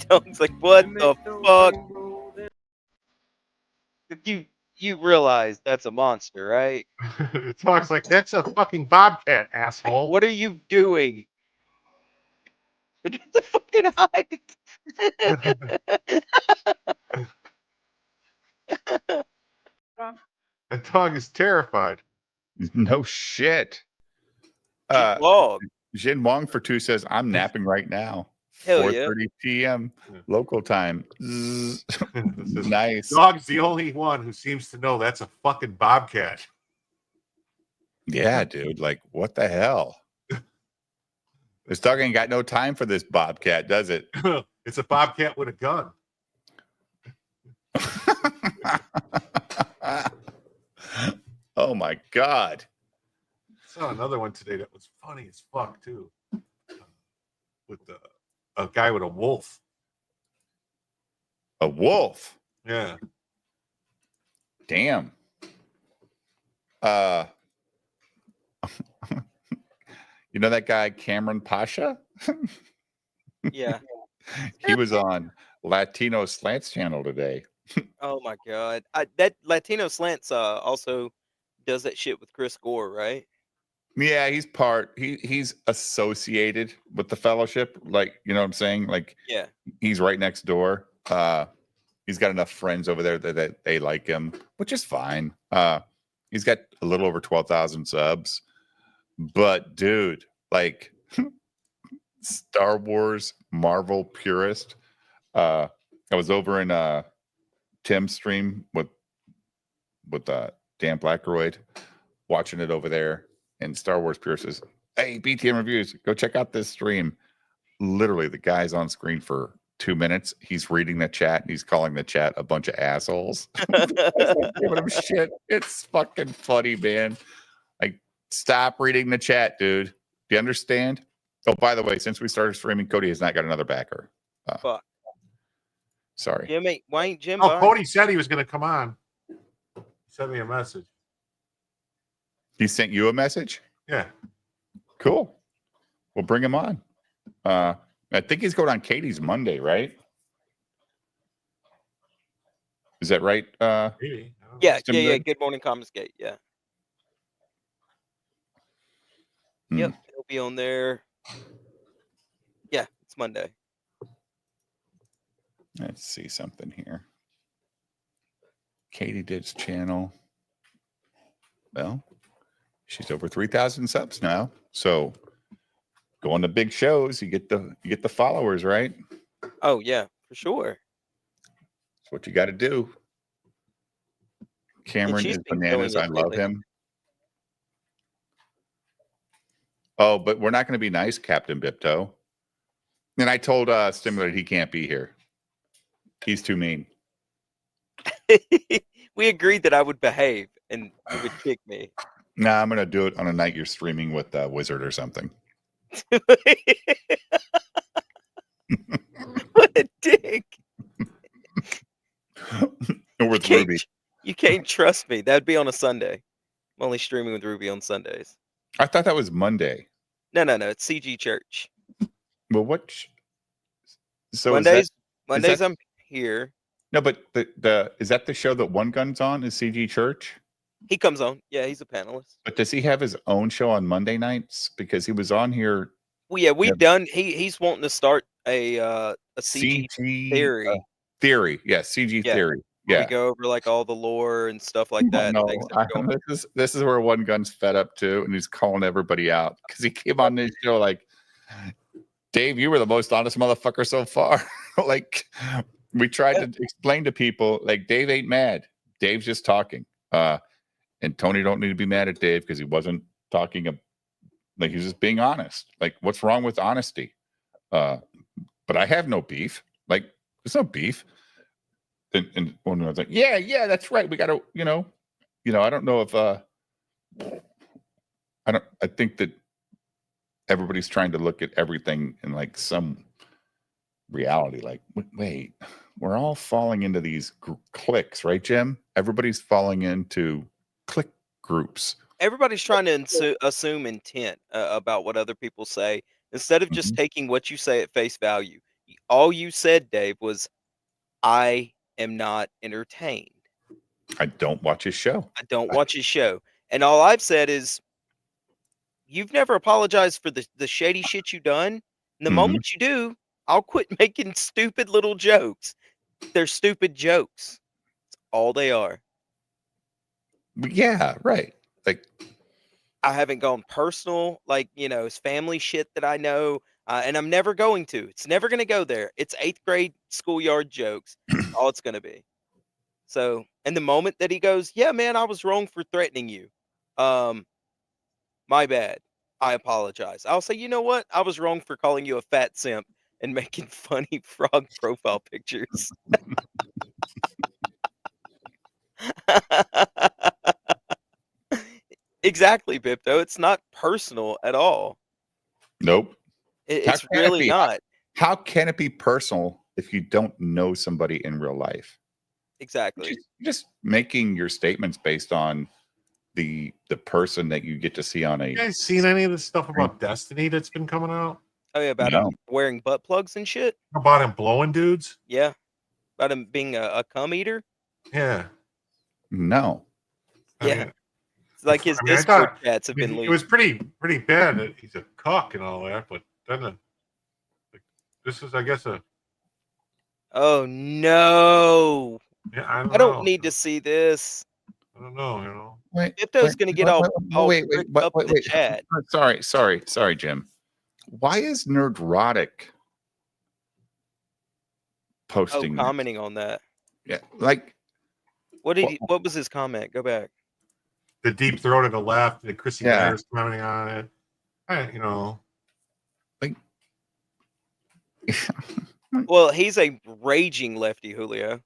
[SPEAKER 4] Dog's like, what the fuck? You realize that's a monster, right?
[SPEAKER 6] It talks like that's a fucking bobcat, asshole.
[SPEAKER 4] What are you doing? It's a fucking hide.
[SPEAKER 6] That dog is terrified.
[SPEAKER 3] No shit.
[SPEAKER 4] Dog.
[SPEAKER 3] Jin Wong for 2 says, I'm napping right now.
[SPEAKER 4] Hell yeah.
[SPEAKER 3] 4:30 p.m. local time. Zzz. Nice.
[SPEAKER 6] Dog's the only one who seems to know that's a fucking bobcat.
[SPEAKER 3] Yeah, dude. Like, what the hell? This dog ain't got no time for this bobcat, does it?
[SPEAKER 6] It's a bobcat with a gun.
[SPEAKER 3] Oh my God.
[SPEAKER 6] I saw another one today that was funny as fuck too. With a guy with a wolf.
[SPEAKER 3] A wolf?
[SPEAKER 6] Yeah.
[SPEAKER 3] Damn. You know that guy Cameron Pasha?
[SPEAKER 4] Yeah.
[SPEAKER 3] He was on Latino Slants channel today.
[SPEAKER 4] Oh my god. That Latino Slants also does that shit with Chris Gore, right?
[SPEAKER 3] Yeah, he's associated with the fellowship. Like, you know what I'm saying? Like,
[SPEAKER 4] Yeah.
[SPEAKER 3] he's right next door. He's got enough friends over there that they like him, which is fine. He's got a little over 12,000 subs. But dude, like Star Wars Marvel purist. I was over in Tim's stream with Dan Blackeroyd, watching it over there, and Star Wars purist says, "Hey, BTM reviews, go check out this stream." Literally, the guy's on screen for 2 minutes. He's reading the chat and he's calling the chat a bunch of assholes. Giving him shit. It's fucking funny, man. Like, stop reading the chat, dude. Do you understand? Oh, by the way, since we started streaming, Cody has not got another backer.
[SPEAKER 4] Fuck.
[SPEAKER 3] Sorry.
[SPEAKER 4] Jimmy, why ain't Jim?
[SPEAKER 6] Oh, Cody said he was going to come on. He sent me a message.
[SPEAKER 3] He sent you a message?
[SPEAKER 6] Yeah.
[SPEAKER 3] Cool. We'll bring him on. I think he's going on Katie's Monday, right? Is that right?
[SPEAKER 6] Maybe.
[SPEAKER 4] Yeah.
[SPEAKER 3] Simberg?
[SPEAKER 4] Good morning, Commonsgate. Yeah. Yep. He'll be on there. Yeah, it's Monday.
[SPEAKER 3] Let's see something here. Katie Did's channel. Well, she's over 3,000 subs now. So going to big shows, you get the followers, right?
[SPEAKER 4] Oh yeah, for sure.
[SPEAKER 3] That's what you got to do. Cameron
[SPEAKER 4] she's
[SPEAKER 3] is
[SPEAKER 4] been
[SPEAKER 3] bananas. I
[SPEAKER 4] killing it
[SPEAKER 3] love
[SPEAKER 4] lately.
[SPEAKER 3] him. Oh, but we're not going to be nice, Captain Bipto. And I told Stimulated he can't be here. He's too mean.
[SPEAKER 4] We agreed that I would behave and you would kick me.
[SPEAKER 3] Nah, I'm going to do it on a night you're streaming with Wizard or something.
[SPEAKER 4] What a dick.
[SPEAKER 3] Or with Ruby.
[SPEAKER 4] You can't trust me. That'd be on a Sunday. I'm only streaming with Ruby on Sundays.
[SPEAKER 3] I thought that was Monday.
[SPEAKER 4] No. It's CG Church.
[SPEAKER 3] Well, what? So
[SPEAKER 4] Mondays
[SPEAKER 3] is that,
[SPEAKER 4] I'm here.
[SPEAKER 3] No, but the is that the show that One Gun's on? Is CG Church?
[SPEAKER 4] He comes on. Yeah, he's a panelist.
[SPEAKER 3] But does he have his own show on Monday nights? Because he was on here.
[SPEAKER 4] Well, yeah, we've
[SPEAKER 3] Yeah.
[SPEAKER 4] done. He's wanting to start a CG theory.
[SPEAKER 3] Theory, yeah, CG
[SPEAKER 4] Yeah.
[SPEAKER 3] theory,
[SPEAKER 4] where
[SPEAKER 3] yeah.
[SPEAKER 4] We go over like all the lore and stuff like that.
[SPEAKER 3] No,
[SPEAKER 4] things that are going on.
[SPEAKER 3] this is where One Gun's fed up too, and he's calling everybody out because he came on this show like, Dave, you were the most honest motherfucker so far. Like, we tried to explain to people, like, Dave ain't mad. Dave's just talking. And Tony don't need to be mad at Dave because he wasn't talking. Like, he's just being honest. Like, what's wrong with honesty? But I have no beef. Like, there's no beef. And one was like, yeah, that's right. We got to, I don't know if, I think that everybody's trying to look at everything in like some reality. Like, wait, we're all falling into these cliques, right, Jim? Everybody's falling into clique groups.
[SPEAKER 4] Everybody's trying to assume intent about what other people say instead of just taking what you say at face value. All you said, Dave, was, I am not entertained.
[SPEAKER 3] I don't watch his show.
[SPEAKER 4] I don't watch his show. And all I've said is, you've never apologized for the shady shit you done. And the moment you do, I'll quit making stupid little jokes. They're stupid jokes. That's all they are.
[SPEAKER 3] Yeah, right. Like,
[SPEAKER 4] I haven't gone personal, like, it's family shit that I know, and I'm never going to. It's never going to go there. It's 8th grade schoolyard jokes. All it's going to be. So, and the moment that he goes, yeah, man, I was wrong for threatening you. My bad. I apologize. I'll say, you know what? I was wrong for calling you a fat simp and making funny frog profile pictures. Exactly, Bipto. It's not personal at all.
[SPEAKER 3] Nope.
[SPEAKER 4] It's really not.
[SPEAKER 3] How can it be personal if you don't know somebody in real life?
[SPEAKER 4] Exactly.
[SPEAKER 3] Just making your statements based on the person that you get to see on a.
[SPEAKER 6] You guys seen any of the stuff about Destiny that's been coming out?
[SPEAKER 4] Oh yeah, about him wearing butt plugs and shit.
[SPEAKER 6] About him blowing dudes?
[SPEAKER 4] Yeah. About him being a cum eater.
[SPEAKER 6] Yeah.
[SPEAKER 3] No.
[SPEAKER 4] Yeah. It's like his Discord chats have been leaked.
[SPEAKER 6] It was pretty bad that he's a cock and all that, but then this is, I guess, a.
[SPEAKER 4] Oh no!
[SPEAKER 6] Yeah,
[SPEAKER 4] I don't need to see this.
[SPEAKER 6] I don't know.
[SPEAKER 4] Bipto's gonna get all
[SPEAKER 3] wait,
[SPEAKER 4] up the chat.
[SPEAKER 3] Sorry, Jim. Why is Nerdrotic posting?
[SPEAKER 4] Commenting on that.
[SPEAKER 3] Yeah, like.
[SPEAKER 4] What was his comment? Go back.
[SPEAKER 6] The deep throat of the left, the Chrissy Myers commenting on it.
[SPEAKER 3] Like.
[SPEAKER 4] Well, he's a raging lefty, Julio.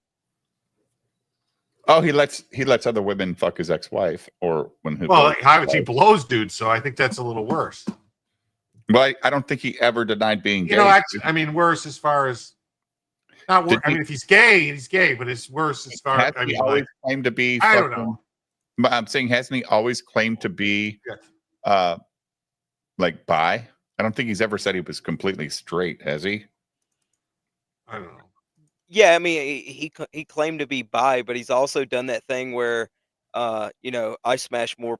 [SPEAKER 3] Oh, he lets other women fuck his ex-wife, or when he.
[SPEAKER 6] Well, he blows dudes, so I think that's a little worse.
[SPEAKER 3] Well, I don't think he ever denied being gay.
[SPEAKER 6] Worse as far as not. If he's gay, he's gay, but it's worse as far as.
[SPEAKER 3] He always claimed to be.
[SPEAKER 6] I don't know.
[SPEAKER 3] I'm saying, hasn't he always claimed to be, like bi? I don't think he's ever said he was completely straight, has he?
[SPEAKER 6] I don't know.
[SPEAKER 4] Yeah, I mean, he claimed to be bi, but he's also done that thing where, I smash more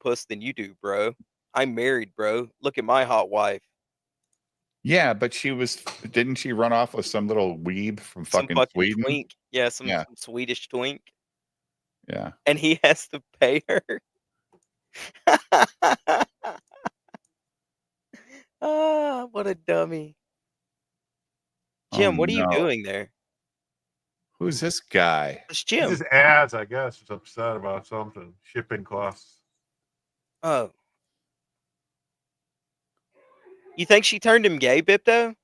[SPEAKER 4] puss than you do, bro. I'm married, bro. Look at my hot wife.
[SPEAKER 3] Yeah, but didn't she run off with some little weeb from fucking Sweden?
[SPEAKER 4] Twink. Yeah, some Swedish twink.
[SPEAKER 3] Yeah.
[SPEAKER 4] And he has to pay her. What a dummy. Jim, what are you doing there?
[SPEAKER 3] Who's this guy?
[SPEAKER 4] It's Jim.
[SPEAKER 6] His ads, I guess, is upset about something. Shipping costs.
[SPEAKER 4] Oh. You think she turned him gay, Bipto?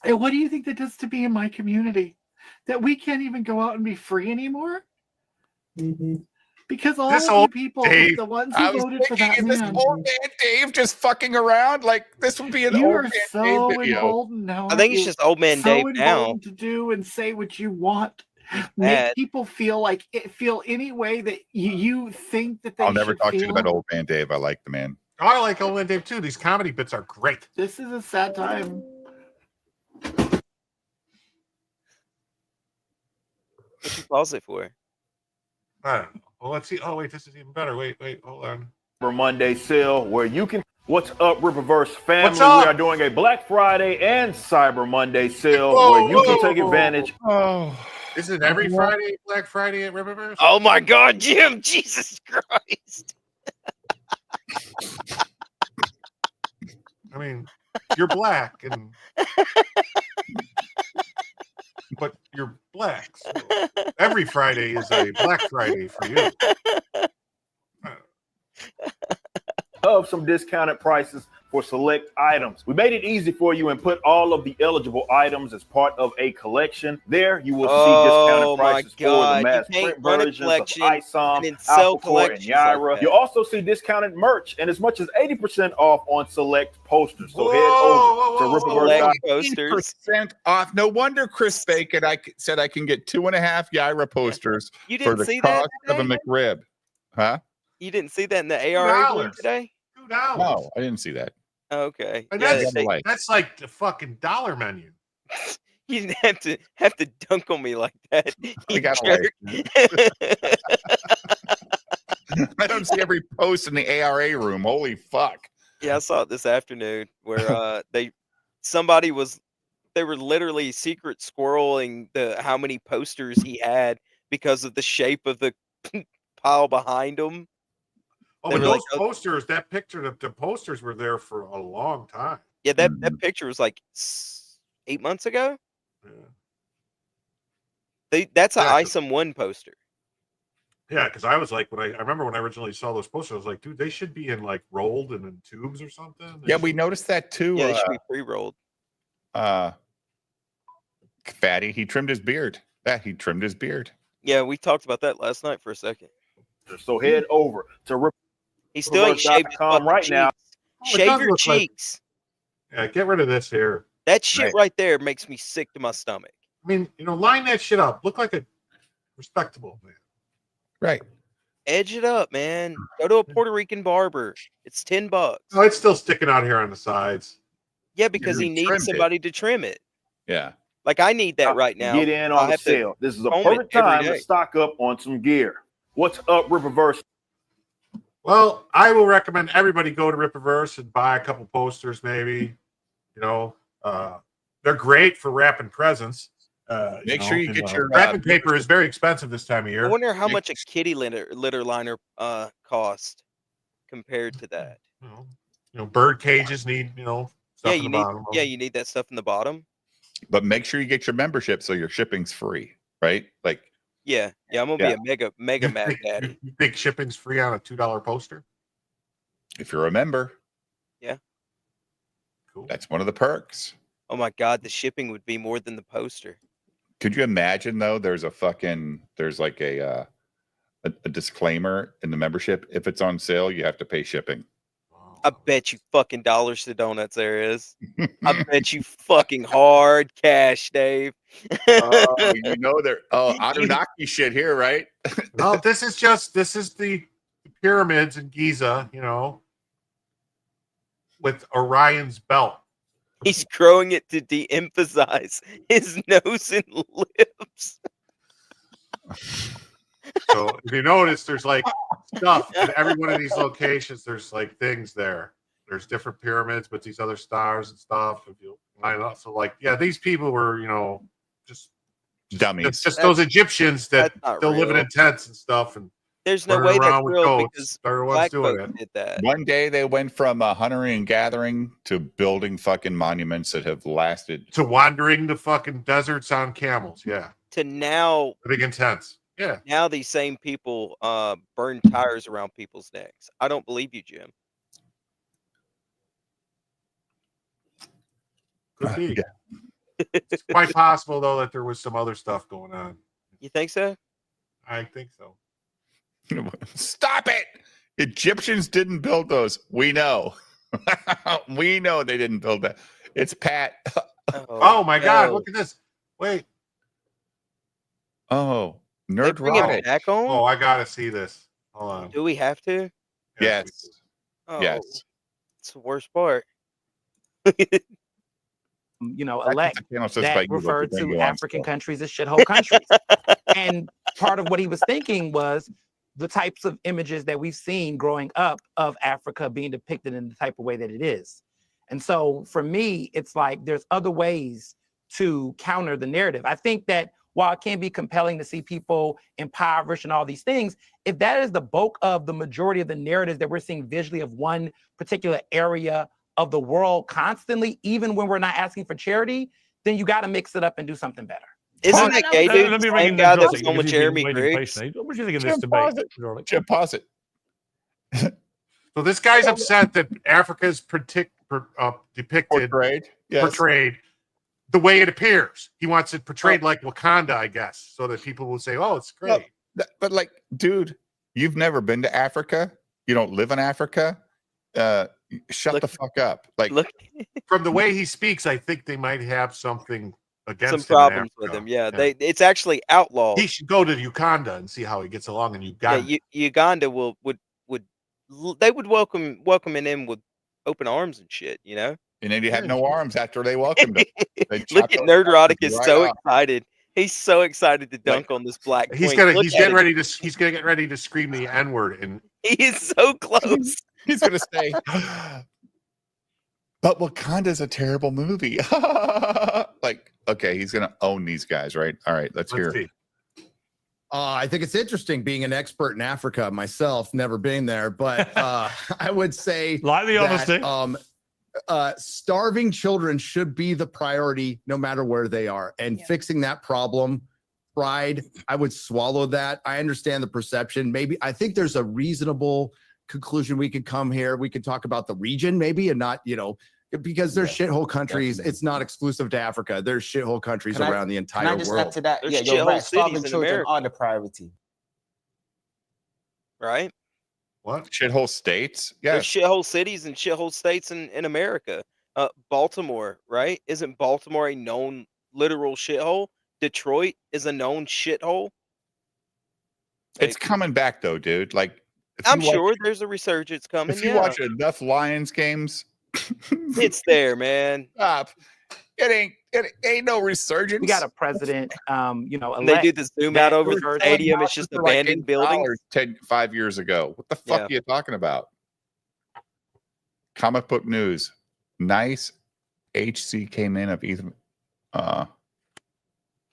[SPEAKER 16] Hey, what do you think that does to be in my community? That we can't even go out and be free anymore? Because all the people,
[SPEAKER 3] Dave,
[SPEAKER 16] the ones who voted for that
[SPEAKER 3] is this
[SPEAKER 16] man.
[SPEAKER 3] old man Dave just fucking around? Like, this would be an
[SPEAKER 16] You
[SPEAKER 3] old
[SPEAKER 16] are
[SPEAKER 3] man
[SPEAKER 16] so
[SPEAKER 3] Dave video.
[SPEAKER 16] emboldened now.
[SPEAKER 4] I think it's just old man Dave now.
[SPEAKER 16] To do and say what you want.
[SPEAKER 4] Mad.
[SPEAKER 16] Make people feel any way that you think that they
[SPEAKER 3] I'll never
[SPEAKER 16] should
[SPEAKER 3] talk shit
[SPEAKER 16] feel.
[SPEAKER 3] about old man Dave. I like the man.
[SPEAKER 6] Oh, I like old man Dave too. These comedy bits are great.
[SPEAKER 16] This is a sad time.
[SPEAKER 4] What you pause it for?
[SPEAKER 6] I don't know. Well, let's see. Oh, wait, this is even better. Wait, hold on.
[SPEAKER 11] For Monday sale where you can. What's up, Rippaverse family?
[SPEAKER 6] What's up?
[SPEAKER 11] We are doing a Black Friday and Cyber Monday sale
[SPEAKER 6] Whoa,
[SPEAKER 11] where you can
[SPEAKER 6] whoa,
[SPEAKER 11] take
[SPEAKER 6] whoa.
[SPEAKER 11] advantage.
[SPEAKER 3] Oh,
[SPEAKER 6] Isn't every Friday Black Friday at Riververse?
[SPEAKER 4] Oh my God, Jim! Jesus Christ!
[SPEAKER 6] I mean, you're black, and but you're black. So every Friday is a Black Friday for you.
[SPEAKER 11] Of some discounted prices for select items. We made it easy for you and put all of the eligible items as part of a collection. There you will see discounted prices for the mass print versions of ISOM, Alphacore, and Yaira. You'll also see discounted merch and as much as 80% off on select posters. So head over to Rippaverse.
[SPEAKER 3] 80% off. No wonder Chris Bacon said I can get 2.5 Yaira posters
[SPEAKER 4] You
[SPEAKER 3] for
[SPEAKER 4] didn't
[SPEAKER 3] the
[SPEAKER 4] see that
[SPEAKER 3] cost of a
[SPEAKER 4] today?
[SPEAKER 3] McRib. Huh?
[SPEAKER 4] You didn't see that in the ARA room
[SPEAKER 6] $2.
[SPEAKER 4] today?
[SPEAKER 6] $2.
[SPEAKER 3] No, I didn't see that.
[SPEAKER 4] Okay.
[SPEAKER 6] And
[SPEAKER 4] Yeah,
[SPEAKER 6] that's like the fucking dollar menu.
[SPEAKER 4] you didn't have to dunk on me like that. You
[SPEAKER 3] got
[SPEAKER 4] jerk.
[SPEAKER 3] I don't see every post in the ARA room. Holy fuck.
[SPEAKER 4] Yeah, I saw it this afternoon where they were literally secret squirreling how many posters he had because of the shape of the pile behind him.
[SPEAKER 6] Oh, but those posters, that picture, the posters were there for a long time.
[SPEAKER 4] Yeah, that picture was like 8 months ago.
[SPEAKER 6] Yeah.
[SPEAKER 4] That's an ISOM 1 poster.
[SPEAKER 6] Yeah, because I was like, I remember when I originally saw those posters, I was like, dude, they should be in like rolled and in tubes or something.
[SPEAKER 3] Yeah, we noticed that too.
[SPEAKER 4] Yeah, they should be pre-rolled.
[SPEAKER 3] Fatty, he trimmed his beard. He trimmed his beard.
[SPEAKER 4] Yeah, we talked about that last night for a second.
[SPEAKER 11] So head over to
[SPEAKER 4] He still ain't shaved his fucking
[SPEAKER 11] right
[SPEAKER 4] cheeks.
[SPEAKER 11] now.
[SPEAKER 4] Shave your cheeks.
[SPEAKER 6] Yeah, get rid of this here.
[SPEAKER 4] That shit right there makes me sick to my stomach.
[SPEAKER 6] I mean, line that shit up. Look like a respectable man.
[SPEAKER 3] Right.
[SPEAKER 4] Edge it up, man. Go to a Puerto Rican barber. It's $10.
[SPEAKER 6] Oh, it's still sticking out here on the sides.
[SPEAKER 4] Yeah, because he needs somebody to trim it.
[SPEAKER 3] Yeah.
[SPEAKER 4] Like I need that right now.
[SPEAKER 11] Get in on the sale. This is a perfect time to stock up on some gear. What's up, Rippaverse?
[SPEAKER 6] Well, I will recommend everybody go to Rippaverse and buy a couple posters, maybe. They're great for wrapping presents.
[SPEAKER 3] Make sure you get your
[SPEAKER 6] wrapping paper is very expensive this time of year.
[SPEAKER 4] I wonder how much a kitty litter liner cost compared to that.
[SPEAKER 6] Bird cages need stuff in the bottom.
[SPEAKER 4] You need that stuff in the bottom.
[SPEAKER 3] But make sure you get your membership so your shipping's free, right? Like
[SPEAKER 4] yeah, I'm gonna be a mega mad daddy.
[SPEAKER 6] You think shipping's free on a $2 poster?
[SPEAKER 3] If you're a member.
[SPEAKER 4] Yeah.
[SPEAKER 3] Cool. That's one of the perks.
[SPEAKER 4] Oh my God, the shipping would be more than the poster.
[SPEAKER 3] Could you imagine though? There's like a disclaimer in the membership. If it's on sale, you have to pay shipping.
[SPEAKER 4] I bet you fucking dollars to donuts there is. I bet you fucking hard cash, Dave.
[SPEAKER 3] Anunnaki shit here, right?
[SPEAKER 6] No, this is the pyramids in Giza, with Orion's belt.
[SPEAKER 4] He's growing it to de-emphasize his nose and lips.
[SPEAKER 6] So if you notice, there's like stuff at every one of these locations. There's like things there. There's different pyramids with these other stars and stuff. If you line up, so these people were, just
[SPEAKER 3] dummies.
[SPEAKER 6] Just those Egyptians that still living in tents and stuff. And
[SPEAKER 4] there's no way that's real because
[SPEAKER 6] everyone's doing it.
[SPEAKER 4] Did that.
[SPEAKER 3] One day they went from hunting and gathering to building fucking monuments that have lasted.
[SPEAKER 6] To wandering the fucking deserts on camels. Yeah.
[SPEAKER 4] To now
[SPEAKER 6] living in tents. Yeah.
[SPEAKER 4] Now these same people burn tires around people's necks. I don't believe you, Jim.
[SPEAKER 6] Could be. It's quite possible though that there was some other stuff going on.
[SPEAKER 4] You think so?
[SPEAKER 6] I think so.
[SPEAKER 3] Stop it! Egyptians didn't build those. We know. We know they didn't build that. It's Pat.
[SPEAKER 6] Oh my God! Look at this. Wait.
[SPEAKER 3] Oh. Nerd Rotted.
[SPEAKER 4] Back on?
[SPEAKER 6] Oh, I gotta see this. Hold on.
[SPEAKER 4] Do we have to?
[SPEAKER 3] Yes.
[SPEAKER 4] Oh,
[SPEAKER 3] yes.
[SPEAKER 4] It's the worst part.
[SPEAKER 17] Elect that referred to African countries as shithole countries. And part of what he was thinking was the types of images that we've seen growing up of Africa being depicted in the type of way that it is. And so for me, it's like there's other ways to counter the narrative. I think that while it can be compelling to see people impoverished and all these things, if that is the bulk of the majority of the narratives that we're seeing visually of one particular area of the world constantly, even when we're not asking for charity, then you got to mix it up and do something better.
[SPEAKER 4] Isn't that gay dude the same guy that was on with Jeremy Griggs?
[SPEAKER 6] What do you think of
[SPEAKER 3] Jim,
[SPEAKER 6] this debate?
[SPEAKER 3] Jim, pause it.
[SPEAKER 6] So this guy's upset that Africa is depicted, portrayed the way it appears. He wants it portrayed like Wakanda, I guess, so that people will say, "Oh, it's great."
[SPEAKER 3] But like, dude, you've never been to Africa. You don't live in Africa. Shut the fuck up. Like,
[SPEAKER 6] from the way he speaks, I think they might have something against
[SPEAKER 4] some problems with him. Yeah, it's actually outlawed.
[SPEAKER 6] He should go to Uganda and see how he gets along in Uganda.
[SPEAKER 4] Yeah, Uganda would welcome him in with open arms and shit, you know.
[SPEAKER 3] And then he had no arms after they welcomed him.
[SPEAKER 4] Look at Nerdrotic is so excited. He's so excited to dunk on this black.
[SPEAKER 6] He's getting ready to scream the N-word, and
[SPEAKER 4] he is so close.
[SPEAKER 3] He's gonna say, "But Wakanda's a terrible movie." Like, okay, he's gonna own these guys, right? All right, let's hear it.
[SPEAKER 18] I think it's interesting being an expert in Africa myself, never been there, but I would say starving children should be the priority no matter where they are, and fixing that problem. Pride, I would swallow that. I understand the perception. Maybe I think there's a reasonable conclusion we could come here. We could talk about the region maybe, and not, because there's shithole countries. Definitely. It's not exclusive to Africa. There's shithole countries around the entire world.
[SPEAKER 19] Can I just add to that?
[SPEAKER 4] There's
[SPEAKER 19] Yeah, you're right. Starving
[SPEAKER 4] cities in
[SPEAKER 19] children
[SPEAKER 4] America.
[SPEAKER 19] are the priority.
[SPEAKER 4] Right?
[SPEAKER 3] What? Shithole states?
[SPEAKER 4] There's
[SPEAKER 3] Yes.
[SPEAKER 4] shithole cities and shithole states in America. Baltimore, right? Isn't Baltimore a known literal shithole? Detroit is a known shithole.
[SPEAKER 3] It's coming back though, dude. Like, if
[SPEAKER 4] I'm
[SPEAKER 3] you watch-
[SPEAKER 4] sure there's a resurgence coming.
[SPEAKER 3] If you watch enough Lions games,
[SPEAKER 4] it's there, man.
[SPEAKER 3] Stop. It ain't no resurgence.
[SPEAKER 17] We got a president, elect.
[SPEAKER 4] They do the zoom out over the stadium. It's just abandoned buildings.
[SPEAKER 3] 5 years ago. What the fuck are you talking about? Comic book news. Nice HC came in of Ethan.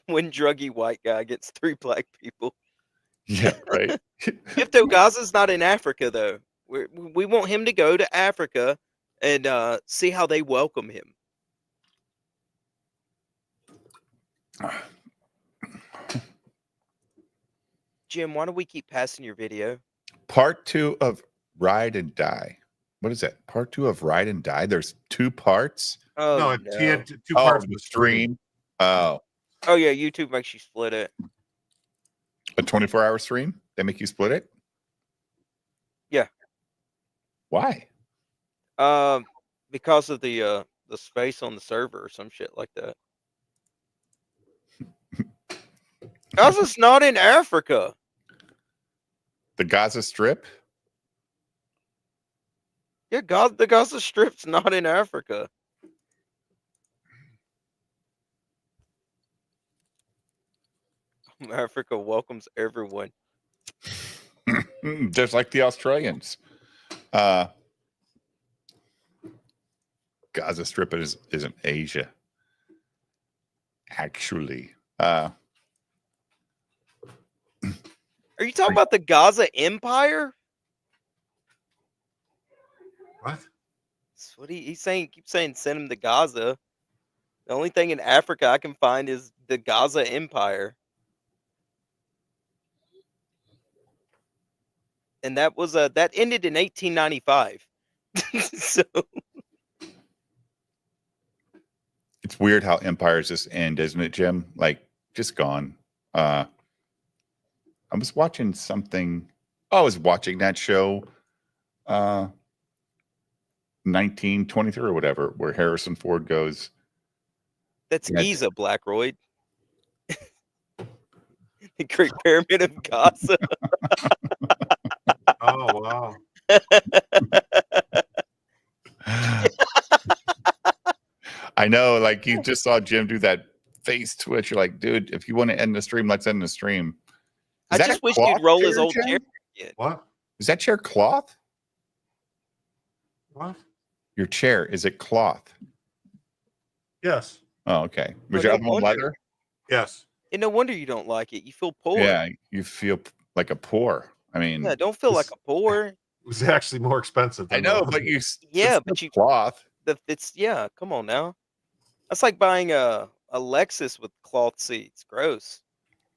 [SPEAKER 4] When druggy white guy gets 3 black people.
[SPEAKER 3] Yeah, right.
[SPEAKER 4] If though Gaza's not in Africa though, we want him to go to Africa and see how they welcome him. Jim, why do we keep passing your video?
[SPEAKER 3] Part 2 of Ride and Die. What is that? Part 2 of Ride and Die? There's 2 parts?
[SPEAKER 4] Oh,
[SPEAKER 6] no, he had 2 parts
[SPEAKER 3] of the stream. Oh.
[SPEAKER 4] Oh, yeah, YouTube makes you split it.
[SPEAKER 3] A 24-hour stream? They make you split it?
[SPEAKER 4] Yeah.
[SPEAKER 3] Why?
[SPEAKER 4] Because of the space on the server or some shit like that. Gaza's not in Africa.
[SPEAKER 3] The Gaza Strip?
[SPEAKER 4] Yeah, the Gaza Strip's not in Africa. Africa welcomes everyone.
[SPEAKER 3] Just like the Australians. Gaza Strip isn't Asia. Actually.
[SPEAKER 4] Are you talking about the Gaza Empire?
[SPEAKER 6] What?
[SPEAKER 4] That's what he's saying. Keep saying send him to Gaza. The only thing in Africa I can find is the Gaza Empire. And that was that ended in 1895. So
[SPEAKER 3] it's weird how empires just end, isn't it, Jim? Like, just gone. I was watching something. I was watching that show, 1923 or whatever, where Harrison Ford goes.
[SPEAKER 4] That's Giza, Blackroyd. The Great Pyramid of Gaza.
[SPEAKER 6] Oh, wow.
[SPEAKER 3] I know, like, you just saw Jim do that face twitch. You're like, dude, if you want to end the stream, let's end the stream.
[SPEAKER 4] I just wish he'd roll his old chair again.
[SPEAKER 6] What?
[SPEAKER 3] Is that chair cloth?
[SPEAKER 6] What?
[SPEAKER 3] Your chair, is it cloth?
[SPEAKER 6] Yes.
[SPEAKER 3] Oh, okay. Was
[SPEAKER 4] Oh,
[SPEAKER 3] your
[SPEAKER 4] no
[SPEAKER 3] other one
[SPEAKER 4] wonder.
[SPEAKER 3] leather?
[SPEAKER 6] Yes.
[SPEAKER 4] And no wonder you don't like it. You feel poor.
[SPEAKER 3] Yeah, you feel like a poor. I mean,
[SPEAKER 4] Yeah, don't feel like a poor.
[SPEAKER 6] It was actually more expensive.
[SPEAKER 3] I
[SPEAKER 6] Than
[SPEAKER 3] know,
[SPEAKER 6] the-
[SPEAKER 3] but you
[SPEAKER 4] Yeah,
[SPEAKER 3] it's
[SPEAKER 4] but
[SPEAKER 3] still
[SPEAKER 4] you
[SPEAKER 3] cloth.
[SPEAKER 4] It's come on now. That's like buying a Lexus with cloth seats. Gross.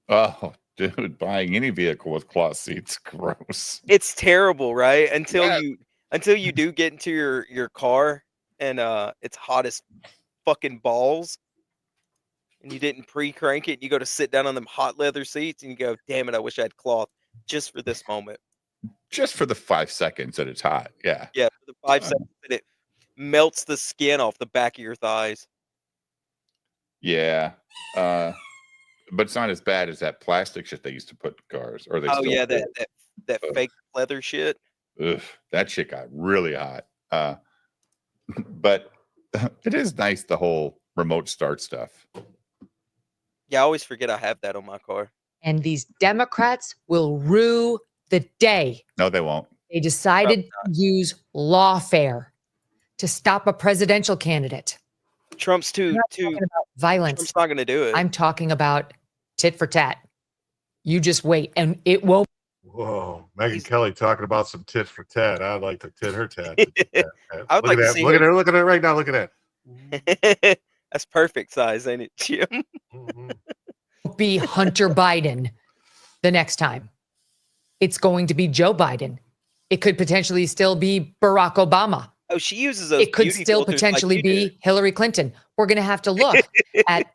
[SPEAKER 3] Oh, dude, buying any vehicle with cloth seats, gross.
[SPEAKER 4] It's terrible, right?
[SPEAKER 3] Yeah.
[SPEAKER 4] Until you do get into your car and it's hot as fucking balls. And you didn't pre-crank it, you go to sit down on them hot leather seats and you go, damn it, I wish I had cloth just for this moment.
[SPEAKER 3] Just for the 5 seconds that it's hot. Yeah.
[SPEAKER 4] Yeah, for the 5 seconds that it melts the skin off the back of your thighs.
[SPEAKER 3] Yeah. But it's not as bad as that plastic shit they used to put in cars. Or they
[SPEAKER 4] Oh
[SPEAKER 3] still
[SPEAKER 4] yeah,
[SPEAKER 3] do.
[SPEAKER 4] that fake leather shit.
[SPEAKER 3] Ugh, that shit got really hot. But it is nice, the whole remote start stuff.
[SPEAKER 4] Yeah, I always forget I have that on my car.
[SPEAKER 19] And these Democrats will rue the day
[SPEAKER 3] No, they won't.
[SPEAKER 19] they decided to use lawfare to stop a presidential candidate.
[SPEAKER 4] Trump's
[SPEAKER 19] I'm not talking about violence.
[SPEAKER 4] Trump's not gonna do it.
[SPEAKER 19] I'm talking about tit for tat. You just wait, and it won't.
[SPEAKER 6] Whoa, Megyn Kelly talking about some tit for tat. I'd like to tit her tat.
[SPEAKER 4] I would
[SPEAKER 6] Look
[SPEAKER 4] like
[SPEAKER 6] at
[SPEAKER 4] to
[SPEAKER 6] that.
[SPEAKER 4] see
[SPEAKER 6] Look at
[SPEAKER 4] her-
[SPEAKER 6] her. Look at it right now. Look at that.
[SPEAKER 4] That's perfect size, ain't it, Jim?
[SPEAKER 19] Be Hunter Biden the next time. It's going to be Joe Biden. It could potentially still be Barack Obama.
[SPEAKER 4] Oh, she uses those.
[SPEAKER 19] It could
[SPEAKER 4] beauty
[SPEAKER 19] still
[SPEAKER 4] filters
[SPEAKER 19] potentially
[SPEAKER 4] like you
[SPEAKER 19] be
[SPEAKER 4] do.
[SPEAKER 19] Hillary Clinton. We're going to have to look at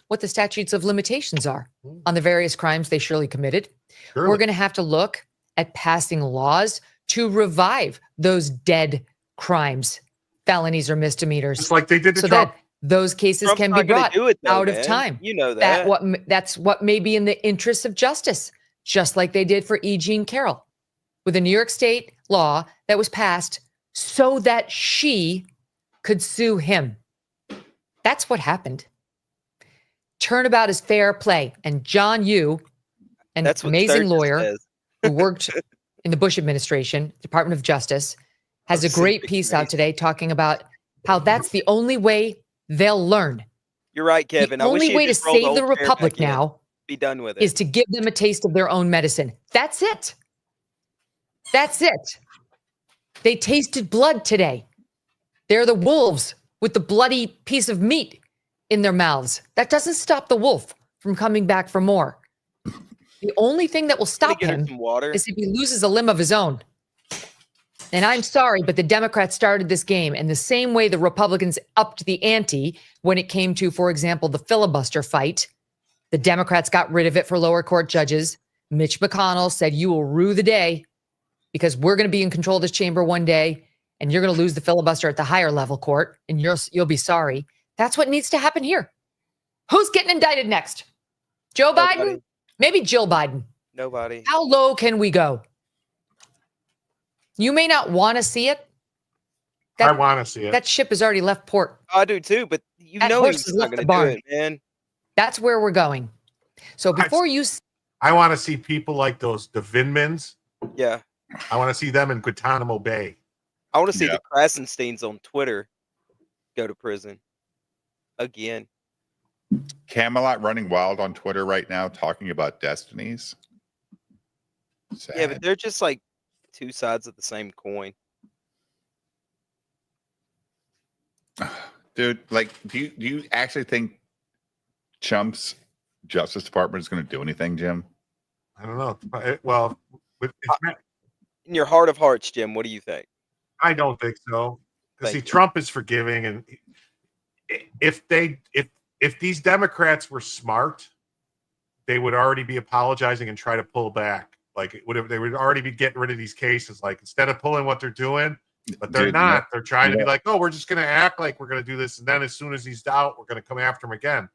[SPEAKER 19] what the statutes of limitations are on the various crimes they surely committed.
[SPEAKER 6] Surely.
[SPEAKER 19] We're going to have to look at passing laws to revive those dead crimes, felonies or misdemeanors.
[SPEAKER 6] Just like they did to
[SPEAKER 19] so
[SPEAKER 6] Trump.
[SPEAKER 19] that those cases
[SPEAKER 4] Trump's
[SPEAKER 19] can be
[SPEAKER 4] not gonna
[SPEAKER 19] brought
[SPEAKER 4] do it, though,
[SPEAKER 19] out of
[SPEAKER 4] man.
[SPEAKER 19] time.
[SPEAKER 4] You know that.
[SPEAKER 19] That's what may be in the interests of justice, just like they did for E. Jean Carroll with a New York State law that was passed so that she could sue him. That's what happened. Turnabout is fair play. And John Yoo, an
[SPEAKER 4] That's what
[SPEAKER 19] amazing
[SPEAKER 4] Sturgis
[SPEAKER 19] lawyer
[SPEAKER 4] says.
[SPEAKER 19] who worked in the Bush administration, Department of Justice, has a great piece out today talking about how that's the only way they'll learn.
[SPEAKER 4] You're right, Kevin.
[SPEAKER 19] The
[SPEAKER 4] I wish
[SPEAKER 19] only
[SPEAKER 4] he had
[SPEAKER 19] way to
[SPEAKER 4] just rolled
[SPEAKER 19] save the
[SPEAKER 4] old chair
[SPEAKER 19] republic
[SPEAKER 4] back in.
[SPEAKER 19] now
[SPEAKER 4] Be done with it.
[SPEAKER 19] is to give them a taste of their own medicine. That's it. That's it. They tasted blood today. They're the wolves with the bloody piece of meat in their mouths. That doesn't stop the wolf from coming back for more. The only thing that will stop
[SPEAKER 4] get her
[SPEAKER 19] him
[SPEAKER 4] some water.
[SPEAKER 19] is if he loses a limb of his own. And I'm sorry, but the Democrats started this game in the same way the Republicans upped the ante when it came to, for example, the filibuster fight. The Democrats got rid of it for lower court judges. Mitch McConnell said, you will rue the day because we're going to be in control of this chamber one day and you're going to lose the filibuster at the higher level court and you'll be sorry. That's what needs to happen here. Who's getting indicted next? Joe Biden?
[SPEAKER 4] Nobody.
[SPEAKER 19] Maybe Jill Biden.
[SPEAKER 4] Nobody.
[SPEAKER 19] How low can we go? You may not want to see it.
[SPEAKER 6] I want to see it.
[SPEAKER 19] That ship has already left port.
[SPEAKER 4] I do too, but you
[SPEAKER 19] That
[SPEAKER 4] know
[SPEAKER 19] horse
[SPEAKER 4] he's
[SPEAKER 19] has
[SPEAKER 4] not
[SPEAKER 19] left
[SPEAKER 4] going
[SPEAKER 19] the
[SPEAKER 4] to do
[SPEAKER 19] barn.
[SPEAKER 4] it, man.
[SPEAKER 19] That's where we're going. So before you
[SPEAKER 6] I want to see people like the Vindmans.
[SPEAKER 4] Yeah.
[SPEAKER 6] I want to see them in Guantanamo Bay.
[SPEAKER 4] I want to see the Krasensteins on Twitter go to prison again.
[SPEAKER 3] Camelot running wild on Twitter right now talking about destinies. Sad.
[SPEAKER 4] Yeah, but they're just like two sides of the same coin.
[SPEAKER 3] Dude, like, do you actually think Trump's Justice Department is going to do anything, Jim?
[SPEAKER 6] I don't know. Well,
[SPEAKER 4] In your heart of hearts, Jim, what do you think?
[SPEAKER 6] I don't think so. Because see,
[SPEAKER 4] Thank you.
[SPEAKER 6] Trump is forgiving, and if these Democrats were smart, they would already be apologizing and try to pull back. Like they would already be getting rid of these cases. Like instead of pulling what they're doing, but they're
[SPEAKER 3] Dude,
[SPEAKER 6] not. They're trying to
[SPEAKER 3] you
[SPEAKER 6] be
[SPEAKER 3] know-
[SPEAKER 6] like, oh, we're just going to act like we're going to do this, and then as soon as he's out, we're going to come after him again.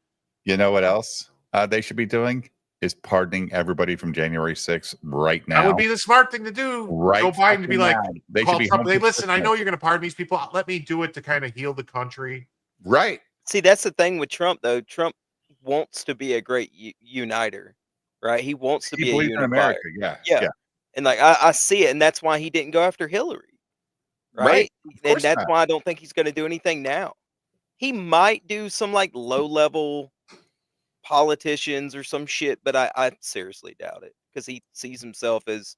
[SPEAKER 3] You know what else they should be doing? Is pardoning everybody from January 6th right now.
[SPEAKER 6] That would be the smart thing to do.
[SPEAKER 3] Right
[SPEAKER 6] Joe Biden to be
[SPEAKER 3] fucking
[SPEAKER 6] like,
[SPEAKER 3] now. They
[SPEAKER 6] call
[SPEAKER 3] should be
[SPEAKER 6] Trump, hey,
[SPEAKER 3] hunting
[SPEAKER 6] listen, I
[SPEAKER 3] Christmas.
[SPEAKER 6] know you're going to pardon these people. Let me do it to kind of heal the country.
[SPEAKER 3] Right.
[SPEAKER 4] See, that's the thing with Trump, though. Trump, wants to be a great uniter, right? He wants to
[SPEAKER 3] He
[SPEAKER 4] be a
[SPEAKER 3] believes in
[SPEAKER 4] unifier.
[SPEAKER 3] America. Yeah.
[SPEAKER 4] Yeah. And like I see it, and that's why he didn't go after Hillary, right?
[SPEAKER 3] Of
[SPEAKER 4] And
[SPEAKER 3] course
[SPEAKER 4] that's
[SPEAKER 3] not.
[SPEAKER 4] why I don't think he's going to do anything now. He might do some like low level politicians or some shit, but I seriously doubt it because he sees himself as